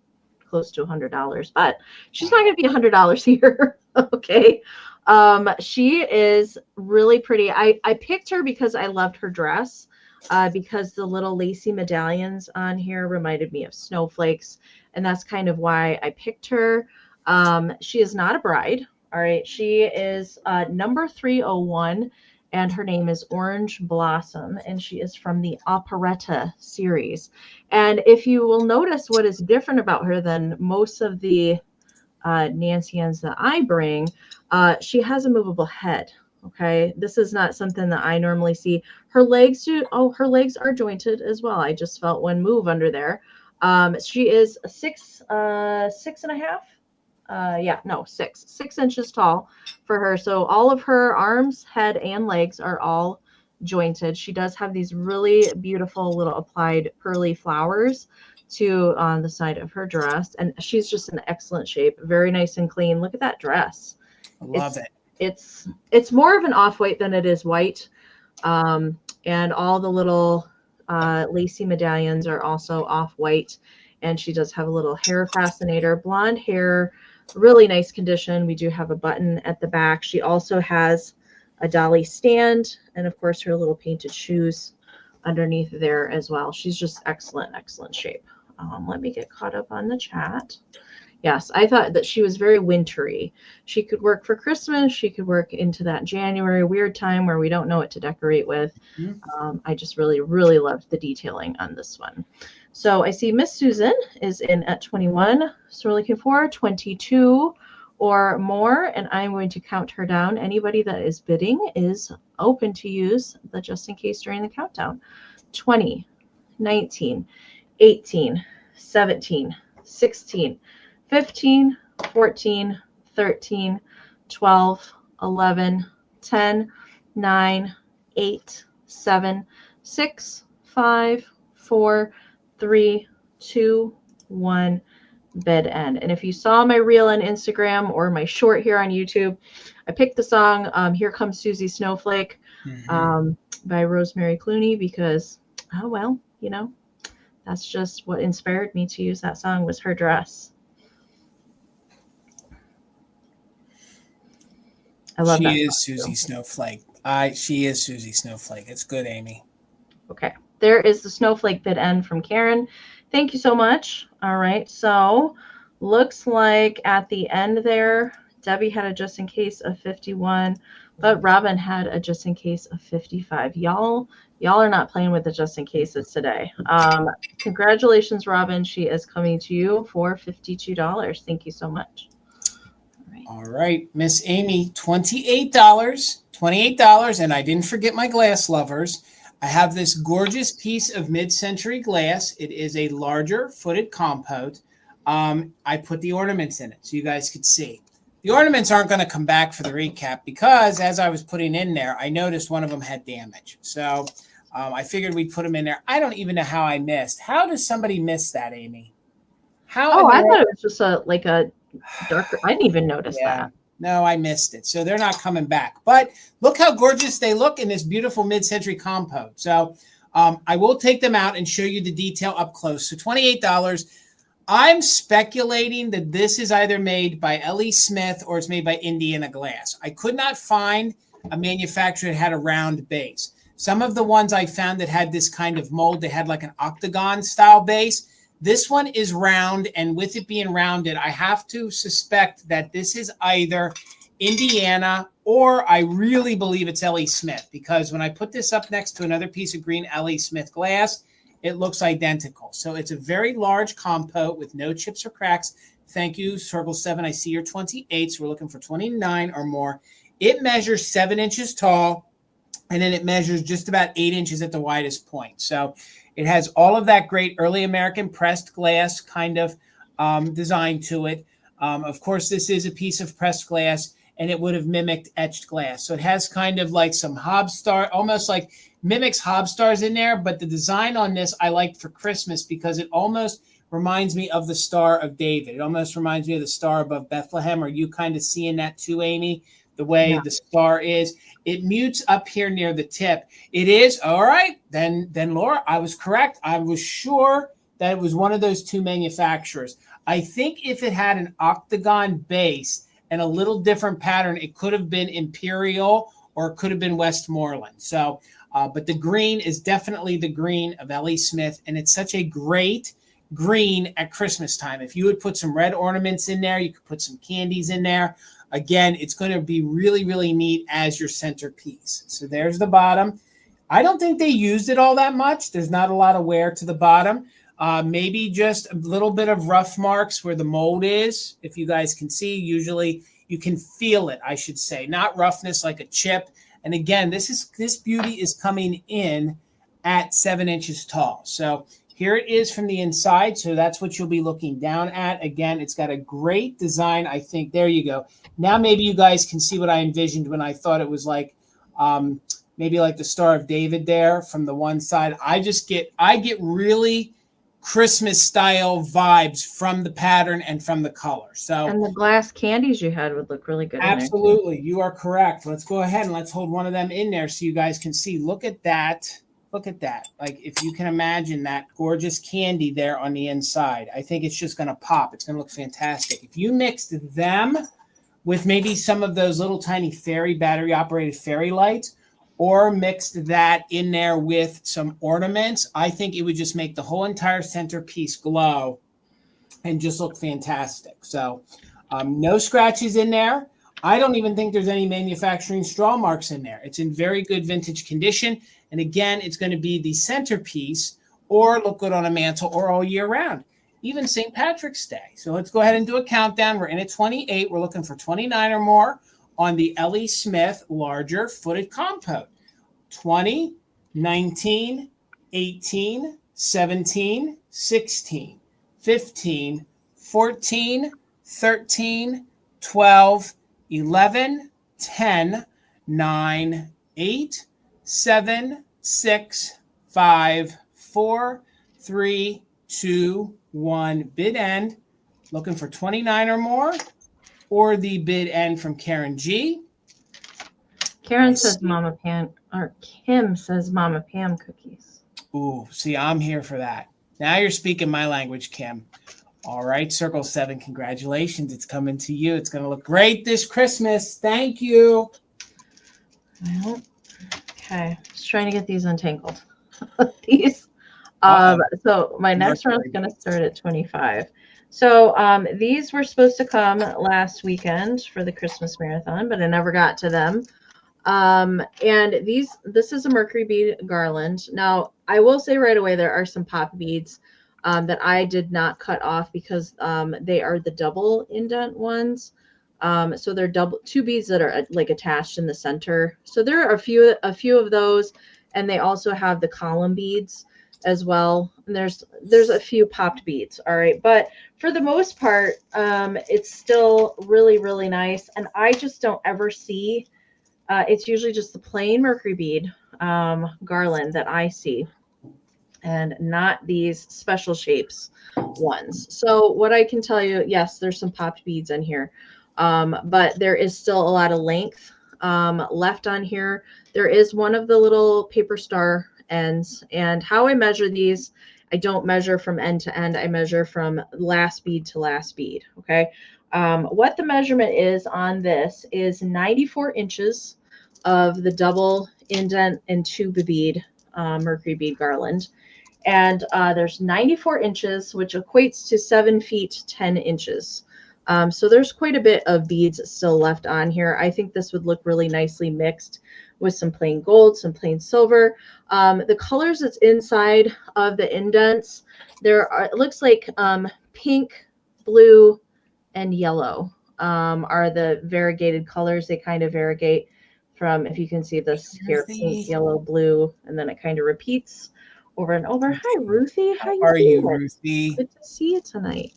close to $100, but she's not going to be $100 here. Okay. She is really pretty. I picked her because I loved her dress, because the little lacy medallions on here reminded me of snowflakes. And that's kind of why I picked her. She is not a bride. All right. She is number 301, and her name is Orange Blossom, and she is from the Operetta series. And if you will notice what is different about her than most of the Nancy Ann's that I bring, she has a movable head. Okay. This is not something that I normally see. Her legs her legs are jointed as well. I just felt one move under there. She is 6 inches tall for her. So all of her arms, head, and legs are all jointed. She does have these really beautiful little applied pearly flowers on the side of her dress. And she's just in excellent shape. Very nice and clean. Look at that dress. I love it. It's more of an off-white than it is white. And all the little lacy medallions are also off-white, and she does have a little hair fascinator, blonde hair, really nice condition. We do have a button at the back. She also has a dolly stand, and of course her little painted shoes underneath there as well. She's just excellent shape. Let me get caught up on the chat. Yes, I thought that she was very wintry. She could work for Christmas. She could work into that January weird time where we don't know what to decorate with. I just really, really loved the detailing on this one. So I see Miss Susan is in at 21. So we're looking for 22 or more, and I'm going to count her down. Anybody that is bidding is open to use the just in case during the countdown. 20, 19, 18, 17, 16, 15, 14, 13, 12, 11, 10, 9, 8, 7, 6, 5, 4, 3, 2, 1, bid end. And if you saw my reel on Instagram or my short here on YouTube, I picked the song Here Comes Susie Snowflake by Rosemary Clooney because, oh, well, you know, that's just what inspired me to use that song was her dress. I love that. She is Susie Snowflake. She is Susie Snowflake. It's good, Amy. Okay. There is the snowflake bid end from Karen. Thank you so much. All right. So looks like at the end there, Debbie had a just in case of 51, but Robin had a just in case of 55. Y'all are not playing with the just in cases today. Congratulations, Robin. She is coming to you for $52. Thank you so much. All right, Miss Amy, $28, and I didn't forget my glass lovers. I have this gorgeous piece of mid-century glass. It is a larger footed compote. I put the ornaments in it so you guys could see. The ornaments aren't going to come back for the recap because as I was putting in there, I noticed one of them had damage. So I figured we'd put them in there. I don't even know how I missed. How does somebody miss that, Amy? Oh, I thought it was just like a darker. I didn't even notice that. No, I missed it. So they're not coming back. But look how gorgeous they look in this beautiful mid-century compote. So I will take them out and show you the detail up close. So $28. I'm speculating that this is either made by L.E. Smith or it's made by Indiana Glass. I could not find a manufacturer that had a round base. Some of the ones I found that had this kind of mold, they had like an octagon style base. This one is round, and with it being rounded, I have to suspect that this is either Indiana or I really believe it's L.E. Smith, because when I put this up next to another piece of green L.E. Smith glass, it looks identical. So it's a very large compote with no chips or cracks. Thank you, Circle 7. I see your 28, so we're looking for 29 or more. It measures 7 inches tall, and then it measures just about 8 inches at the widest point. So it has all of that great early American pressed glass kind of design to it. Of course, this is a piece of pressed glass, and it would have mimicked etched glass. So it has kind of like some Hobstar, almost like mimics Hobstars in there. But the design on this I liked for Christmas because it almost reminds me of the Star of David. It almost reminds me of the star above Bethlehem. Are you kind of seeing that too, Amy? The way the star is. It mutes up here near the tip. It is, all right, then Laura, I was correct. I was sure that it was one of those two manufacturers. I think if it had an octagon base and a little different pattern, it could have been Imperial or it could have been Westmoreland. So, but the green is definitely the green of L.E. Smith, and it's such a great green at Christmas time. If you would put some red ornaments in there, you could put some candies in there. Again, it's going to be really, really neat as your centerpiece. So there's the bottom. I don't think they used it all that much. There's not a lot of wear to the bottom. Maybe just a little bit of rough marks where the mold is. If you guys can see, usually you can feel it, I should say. Not roughness like a chip. And again, this beauty is coming in at 7 inches tall. So here it is from the inside. So that's what you'll be looking down at. Again, it's got a great design, I think. There you go. Now maybe you guys can see what I envisioned when I thought it was like maybe like the Star of David there from the one side. I get really Christmas style vibes from the pattern and from the color. So and the glass candies you had would look really good. Absolutely. You are correct. Let's go ahead and let's hold one of them in there so you guys can see. Look at that. Look at that. Like if you can imagine that gorgeous candy there on the inside, I think it's just going to pop. It's going to look fantastic. If you mixed them with maybe some of those little tiny battery operated fairy lights, or mixed that in there with some ornaments, I think it would just make the whole entire centerpiece glow and just look fantastic. So no scratches in there. I don't even think there's any manufacturing straw marks in there. It's in very good vintage condition. And again, it's going to be the centerpiece or look good on a mantle or all year round, even St. Patrick's Day. So let's go ahead and do a countdown. We're in at 28. We're looking for 29 or more on the L.E. Smith larger footed compote. 20, 19, 18, 17, 16, 15, 14, 13, 12, 11, 10, 9, 8, 7, 6, 5, 4, 3, 2, 1. Bid end. Looking for 29 or more, or the bid end from Karen G. Karen says Mama Pam, or Kim says Mama Pam cookies. Ooh, see, I'm here for that. Now you're speaking my language, Kim. All right, Circle 7, congratulations. It's coming to you. It's going to look great this Christmas. Thank you. Well, okay, just trying to get these untangled. These. So my next round is going to start at 25. So these were supposed to come last weekend for the Christmas marathon, but I never got to them. And this is a Mercury bead garland. Now, I will say right away, there are some pop beads that I did not cut off because they are the double indent ones. So they're two beads that are like attached in the center. So there are a few of those, and they also have the column beads as well. And there's a few popped beads. All right. But for the most part, it's still really, really nice. And I just don't ever see, it's usually just the plain Mercury bead garland that I see. and not these special shapes ones. So what I can tell you, yes, there's some popped beads in here, but there is still a lot of length left on here. There is one of the little paper star ends, and how I measure these, I don't measure from end to end. I measure from last bead to last bead. Okay. What the measurement is on this is 94 inches of the double indent and tube bead, Mercury bead garland. And there's 94 inches, which equates to 7 feet, 10 inches. So there's quite a bit of beads still left on here. I think this would look really nicely mixed with some plain gold, some plain silver. The colors that's inside of the indents, it looks like pink, blue, and yellow are the variegated colors. They kind of variegate from, if you can see this here, pink, yellow, blue, and then it kind of repeats over and over. Hi, Ruthie. How are you, Ruthie? Good to see you tonight.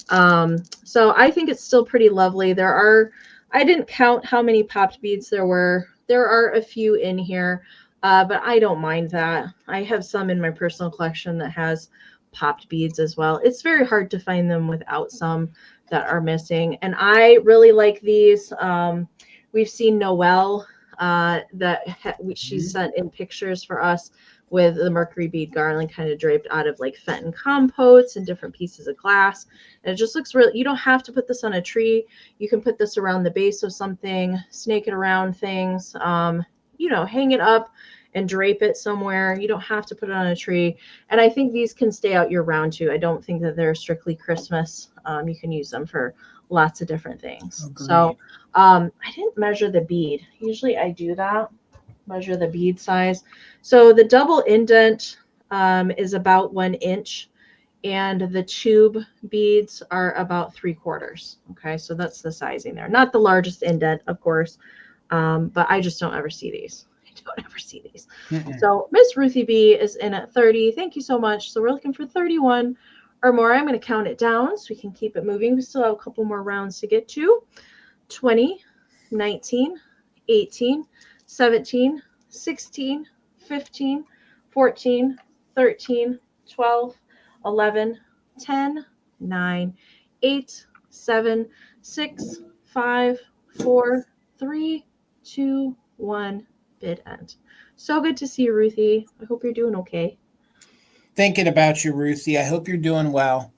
So I think it's still pretty lovely. I didn't count how many popped beads there were. There are a few in here, but I don't mind that. I have some in my personal collection that has popped beads as well. It's very hard to find them without some that are missing. And I really like these. We've seen Noel she sent in pictures for us with the Mercury bead garland kind of draped out of like Fenton compotes and different pieces of glass. And it just looks really, you don't have to put this on a tree. You can put this around the base of something, snake it around things, hang it up and drape it somewhere. You don't have to put it on a tree. And I think these can stay out year round too. I don't think that they're strictly Christmas. You can use them for lots of different things. Agreed. So I didn't measure the bead. Usually I do that, measure the bead size. So the double indent is about 1 inch, and the tube beads are about 3/4. Okay, so that's the sizing there. Not the largest indent, of course, but I just don't ever see these. Don't ever see these. So Miss Ruthie B is in at 30. Thank you so much. So we're looking for 31 or more. I'm going to count it down so we can keep it moving. We still have a couple more rounds to get to. 20, 19, 18, 17, 16, 15, 14, 13, 12, 11, 10, 9, 8, 7, 6, 5, 4, 3, 2, 1. Bid end. So good to see you, Ruthie. I hope you're doing okay. Thinking about you, Ruthie. I hope you're doing well.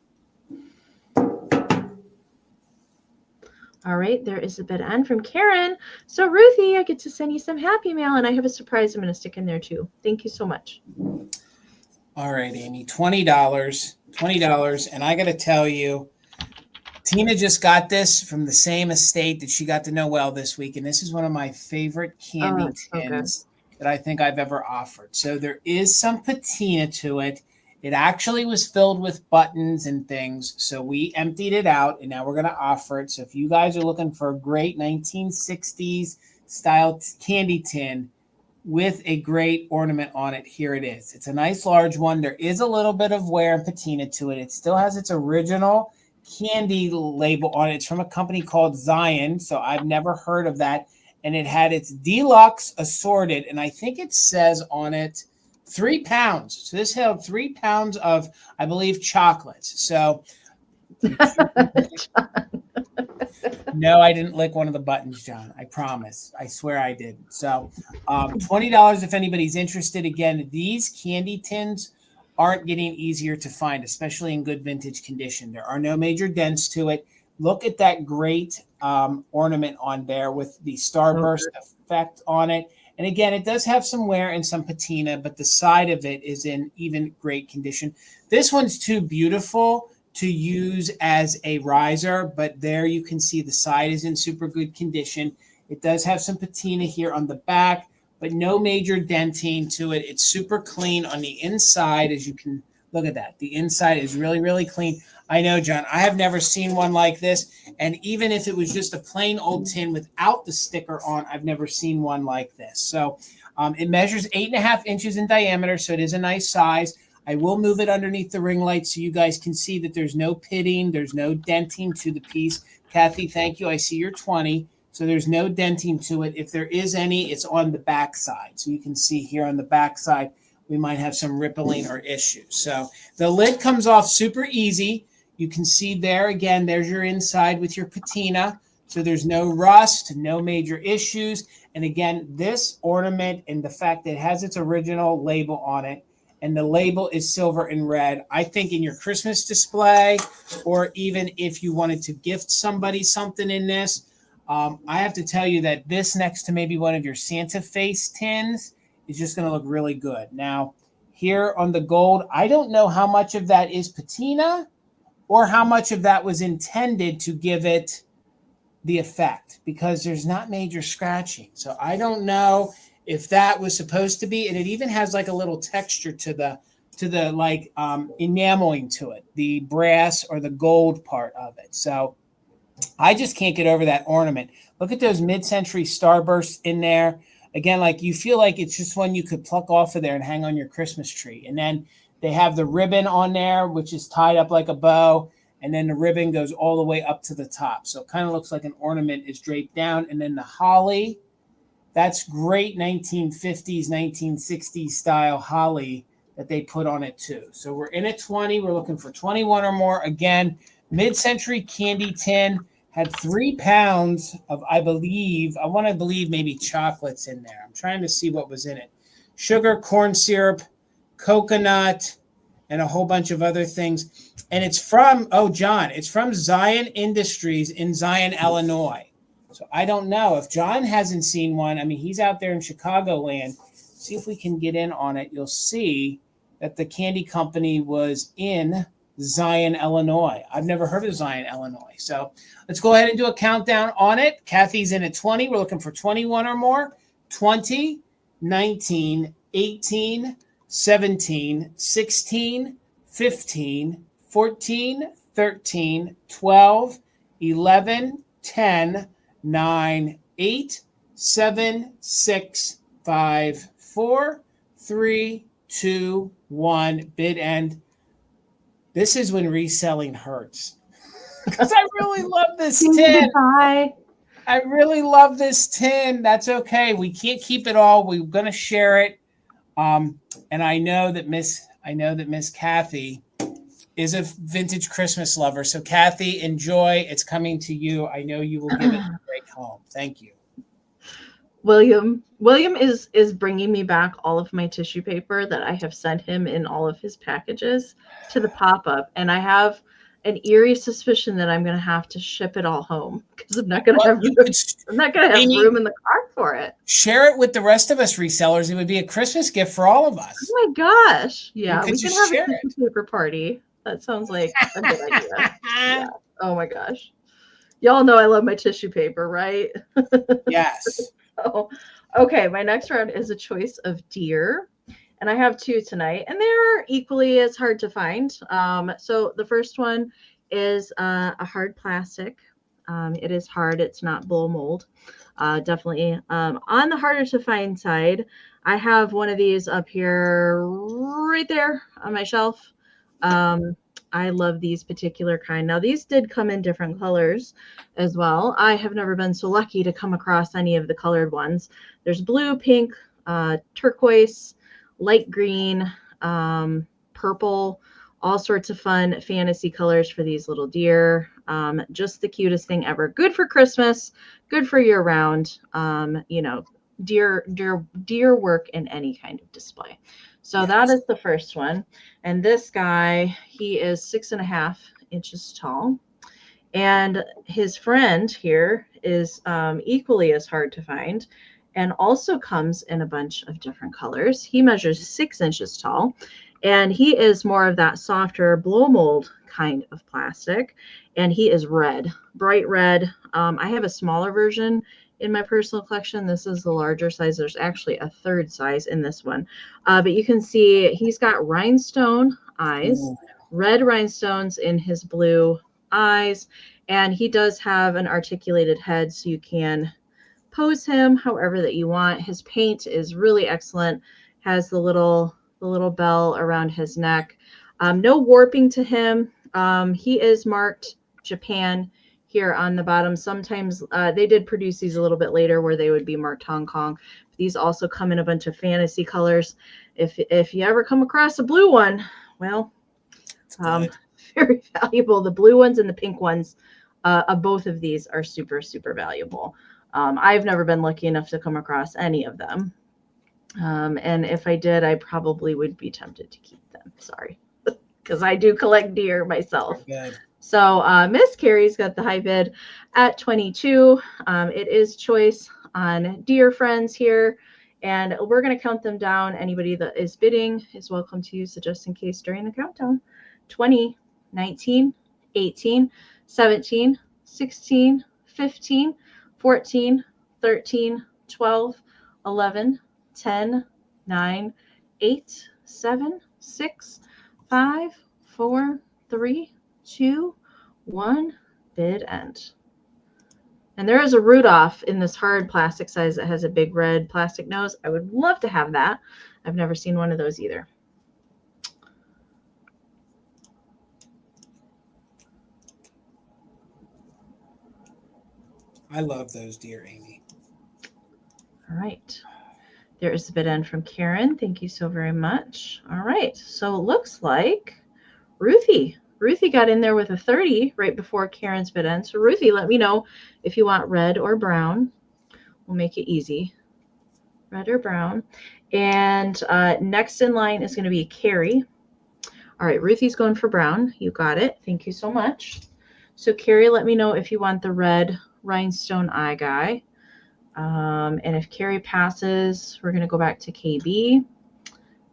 All right, there is a bid end from Karen. So Ruthie, I get to send you some happy mail, and I have a surprise I'm going to stick in there too. Thank you so much. All right, Amy, $20, and I got to tell you, Tina just got this from the same estate that she got to Noel this week, and this is one of my favorite candy tins that I think I've ever offered. So there is some patina to it. It actually was filled with buttons and things, so we emptied it out, and now we're going to offer it. So if you guys are looking for a great 1960s style candy tin with a great ornament on it, here it is. It's a nice large one. There is a little bit of wear and patina to it. It still has its original candy label on it. It's from a company called Zion, so I've never heard of that. And it had its deluxe assorted, and I think it says on it 3 pounds. So this held 3 pounds of, I believe, chocolates. So no, I didn't lick one of the buttons, John. I promise. I swear I didn't. So $20 if anybody's interested. Again, these candy tins aren't getting easier to find, especially in good vintage condition. There are no major dents to it. Look at that great ornament on there with the starburst effect on it. And again, it does have some wear and some patina, but the side of it is in even great condition. This one's too beautiful to use as a riser, but there you can see the side is in super good condition. It does have some patina here on the back, but no major denting to it. It's super clean on the inside, as you can look at that. The inside is really, really clean. I know, John, I have never seen one like this. And even if it was just a plain old tin without the sticker on, I've never seen one like this. So it measures 8.5 inches in diameter, so it is a nice size. I will move it underneath the ring light so you guys can see that there's no pitting, there's no denting to the piece. Kathy, thank you. I see you're 20. So there's no denting to it. If there is any, it's on the back side. So you can see here on the back side we might have some rippling or issues. So the lid comes off super easy. You can see there, again, there's your inside with your patina. So there's no rust, no major issues. And again, this ornament and the fact that it has its original label on it, and the label is silver and red, I think in your Christmas display, or even if you wanted to gift somebody something in this, I have to tell you that this next to maybe one of your Santa face tins is just going to look really good. Now, here on the gold, I don't know how much of that is patina or how much of that was intended to give it the effect, because there's not major scratching. So I don't know if that was supposed to be, and it even has like a little texture to the like enameling to it, the brass or the gold part of it. So I just can't get over that ornament. Look at those mid-century starbursts in there. Again, like you feel like it's just one you could pluck off of there and hang on your Christmas tree. And then they have the ribbon on there, which is tied up like a bow. And then the ribbon goes all the way up to the top. So it kind of looks like an ornament is draped down. And then the holly, that's great 1950s, 1960s style holly that they put on it too. So we're in at 20. We're looking for 21 or more. Again, mid-century candy tin, had 3 pounds of, I want to believe maybe chocolates in there. I'm trying to see what was in it. Sugar, corn syrup, coconut, and a whole bunch of other things. And it's from, it's from Zion Industries in Zion, Illinois. So I don't know if John hasn't seen one. I mean, he's out there in Chicagoland. See if we can get in on it. You'll see that the candy company was in Zion, Illinois. I've never heard of Zion, Illinois. So let's go ahead and do a countdown on it. Kathy's in at 20. We're looking for 21 or more. 20, 19, 18, 17, 16, 15, 14, 13, 12, 11, 10, 9, 8, 7, 6, 5, 4, 3, 2, 1. Bid end. This is when reselling hurts. Because I really love this tin. I really love this tin. That's okay. We can't keep it all. We're going to share it. And I know that Miss Kathy is a vintage Christmas lover. So Kathy, enjoy. It's coming to you. I know you will give it a great home. Thank you. William is bringing me back all of my tissue paper that I have sent him in all of his packages to the pop-up. And I have an eerie suspicion that I'm going to have to ship it all home because I'm not going to have room in the car for it. Share it with the rest of us resellers. It would be a Christmas gift for all of us. Oh my gosh. Yeah, we can have a tissue paper party. That sounds like a good idea. Yeah. Oh my gosh. Y'all know I love my tissue paper, right? Yes. Oh, okay. My next round is a choice of deer. And I have 2 tonight, and they're equally as hard to find. So the first one is a hard plastic. It is hard. It's not blow mold. Definitely on the harder to find side. I have one of these up here right there on my shelf. I love these particular kind. Now, these did come in different colors as well. I have never been so lucky to come across any of the colored ones. There's blue, pink, turquoise, light green, purple, all sorts of fun fantasy colors for these little deer. Just the cutest thing ever. Good for Christmas, good for year round. Deer work in any kind of display. So yes. That is the first one. And this guy, he is 6.5 inches tall. And his friend here is equally as hard to find and also comes in a bunch of different colors. He measures 6 inches tall, and he is more of that softer blow mold kind of plastic. And he is red, bright red. I have a smaller version in my personal collection. This is the larger size. There's actually a third size in this one. But you can see he's got rhinestone eyes, red rhinestones in his blue eyes. And he does have an articulated head, so you can pose him however that you want. His paint is really excellent. Has the little bell around his neck. No warping to him. He is marked Japan here on the bottom. Sometimes they did produce these a little bit later where they would be marked Hong Kong. These also come in a bunch of fantasy colors. If you ever come across a blue one, well, very valuable. The blue ones and the pink ones of both of these are super, super valuable. I've never been lucky enough to come across any of them. And if I did, I probably would be tempted to keep them. Sorry, because I do collect deer myself. So Miss Carrie's got the high bid at 22. It is choice on dear friends here. And we're going to count them down. Anybody that is bidding is welcome to use the just in case during the countdown. 20, 19, 18, 17, 16, 15, 14, 13, 12, 11, 10, 9, 8, 7, 6, 5, 4, 3, 2, 1. Bid end. And there is a Rudolph in this hard plastic size that has a big red plastic nose. I would love to have that. I've never seen one of those either. I love those deer, Amy. All right. There is the bid end from Karen. Thank you so very much. All right. So it looks like Ruthie got in there with a 30 right before Karen's bid end. So Ruthie, let me know if you want red or brown. We'll make it easy. Red or brown. And next in line is going to be Carrie. All right, Ruthie's going for brown. You got it. Thank you so much. So Carrie, let me know if you want the red rhinestone eye guy. And if Carrie passes, we're going to go back to KB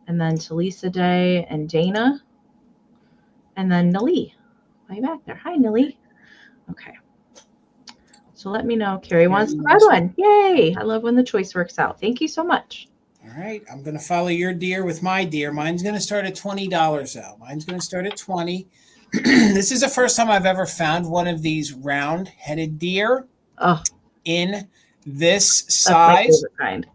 and then to Lisa Day and Dana. And then Annalee, way back there. Hi, Annalee. Okay. So let me know. Carrie wants the red one. Yay. I love when the choice works out. Thank you so much. All right. I'm going to follow your deer with my deer. Mine's going to start at $20, though. Mine's going to start at 20. This is the first time I've ever found one of these round-headed deer in this size. That's my favorite kind.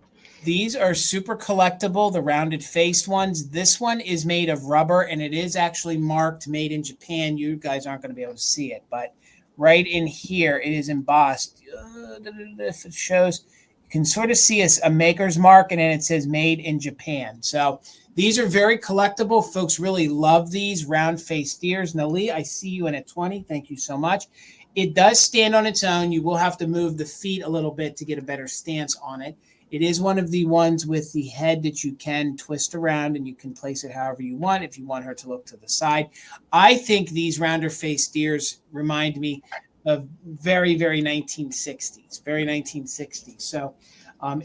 These are super collectible, the rounded faced ones. This one is made of rubber and it is actually marked made in Japan. You guys aren't going to be able to see it, but right in here it is embossed. If it shows, you can sort of see a maker's mark and then it says made in Japan. So these are very collectible. Folks really love these round faced deers. Annalee, I see you in at 20. Thank you so much. It does stand on its own. You will have to move the feet a little bit to get a better stance on it. It is one of the ones with the head that you can twist around and you can place it however you want if you want her to look to the side. I think these rounder faced deers remind me of very, very 1960s, very 1960s. So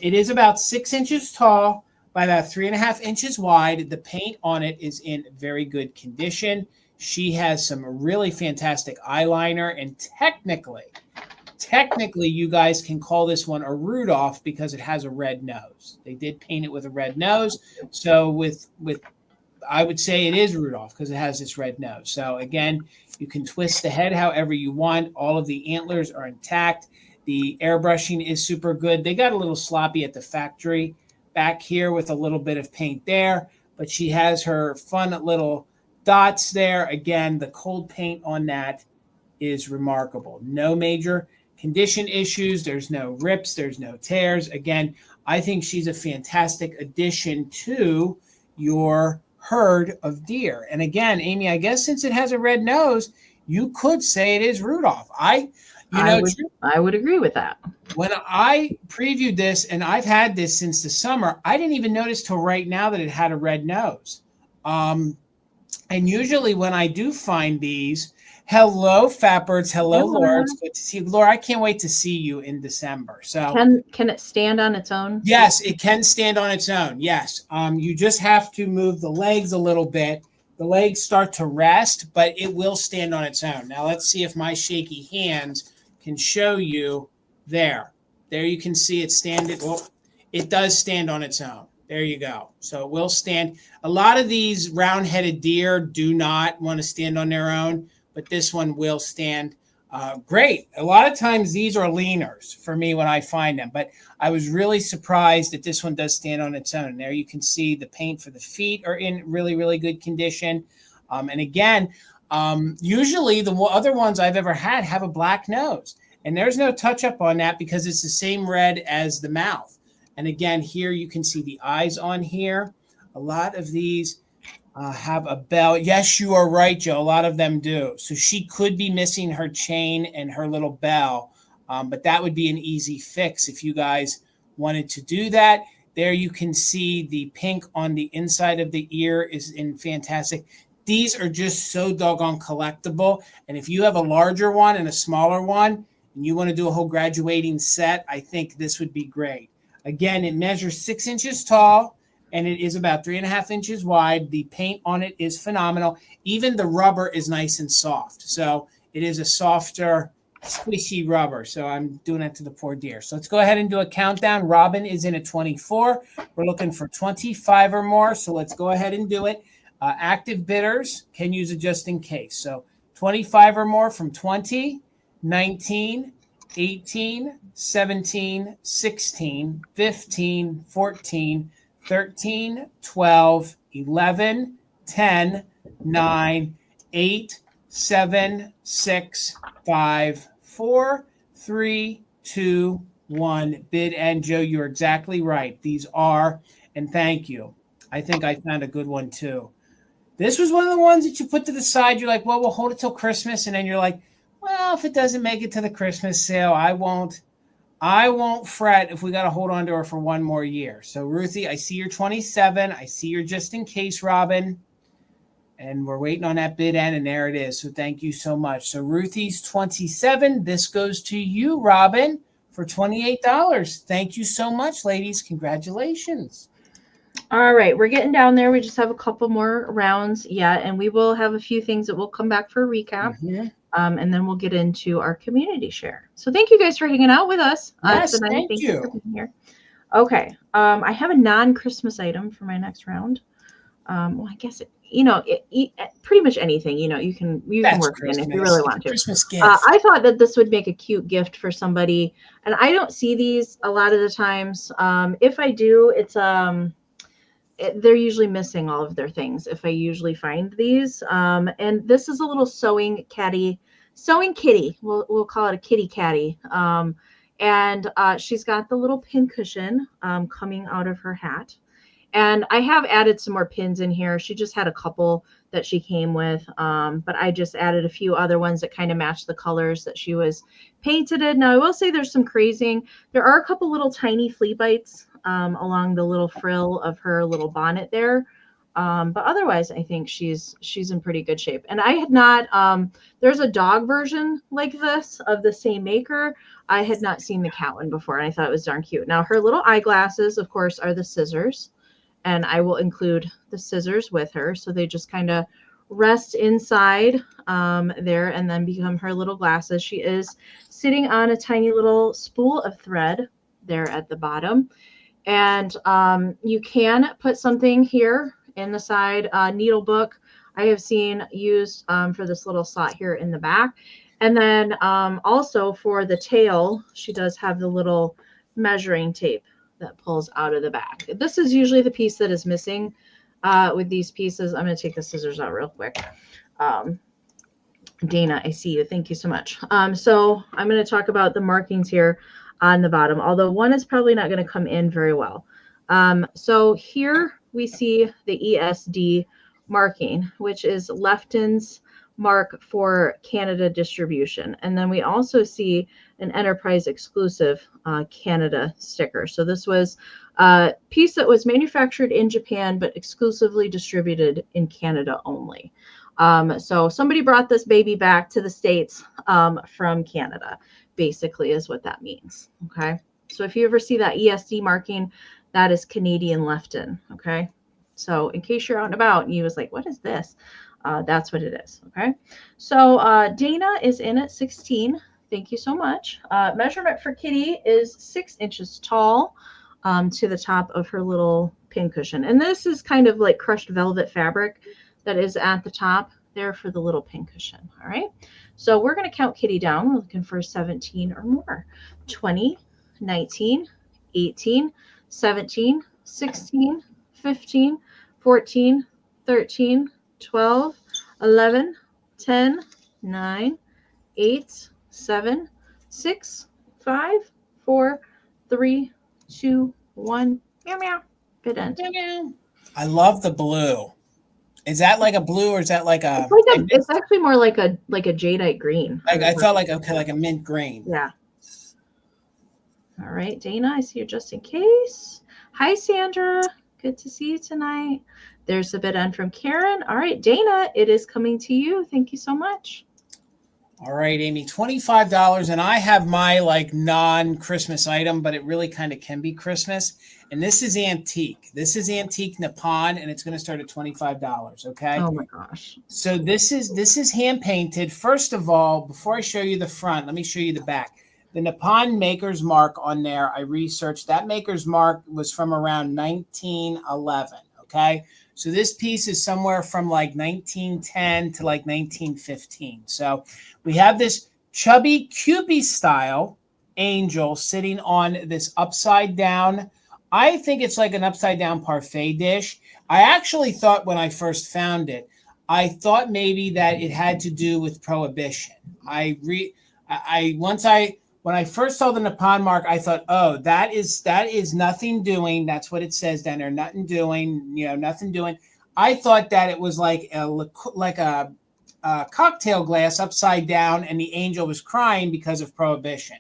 it is about 6 inches tall by about 3.5 inches wide. The paint on it is in very good condition. She has some really fantastic eyeliner and technically, you guys can call this one a Rudolph because it has a red nose. They did paint it with a red nose. So with I would say it is Rudolph because it has this red nose. So again, you can twist the head however you want. All of the antlers are intact. The airbrushing is super good. They got a little sloppy at the factory back here with a little bit of paint there, but she has her fun little dots there. Again, the cold paint on that is remarkable. No major condition issues. There's no rips. There's no tears. Again, I think she's a fantastic addition to your herd of deer. And again, Amy, I guess since it has a red nose, you could say it is Rudolph. I would agree with that. When I previewed this, and I've had this since the summer, I didn't even notice till right now that it had a red nose. And usually when I do find these, hello, Fatbirds. Hello, Laura. It's good to see you. Laura, I can't wait to see you in December. So can it stand on its own? Yes, it can stand on its own. Yes. You just have to move the legs a little bit. The legs start to rest, but it will stand on its own. Now let's see if my shaky hands can show you there. There you can see it standing. Well, it does stand on its own. There you go. So it will stand. A lot of these round-headed deer do not want to stand on their own, but this one will stand great. A lot of times these are leaners for me when I find them, but I was really surprised that this one does stand on its own. There you can see the paint for the feet are in really, really good condition. And again, usually the other ones I've ever had have a black nose, and there's no touch up on that because it's the same red as the mouth. And again, here you can see the eyes on here. A lot of these have a bell. Yes, you are right, Joe. A lot of them do. So she could be missing her chain and her little bell, but that would be an easy fix if you guys wanted to do that. There you can see the pink on the inside of the ear is in fantastic. These are just so doggone collectible. And if you have a larger one and a smaller one, and you want to do a whole graduating set, I think this would be great. Again, it measures 6 inches tall, and it is about 3.5 inches wide. The paint on it is phenomenal. Even the rubber is nice and soft. So it is a softer, squishy rubber. So I'm doing that to the poor dear. So let's go ahead and do a countdown. Robin is in at 24. We're looking for 25 or more. So let's go ahead and do it. Active bidders can use it just in case. So 25 or more from 20, 19, 18, 17, 16, 15, 14, 13, 12, 11, 10, 9, 8, 7, 6, 5, 4, 3, 2, 1. Bid and Joe, you're exactly right. These are, and thank you. I think I found a good one too. This was one of the ones that you put to the side. You're like, well, we'll hold it till Christmas. And then you're like, well, if it doesn't make it to the Christmas sale, I won't fret if we got to hold on to her for one more year. So Ruthie, I see you're 27. I see you're just in case, Robin. And we're waiting on that bid end, and there it is. So thank you so much. So Ruthie's 27. This goes to you, Robin, for $28. Thank you so much, ladies. Congratulations. All right, we're getting down there. We just have a couple more rounds yet, and we will have a few things that will come back for a recap. Mm-hmm. And then we'll get into our community share. So thank you guys for hanging out with us yes, tonight. Thank you for being here. Okay, I have a non-Christmas item for my next round. Well, I guess pretty much anything. You can work in if you really want to. Christmas gift. I thought that this would make a cute gift for somebody, and I don't see these a lot of the times. If I do, it's they're usually missing all of their things if I usually find these. And this is a little sewing kitty. We'll call it a kitty catty. And she's got the little pin cushion coming out of her hat. And I have added some more pins in here. She just had a couple that she came with, but I just added a few other ones that kind of match the colors that she was painted in. Now, I will say there's some crazing. There are a couple little tiny flea bites along the little frill of her little bonnet there. But otherwise, I think she's in pretty good shape. And I had not, there's a dog version like this of the same maker. I had not seen the cat one before, and I thought it was darn cute. Now, her little eyeglasses, of course, are the scissors. And I will include the scissors with her. So they just kind of rest inside there and then become her little glasses. She is sitting on a tiny little spool of thread there at the bottom. And you can put something here in the side. Needle book I have seen used for this little slot here in the back. And then also for the tail, she does have the little measuring tape that pulls out of the back. This is usually the piece that is missing with these pieces. I'm going to take the scissors out real quick. Dana, I see you. Thank you so much. So I'm going to talk about the markings here on the bottom, although one is probably not going to come in very well. So here we see the ESD marking, which is Lefton's mark for Canada distribution. And then we also see an enterprise exclusive Canada sticker. So this was a piece that was manufactured in Japan, but exclusively distributed in Canada only. So somebody brought this baby back to the States from Canada, basically is what that means. Okay. So if you ever see that ESD marking, that is Canadian Lefton. Okay. So in case you're out and about and you was like, what is this? That's what it is. Okay. So Dana is in at 16. Thank you so much. Measurement for Kitty is 6 inches tall to the top of her little pin cushion. And this is kind of like crushed velvet fabric that is at the top there for the little pin cushion. All right. So we're going to count Kitty down. We're looking for 17 or more. 20, 19, 18, 17, 16, 15, 14, 13, 12, 11, 10, 9, 8, 7, 6, 5, 4, 3, 2, one meow meow bid end. I love the blue. Is that like a blue or is that like a? It's actually more like a jadeite green. I felt like a mint green. Yeah. All right, Dana, I see you just in case. Hi, Sandra. Good to see you tonight. There's a bid end from Karen. All right, Dana, it is coming to you. Thank you so much. All right, Amy, $25. And I have my like non-Christmas item, but it really kind of can be Christmas. And this is antique. This is antique Nippon, and it's going to start at $25. Okay. Oh my gosh. So this is hand painted. First of all, before I show you the front, let me show you the back. The Nippon maker's mark on there, I researched. That maker's mark was from around 1911. Okay. So this piece is somewhere from like 1910 to like 1915. So we have this chubby Kewpie style angel sitting on this upside down. I think it's like an upside down parfait dish. I actually thought when I first found it, I thought maybe that it had to do with prohibition. When I first saw the Nippon mark, I thought, oh, that is nothing doing. That's what it says down there. Nothing doing, nothing doing. I thought that it was like a cocktail glass upside down and the angel was crying because of prohibition.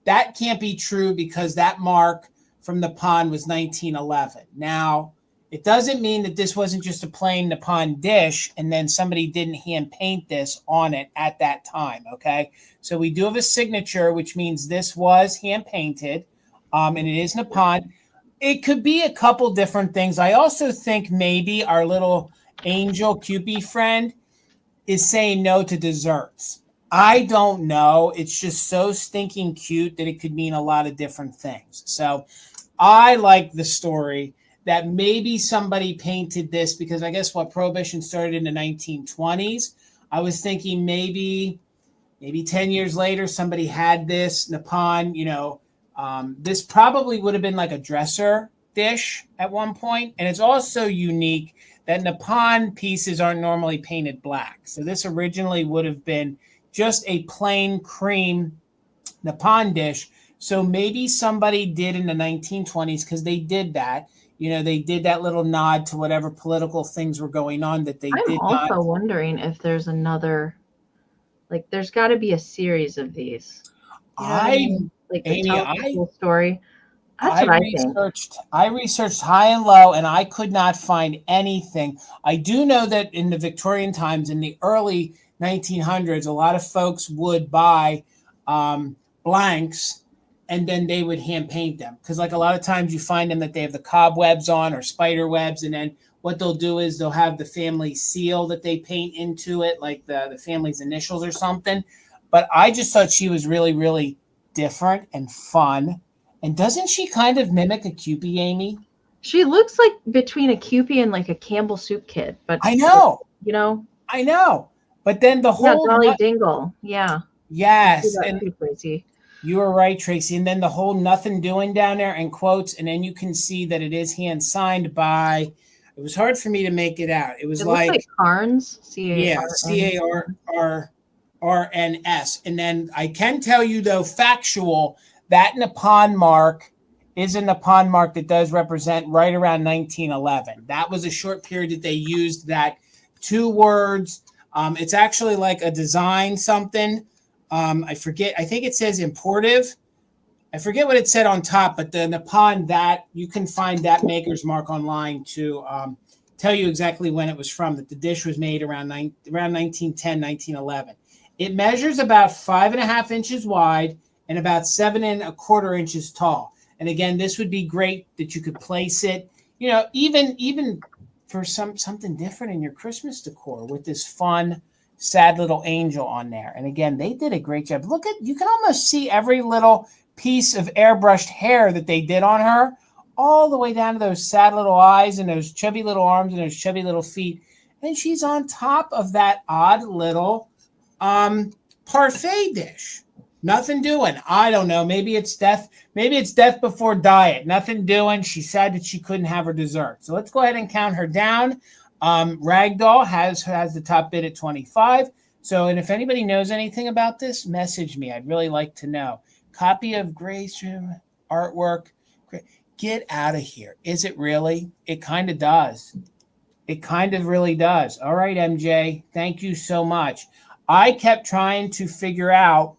That can't be true because that mark from Nippon was 1911. Now, it doesn't mean that this wasn't just a plain Nippon dish and then somebody didn't hand paint this on it at that time, okay? So we do have a signature, which means this was hand painted, and it is Nippon. It could be a couple different things. I also think maybe our little angel Kewpie friend is saying no to desserts. I don't know. It's just so stinking cute that it could mean a lot of different things. So I like the story that maybe somebody painted this because I guess prohibition started in the 1920s. I was thinking maybe 10 years later, somebody had this Nippon, this probably would have been like a dresser dish at one point. And it's also unique that Nippon pieces aren't normally painted black. So this originally would have been just a plain cream Nippon dish. So maybe somebody did in the 1920s because they did that. They did that little nod to whatever political things were going on that they did not. I'm also wondering if there's another, like there's got to be a series of these. Like the whole story. That's what I think. I researched high and low, and I could not find anything. I do know that in the Victorian times, in the early 1900s, a lot of folks would buy blanks, and then they would hand paint them. Because like a lot of times you find them that they have the cobwebs on or spider webs, and then what they'll do is they'll have the family seal that they paint into it, like the family's initials or something. But I just thought she was really, really different and fun. And doesn't she kind of mimic a Kewpie, Amy? She looks like between a Kewpie and like a Campbell Soup kid. But I know. I know. But then the whole Dolly Dingle. Yeah. Yes. And you were right, Tracy. And then the whole nothing doing down there in quotes. And then you can see that it is hand signed by, it was hard for me to make it out. It was like Carnes. C-A-R-N-S. And then I can tell you though, factual, that Nippon mark is a Nippon mark that does represent right around 1911. That was a short period that they used that 2 words. It's actually like a design something. I forget. I think it says importive. I forget what it said on top, but the Nippon, that you can find that maker's mark online to tell you exactly when it was from, that the dish was made around 1910, 1911. It measures about 5.5 inches wide and about 7 1/4 inches tall. And again, this would be great that you could place it, even for something different in your Christmas decor with this fun, sad little angel on there. And again, they did a great job. You can almost see every little piece of airbrushed hair that they did on her, all the way down to those sad little eyes and those chubby little arms and those chubby little feet. And she's on top of that odd little parfait dish. Nothing doing. I don't know. Maybe it's death. Maybe it's death before diet. Nothing doing. She said that she couldn't have her dessert. So let's go ahead and count her down. Ragdoll has the top bid at 25. So, and if anybody knows anything about this, message me. I'd really like to know. Copy of Grace artwork. Get out of here. Is it really? It kind of does. It kind of really does. All right, MJ. Thank you so much. I kept trying to figure out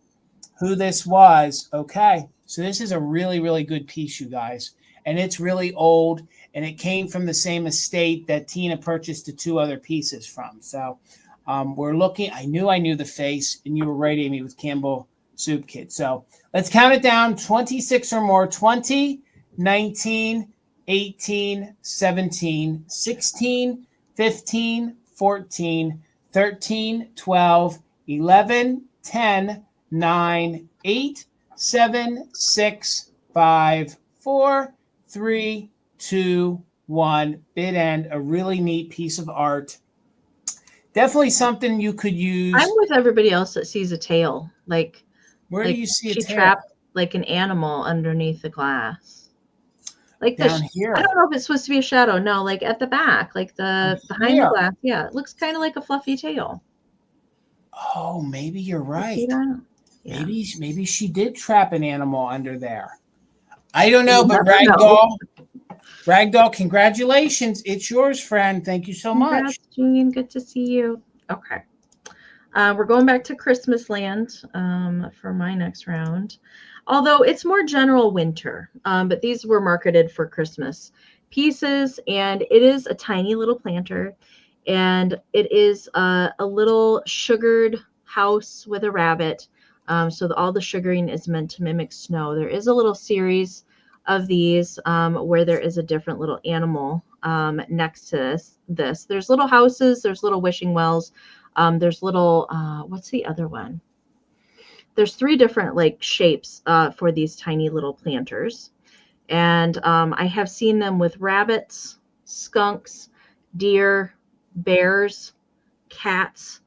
who this was. Okay. So this is a really, really good piece, you guys. And it's really old. And it came from the same estate that Tina purchased the 2 other pieces from. So we're looking. I knew the face. And you were right, Amy, with Campbell Soup Kit. So let's count it down. 26 or more. 20, 19, 18, 17, 16, 15, 14, 13, 12, 11, 10, 9, 8, 7, 6, 5, 4, 3, 2, 1. Bid end. A really neat piece of art. Definitely something you could use. I'm with everybody else that sees a tail. Like, where do you see a tail? She trapped like an animal underneath the glass. Like down here. I don't know if it's supposed to be a shadow. No, like at the back, like behind the glass. Yeah, it looks kind of like a fluffy tail. Oh, maybe you're right. Yeah. Maybe she did trap an animal under there. I don't know, but Ragdoll, congratulations. It's yours, friend. Thank you so much. Jean. Good to see you. Okay. We're going back to Christmas land for my next round. Although it's more general winter, but these were marketed for Christmas pieces, and it is a tiny little planter, and it is a little sugared house with a rabbit. So all the sugaring is meant to mimic snow. There is a little series of these where there is a different little animal next to this. There's little houses, there's little wishing wells, there's little, what's the other one? There's 3 different like shapes for these tiny little planters. And I have seen them with rabbits, skunks, deer, bears, cats.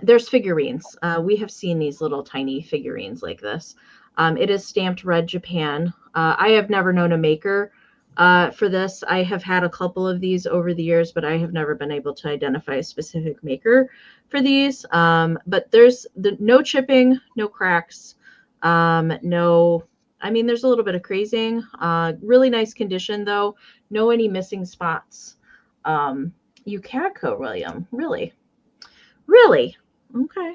There's figurines. We have seen these little tiny figurines like this. It is stamped red Japan. I have never known a maker for this. I have had a couple of these over the years, but I have never been able to identify a specific maker for these. But there's no chipping, no cracks, there's a little bit of crazing. Really nice condition though. No any missing spots. You Cadco, William. Really? Okay.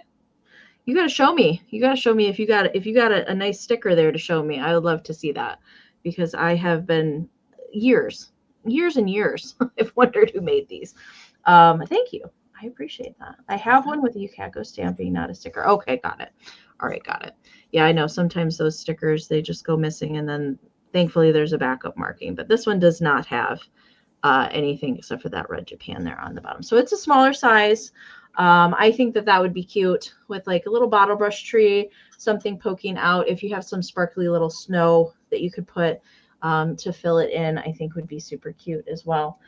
You got to show me. You got to show me if you got a nice sticker there to show me. I would love to see that, because I have been years and years. I've wondered who made these. Thank you. I appreciate that. I have one with a UCAGO stamping, not a sticker. Okay, got it. All right, got it. Yeah, I know sometimes those stickers, they just go missing, and then thankfully there's a backup marking. But this one does not have anything except for that red Japan there on the bottom. So it's a smaller size. I think that would be cute with like a little bottle brush tree, something poking out. If you have some sparkly little snow that you could put to fill it in, I think would be super cute as well.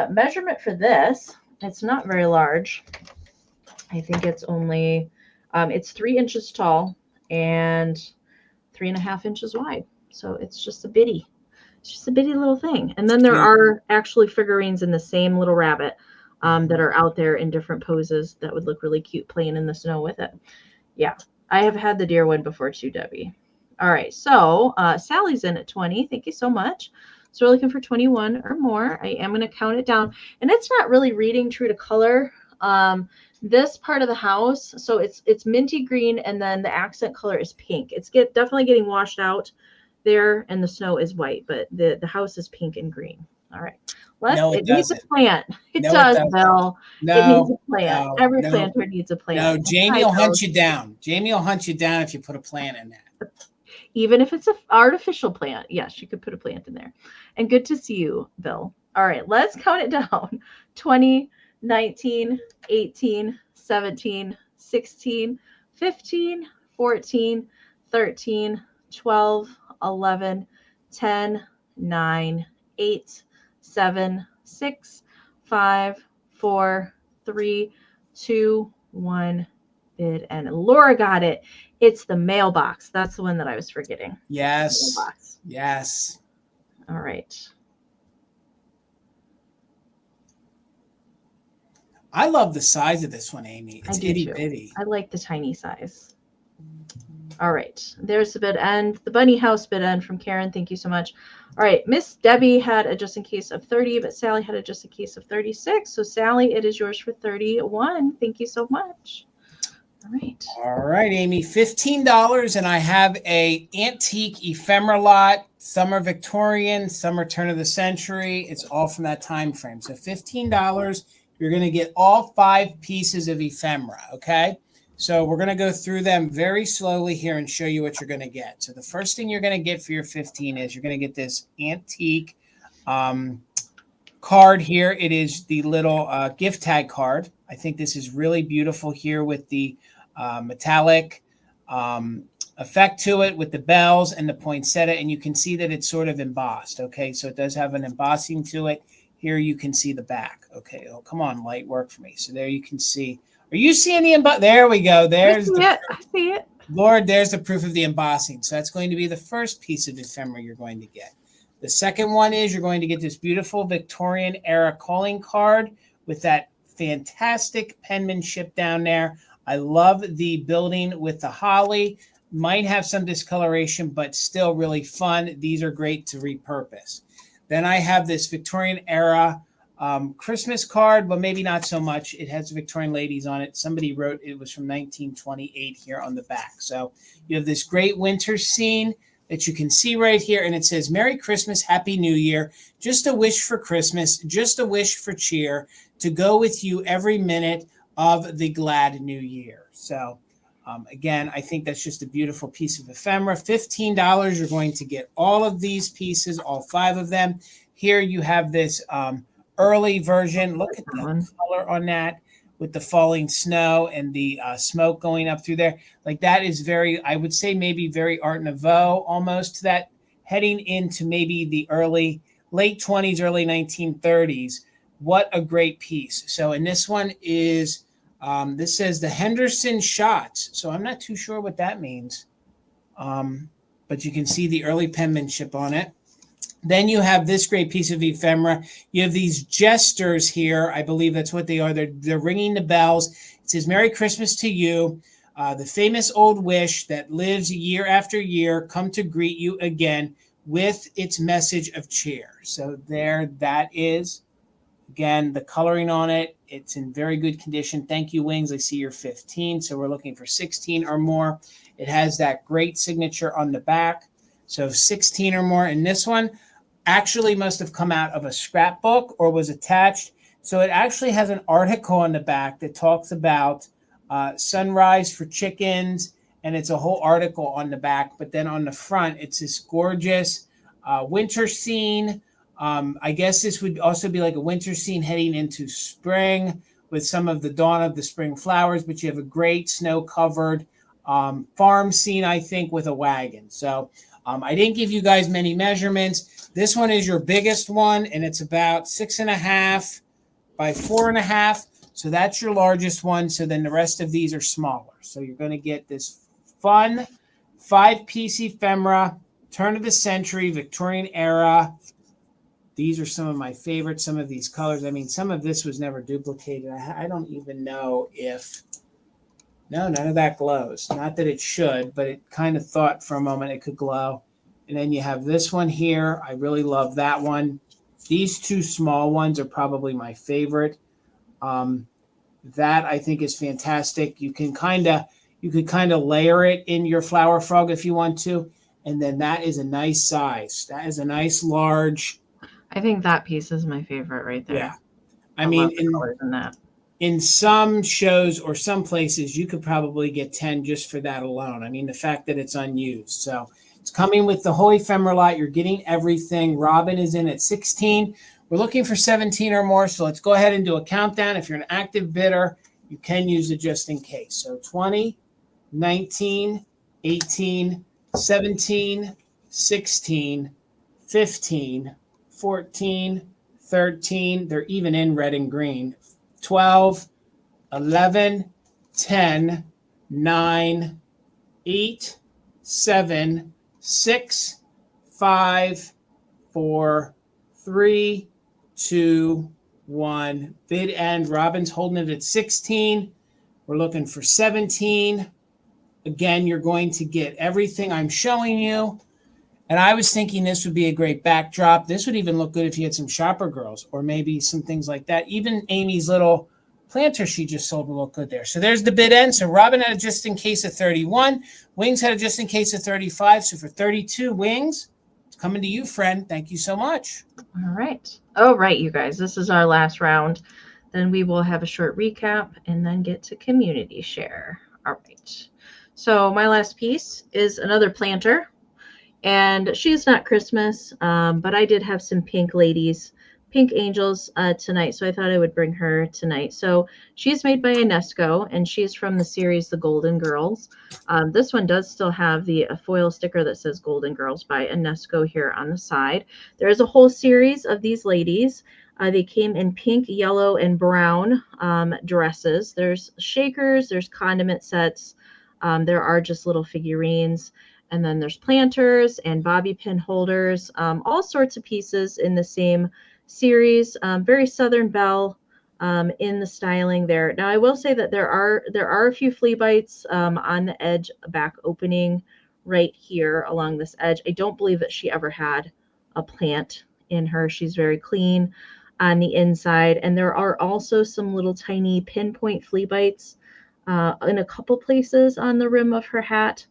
Measurement for this, it's not very large. I think it's only, it's 3 inches tall and 3.5 inches wide. So it's just a bitty little thing. And then there are actually figurines in the same little rabbit that are out there in different poses that would look really cute playing in the snow with it. Yeah, I have had the deer one before too, Debbie. All right, so Sally's in at 20. Thank you so much. So we're looking for 21 or more. I am going to count it down. And it's not really reading true to color. This part of the house, so it's minty green, and then the accent color is pink. It's definitely getting washed out there, and the snow is white, but the house is pink and green. All right. It needs a plant. It does, Bill. It needs a plant. Every planter needs a plant. No, Jamie will hunt you down. Jamie will hunt you down if you put a plant in there. Even if it's an artificial plant. Yes, you could put a plant in there. And good to see you, Bill. All right, let's count it down. 20, 19, 18, 17, 16, 15, 14, 13, 12, 11, 10, 9, 8, 7, 6, 5, 4, 3, 2, 1. Bid and Laura got it. It's the mailbox. That's the one that I was forgetting. Yes. Yes. All right. I love the size of this one, Amy. It's itty bitty. I like the tiny size. All right, there's the bid end, the bunny house bid end from Karen. Thank you so much. All right, Miss Debbie had a just in case of 30, but Sally had a just in case of 36. So Sally, it is yours for 31. Thank you so much. All right, Amy, $15, and I have a antique ephemera lot. Some are Victorian, some are turn of the century. It's all from that time frame. So $15, you're going to get all 5 pieces of ephemera, okay? So we're going to go through them very slowly here and show you what you're going to get. So the first thing you're going to get for your 15 is you're going to get this antique card here. It is the little gift tag card. I think this is really beautiful here with the metallic effect to it with the bells and the poinsettia, and you can see that it's sort of embossed. Okay, so it does have an embossing to it. Here you can see the back. Okay, oh come on, light, work for me. So there you can see. Are you seeing the emboss? There we go. There's I see it. Lord, there's the proof of the embossing. So that's going to be the first piece of ephemera you're going to get. The second one is you're going to get this beautiful Victorian era calling card with that fantastic penmanship down there. I love the building with the holly. Might have some discoloration, but still really fun. These are great to repurpose. Then I have this Victorian era Christmas card, but maybe not so much. It has Victorian ladies on it. Somebody wrote it was from 1928 here on the back. So you have this great winter scene that you can see right here. And it says, Merry Christmas, Happy New Year. Just a wish for Christmas, just a wish for cheer to go with you every minute of the glad new year. So again, I think that's just a beautiful piece of ephemera. $15, you're going to get all of these pieces, all 5 of them. Here you have this early version. Look at the color on that with the falling snow and the smoke going up through there. Like that is very, I would say maybe very Art Nouveau almost to that, heading into maybe the late 20s, early 1930s. What a great piece. So, and this one is, this says the Henderson shots. So I'm not too sure what that means. But you can see the early penmanship on it. Then you have this great piece of ephemera. You have these jesters here. I believe that's what they are. They're ringing the bells. It says, Merry Christmas to you. The famous old wish that lives year after year come to greet you again with its message of cheer. So there that is. Again, the coloring on it, it's in very good condition. Thank you, Wings. I see you're 15, so we're looking for 16 or more. It has that great signature on the back. So 16 or more. And this one actually must have come out of a scrapbook or was attached. So it actually has an article on the back that talks about sunrise for chickens, and it's a whole article on the back. But then on the front, it's this gorgeous winter scene. I guess this would also be like a winter scene heading into spring with some of the dawn of the spring flowers, but you have a great snow-covered farm scene, I think, with a wagon. So I didn't give you guys many measurements. This one is your biggest one, and it's about 6.5 by 4.5. So that's your largest one. So then the rest of these are smaller. So you're going to get this fun 5-piece ephemera, turn of the century, Victorian era. These are some of my favorites, some of these colors. I mean, some of this was never duplicated. I don't even know if, no, none of that glows. Not that it should, but it kind of thought for a moment it could glow. And then you have this one here. I really love that one. These 2 small ones are probably my favorite. That I think is fantastic. You could kind of layer it in your flower frog if you want to. And then that is a nice size. That is a nice large. I think that piece is my favorite right there. Yeah. I mean, in some shows or some places, you could probably get 10 just for that alone. I mean, the fact that it's unused. So it's coming with the whole ephemera lot. You're getting everything. Robin is in at 16. We're looking for 17 or more. So let's go ahead and do a countdown. If you're an active bidder, you can use it just in case. So 20, 19, 18, 17, 16, 15, 14, 13, they're even in red and green, 12, 11, 10, 9, 8, 7, 6, 5, 4, 3, 2, 1. Bid end. Robin's holding it at 16. We're looking for 17. Again, you're going to get everything I'm showing you. And I was thinking this would be a great backdrop. This would even look good if you had some shopper girls or maybe some things like that. Even Amy's little planter she just sold will look good there. So there's the bid end. So Robin had a just in case of 31. Wings had a just in case of 35. So for 32 Wings, it's coming to you, friend. Thank you so much. All right. Oh, right, you guys. This is our last round. Then we will have a short recap and then get to community share. All right. So my last piece is another planter. And she's not Christmas, but I did have some pink ladies, pink angels tonight. So I thought I would bring her tonight. So she's made by Anesco, and she's from the series The Golden Girls. This one does still have the foil sticker that says Golden Girls by Anesco here on the side. There is a whole series of these ladies. They came in pink, yellow, and brown dresses. There's shakers, there's condiment sets. There are just little figurines. And then there's planters and bobby pin holders, all sorts of pieces in the same series. Very Southern Belle in the styling there. Now, I will say that there are a few flea bites on the edge back opening right here along this edge. I don't believe that she ever had a plant in her. She's very clean on the inside. And there are also some little tiny pinpoint flea bites in a couple places on the rim of her hat.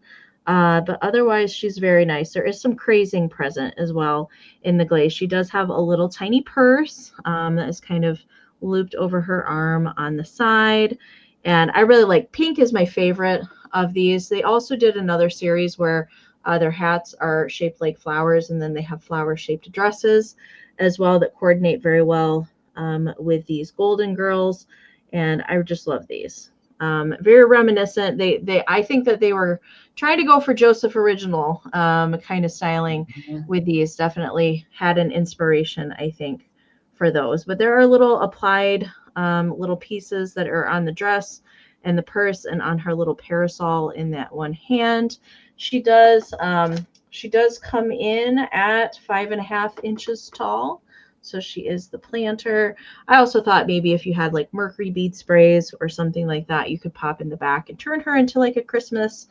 But otherwise, she's very nice. There is some crazing present as well in the glaze. She does have a little tiny purse that is kind of looped over her arm on the side. And I really like pink is my favorite of these. They also did another series where their hats are shaped like flowers, and then they have flower-shaped dresses as well that coordinate very well with these Golden Girls. And I just love these. Very reminiscent. I think that they were trying to go for Joseph original kind of styling with these. Definitely had an inspiration, I think, for those. But there are little applied little pieces that are on the dress and the purse and on her little parasol in that one hand. She does come in at 5.5 inches tall. So she is the planter. I also thought maybe if you had like Mercury bead sprays or something like that, you could pop in the back and turn her into like a Christmas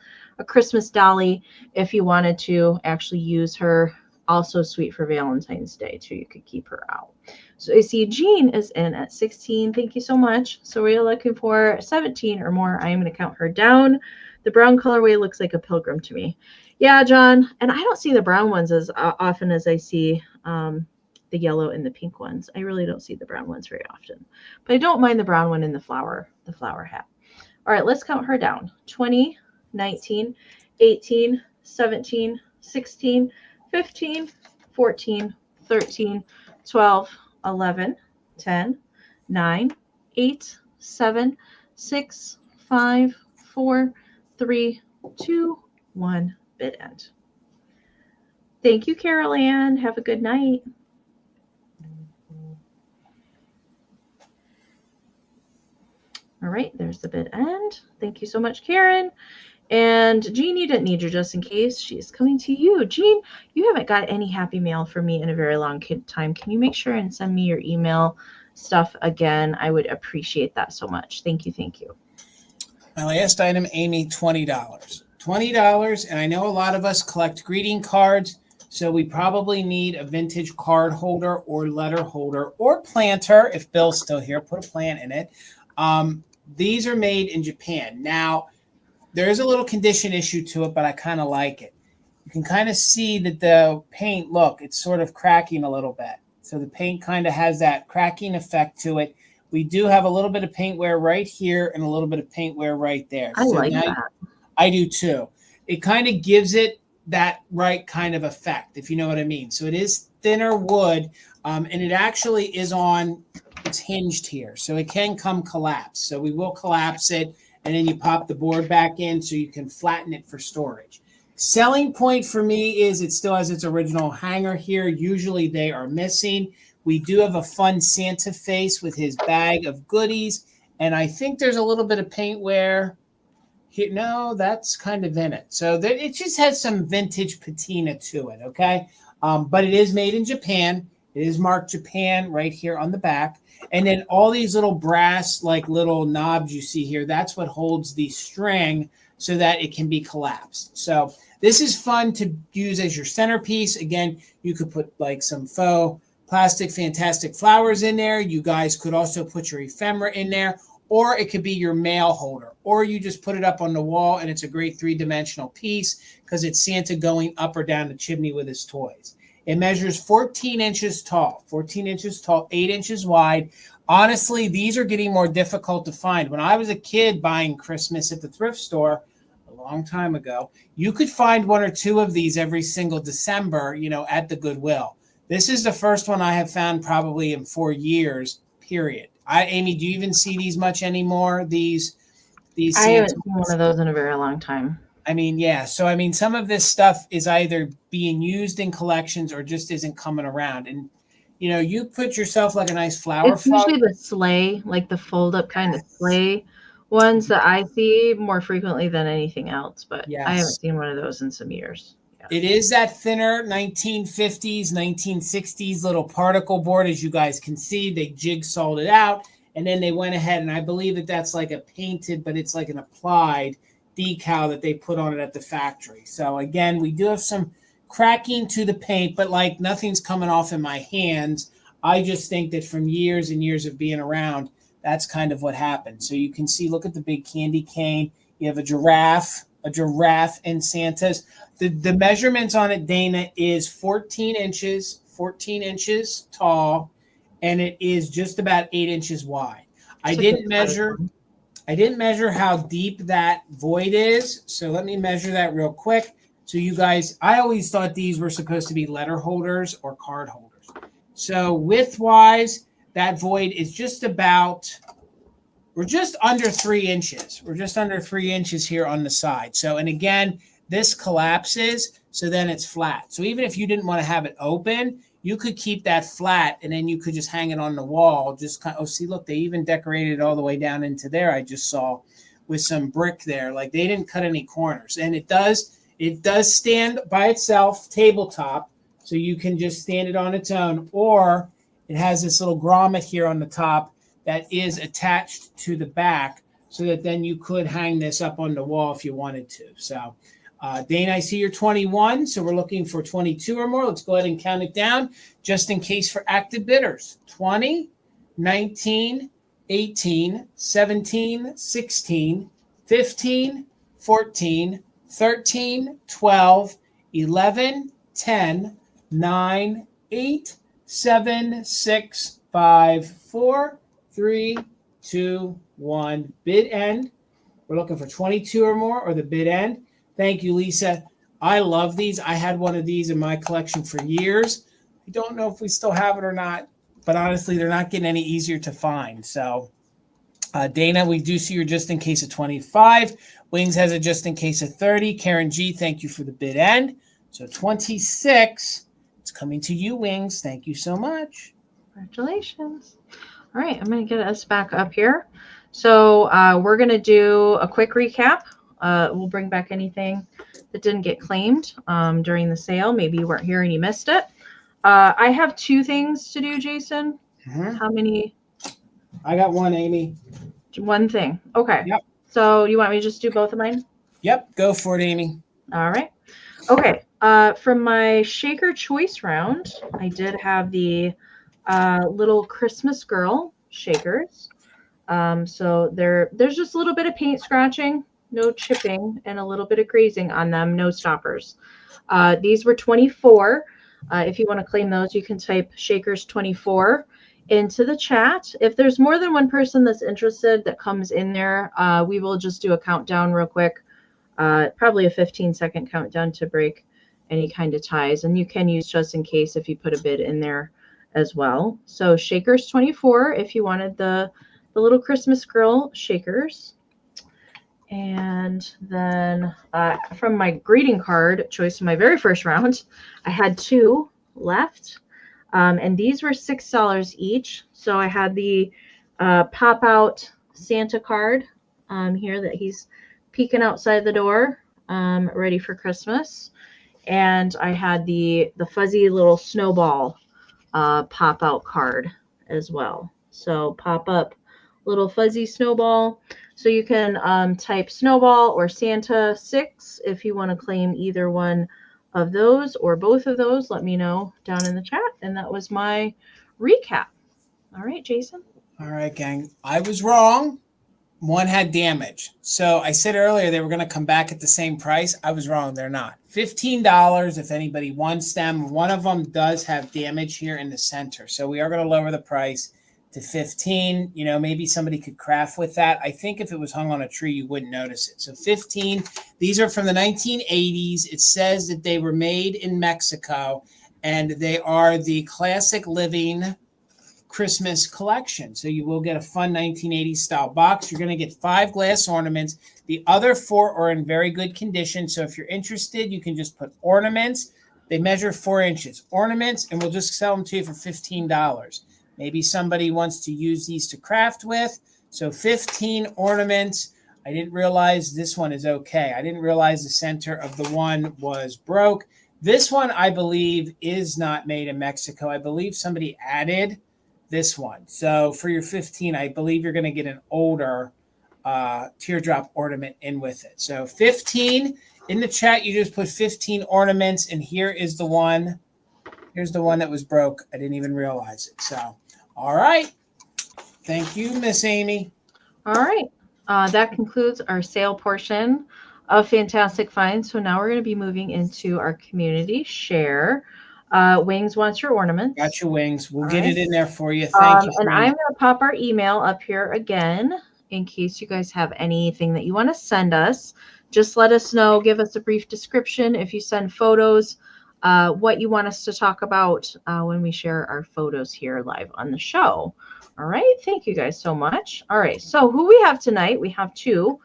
dolly if you wanted to actually use her. Also sweet for Valentine's Day too. You could keep her out. So I see Jean is in at 16. Thank you so much. So we're looking for 17 or more. I am going to count her down. The brown colorway looks like a pilgrim to me. Yeah, John. And I don't see the brown ones as often as I see the yellow and the pink ones. I really don't see the brown ones very often, but I don't mind the brown one in the flower hat. All right, let's count her down. 20, 19, 18, 17, 16, 15, 14, 13, 12, 11, 10, 9, 8, 7, 6, 5, 4, 3, 2, 1, bid end. Thank you, Carol Ann. Have a good night. All right, there's the bid end. Thank you so much, Karen. And Jean, you didn't need your just in case. She's coming to you. Jean, you haven't got any happy mail for me in a very long time. Can you make sure and send me your email stuff again? I would appreciate that so much. Thank you. Thank you. My last item, Amy, $20. $20, and I know a lot of us collect greeting cards, so we probably need a vintage card holder or letter holder or planter. If Bill's still here, put a plant in it. These are made in Japan. Now, there is a little condition issue to it, but I kind of like it. You can kind of see that the paint, look, it's sort of cracking a little bit. So the paint kind of has that cracking effect to it. We do have a little bit of paint wear right here and a little bit of paint wear right there. I like that. I do too. It kind of gives it that right kind of effect, if you know what I mean. So it is thinner wood, and it actually is on, it's hinged here. So it can come collapse. So we will collapse it, and then you pop the board back in so you can flatten it for storage. Selling point for me is it still has its original hanger here. Usually they are missing. We do have a fun Santa face with his bag of goodies, and I think there's a little bit of paint wear here. No, that's kind of in it. So it just has some vintage patina to it, okay? But it is made in Japan, It is marked Japan right here on the back. And then all these little brass, like little knobs you see here, that's what holds the string so that it can be collapsed. So this is fun to use as your centerpiece. Again, you could put like some faux plastic fantastic flowers in there. You guys could also put your ephemera in there, or it could be your mail holder, or you just put it up on the wall and it's a great 3-dimensional piece because it's Santa going up or down the chimney with his toys. It measures 14 inches tall, 8 inches wide. Honestly, these are getting more difficult to find. When I was a kid buying Christmas at the thrift store a long time ago, you could find 1 or 2 of these every single December, at the Goodwill. This is the first one I have found probably in 4 years, period. Amy, do you even see these much anymore? These I haven't seen one of those in a very long time. I mean, yeah. So, some of this stuff is either being used in collections or just isn't coming around. And, you put yourself like a nice flower. It's usually the sleigh, like the fold-up kind of sleigh ones that I see more frequently than anything else. But I haven't seen one of those in some years. Yeah. It is that thinner 1950s, 1960s little particle board. As you guys can see, they jigsawed it out. And then they went ahead, and I believe that that's like a painted, but it's like an applied decal that they put on it at the factory. So again, we do have some cracking to the paint, but like nothing's coming off in my hands. I just think that from years and years of being around, that's kind of what happened. So you can see, look at the big candy cane. You have a giraffe and Santa's. The measurements on it, Dana, is 14 inches tall, and it is just about 8 inches wide. I didn't measure how deep that void is. So let me measure that real quick. So you guys, I always thought these were supposed to be letter holders or card holders. So width-wise, that void is we're just under 3 inches. We're just under 3 inches here on the side. So, and again, this collapses, so then it's flat. So even if you didn't want to have it open, you could keep that flat, and then you could just hang it on the wall. See, look, they even decorated it all the way down into there. I just saw with some brick there. Like they didn't cut any corners, and it does stand by itself, tabletop, so you can just stand it on its own, or it has this little grommet here on the top that is attached to the back, so that then you could hang this up on the wall if you wanted to. So. Dana, I see you're 21, so we're looking for 22 or more. Let's go ahead and count it down just in case for active bidders. 20, 19, 18, 17, 16, 15, 14, 13, 12, 11, 10, 9, 8, 7, 6, 5, 4, 3, 2, 1. Bid end. We're looking for 22 or more, or the bid end. Thank you, Lisa. I love these. I had one of these in my collection for years. I don't know if we still have it or not, but honestly, they're not getting any easier to find. So, Dana, we do see your just in case of 25. Wings has a just in case of 30. Karen G, thank you for the bid end. So 26, it's coming to you, Wings. Thank you so much. Congratulations. All right, I'm going to get us back up here. So we're going to do a quick recap. We'll bring back anything that didn't get claimed during the sale. Maybe you weren't here and you missed it. I have 2 things to do, Jason. Mm-hmm. How many? I got one, Amy. 1 thing. Okay. Yep. So you want me to just do both of mine? Yep. Go for it, Amy. All right. Okay. From my shaker choice round, I did have the little Christmas girl shakers. So there's just a little bit of paint scratching, no chipping, and a little bit of grazing on them, no stoppers. These were 24. If you want to claim those, you can type Shakers 24 into the chat. If there's more than one person that's interested that comes in there, we will just do a countdown real quick, probably a 15-second countdown to break any kind of ties. And you can use just in case if you put a bid in there as well. So Shakers 24 if you wanted the little Christmas girl shakers. And then from my greeting card choice in my very first round, I had 2 left. And these were $6 each. So I had the pop-out Santa card here that he's peeking outside the door, ready for Christmas. And I had the fuzzy little snowball pop-out card as well. So pop up little fuzzy snowball. So you can type snowball or Santa 6 if you want to claim either one of those or both of those. Let me know down in the chat. And that was my recap. All right, Jason. All right, gang. I was wrong. One had damage. So I said earlier they were going to come back at the same price. I was wrong. They're not. $15 if anybody wants them. One of them does have damage here in the center. So we are going to lower the price to $15. You know, maybe somebody could craft with that. I think if it was hung on a tree, you wouldn't notice it. So $15. These are from the 1980s. It says that they were made in Mexico, and they are the Classic Living Christmas collection. So you will get a fun 1980s style box. You're going to get 5 glass ornaments. The other 4 are in very good condition. So if you're interested, you can just put ornaments. They measure 4 inches. Ornaments, and we'll just sell them to you for $15. Maybe somebody wants to use these to craft with. So 15 ornaments. I didn't realize this one is okay. I didn't realize the center of the one was broke. This one, I believe, is not made in Mexico. I believe somebody added this one. So for your 15, I believe you're going to get an older teardrop ornament in with it. So 15 in the chat, you just put 15 ornaments, and here is the one. Here's the one that was broke. I didn't even realize it. So, all right. Thank you, Miss Amy. All right. That concludes our sale portion of Fantastic Finds. So now we're going to be moving into our community share. Wings wants your ornaments. Got your wings. We'll get it in there for you. Thank you. And I'm going to pop our email up here again in case you guys have anything that you want to send us. Just let us know. Give us a brief description. If you send photos, what you want us to talk about when we share our photos here live on the show. All right. Thank you guys so much. All right. So who we have tonight, we have 2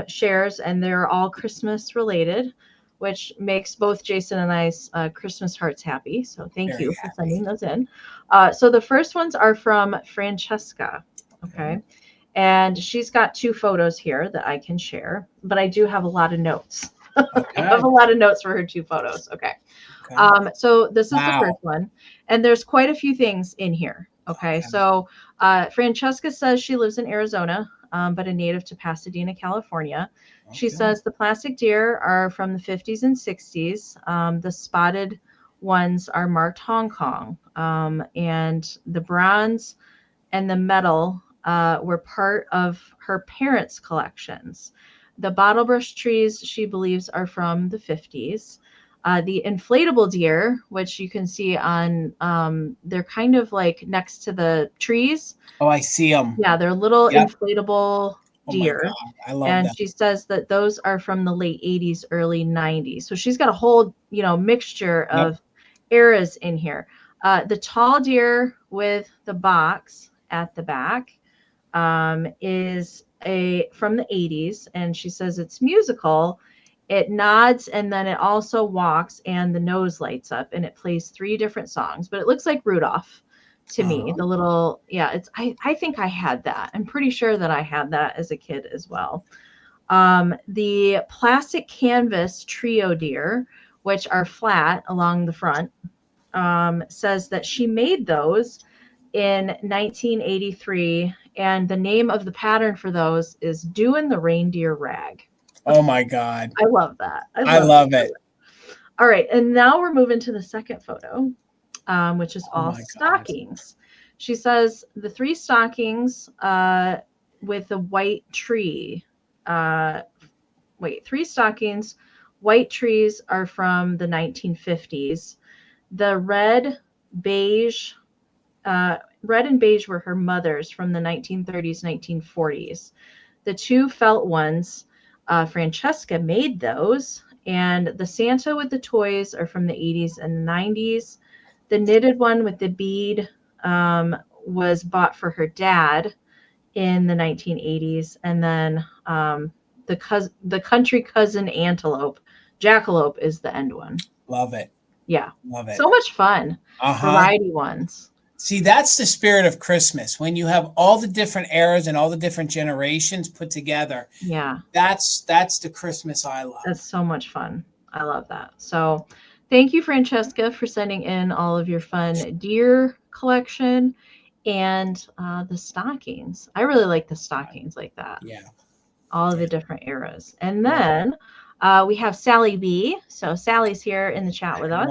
shares, and they're all Christmas related, which makes both Jason and I's Christmas hearts happy. So thank you for sending those in. So the first ones are from Francesca. Okay. And she's got 2 photos here that I can share, but I do have a lot of notes. Okay. I have a lot of notes for her 2 photos. Okay. So this is the first one, and there's quite a few things in here. Okay. So Francesca says she lives in Arizona, but a native to Pasadena, California. She says the plastic deer are from the 50s and 60s. The spotted ones are marked Hong Kong. And the bronze and the metal were part of her parents' collections. The bottle brush trees, she believes, are from the 50s. The inflatable deer, which you can see on, they're kind of like next to the trees. Oh, I see them. Yeah, they're little inflatable deer. Oh my God, I love and that. She says that those are from the late 80s, early 90s. So she's got a whole, mixture of eras in here. The tall deer with the box at the back is from the 80s, and she says it's musical. It nods, and then it also walks, and the nose lights up, and it plays 3 different songs, but it looks like Rudolph to me. The little, I think I had that. I'm pretty sure that I had that as a kid as well. The plastic canvas trio deer, which are flat along the front, says that she made those in 1983, and the name of the pattern for those is Doin' the Reindeer Rag. Oh my God. I love that. I love it. All right. And now we're moving to the second photo, which is all stockings. She says the 3 stockings with the white tree. 3 stockings, white trees are from the 1950s. The red and beige were her mother's from the 1930s, 1940s. The 2 felt ones, Francesca made those, and the Santa with the toys are from the 80s and 90s. The knitted one with the bead was bought for her dad in the 1980s, and then the country cousin jackalope is the end one. Love it. Yeah, love it. So much fun. Variety ones. See, that's the spirit of Christmas, when you have all the different eras and all the different generations put together. Yeah. That's the Christmas I love. That's so much fun. I love that. So thank you, Francesca, for sending in all of your fun deer collection and the stockings. I really like the stockings like that. Yeah. All of the different eras. And then we have Sally B. So Sally's here in the chat with us.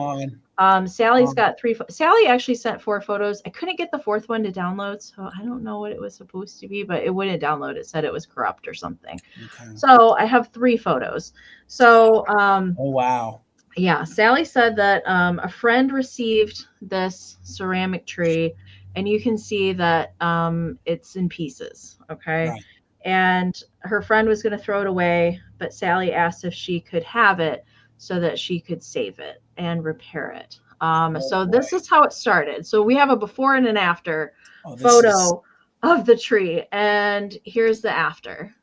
Sally's got 3. Sally actually sent 4 photos. I couldn't get the 4th one to download, so I don't know what it was supposed to be, but it wouldn't download. It said it was corrupt or something. Okay. So I have 3 photos. So oh wow. Yeah, Sally said that a friend received this ceramic tree, and you can see that it's in pieces. Okay. Right. And her friend was going to throw it away, but Sally asked if she could have it so that she could save it and repair it. So this is how it started. So we have a before and an after photo of the tree, and here's the after.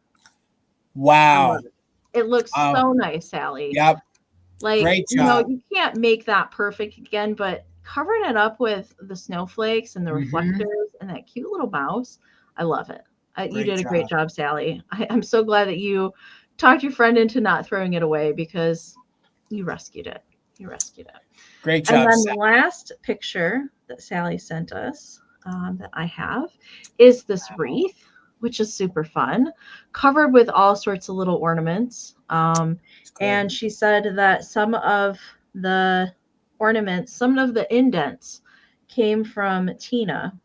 Wow. It looks so nice, Sally. Yep. Like, great job. You can't make that perfect again, but covering it up with the snowflakes and the reflectors and that cute little mouse, I love it. You did a great job, Sally. I'm so glad that you talked your friend into not throwing it away because you rescued it. Great job. And then the last picture that Sally sent us that I have is this wreath, which is super fun, covered with all sorts of little ornaments. And she said that some of the ornaments, some of the indents came from Tina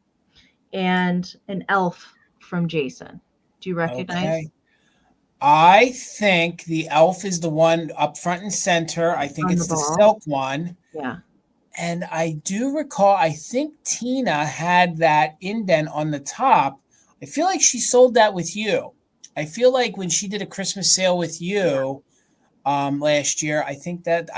and an elf from Jason. Do you recognize? Okay. I think the elf is the one up front and center. I think it's the silk one. Yeah. And I do recall, I think Tina had that indent on the top. I feel like she sold that with you. I feel like when she did a Christmas sale with you last year, I think that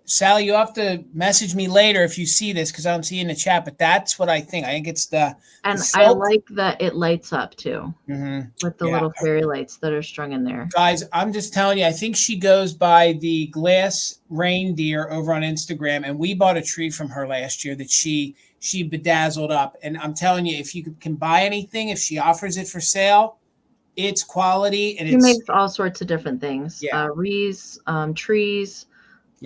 Sally, you have to message me later if you see this because I don't see it in the chat, but that's what I think. I think it's the I like that it lights up too with the little fairy lights that are strung in there. Guys, I'm just telling you, I think she goes by the glass reindeer over on Instagram, and we bought a tree from her last year that she bedazzled up. And I'm telling you, if you can buy anything, if she offers it for sale, it's quality, and she makes all sorts of different things. Yeah. Wreaths, trees,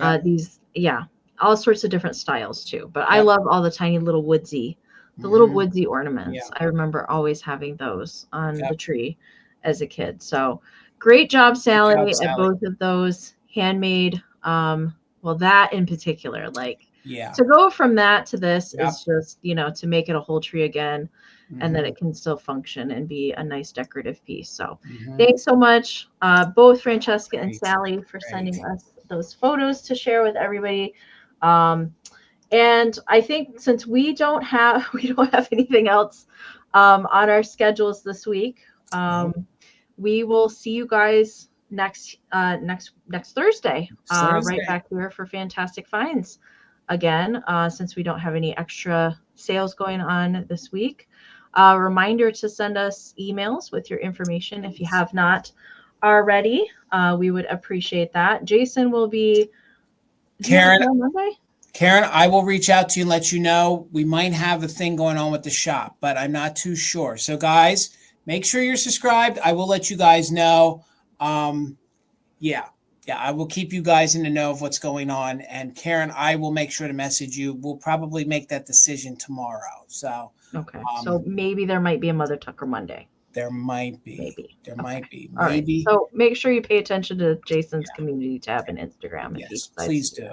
all sorts of different styles too. But I love all the tiny little woodsy ornaments. Yeah. I remember always having those on the tree as a kid. So great job, Sally, at both of those handmade. That in particular, to go from that to this is just, to make it a whole tree again. And that it can still function and be a nice decorative piece. So thanks so much, both Francesca and Sally, for sending us those photos to share with everybody. And I think since we don't have anything else on our schedules this week, we will see you guys next Thursday, right back here for Fantastic Finds again, since we don't have any extra sales going on this week. Reminder to send us emails with your information if you have not already. We would appreciate that. Jason will be Karen, I will reach out to you and let you know. We might have a thing going on with the shop, but I'm not too sure. So guys, make sure you're subscribed. I will let you guys know. I will keep you guys in the know of what's going on. And Karen, I will make sure to message you. We'll probably make that decision tomorrow. So okay. So maybe there might be a Mother Tucker Monday. There might be. Maybe. There might be. All maybe. Right. So make sure you pay attention to Jason's community tab and Instagram. Yes, please do.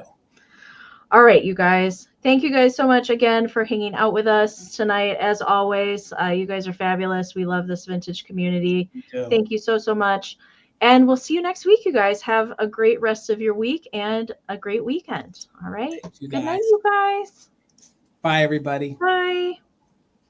All right, you guys. Thank you guys so much again for hanging out with us tonight. As always, you guys are fabulous. We love this vintage community. Thank you so, so much. And we'll see you next week, you guys. Have a great rest of your week and a great weekend. All right. Good night, you guys. Bye, everybody. Bye.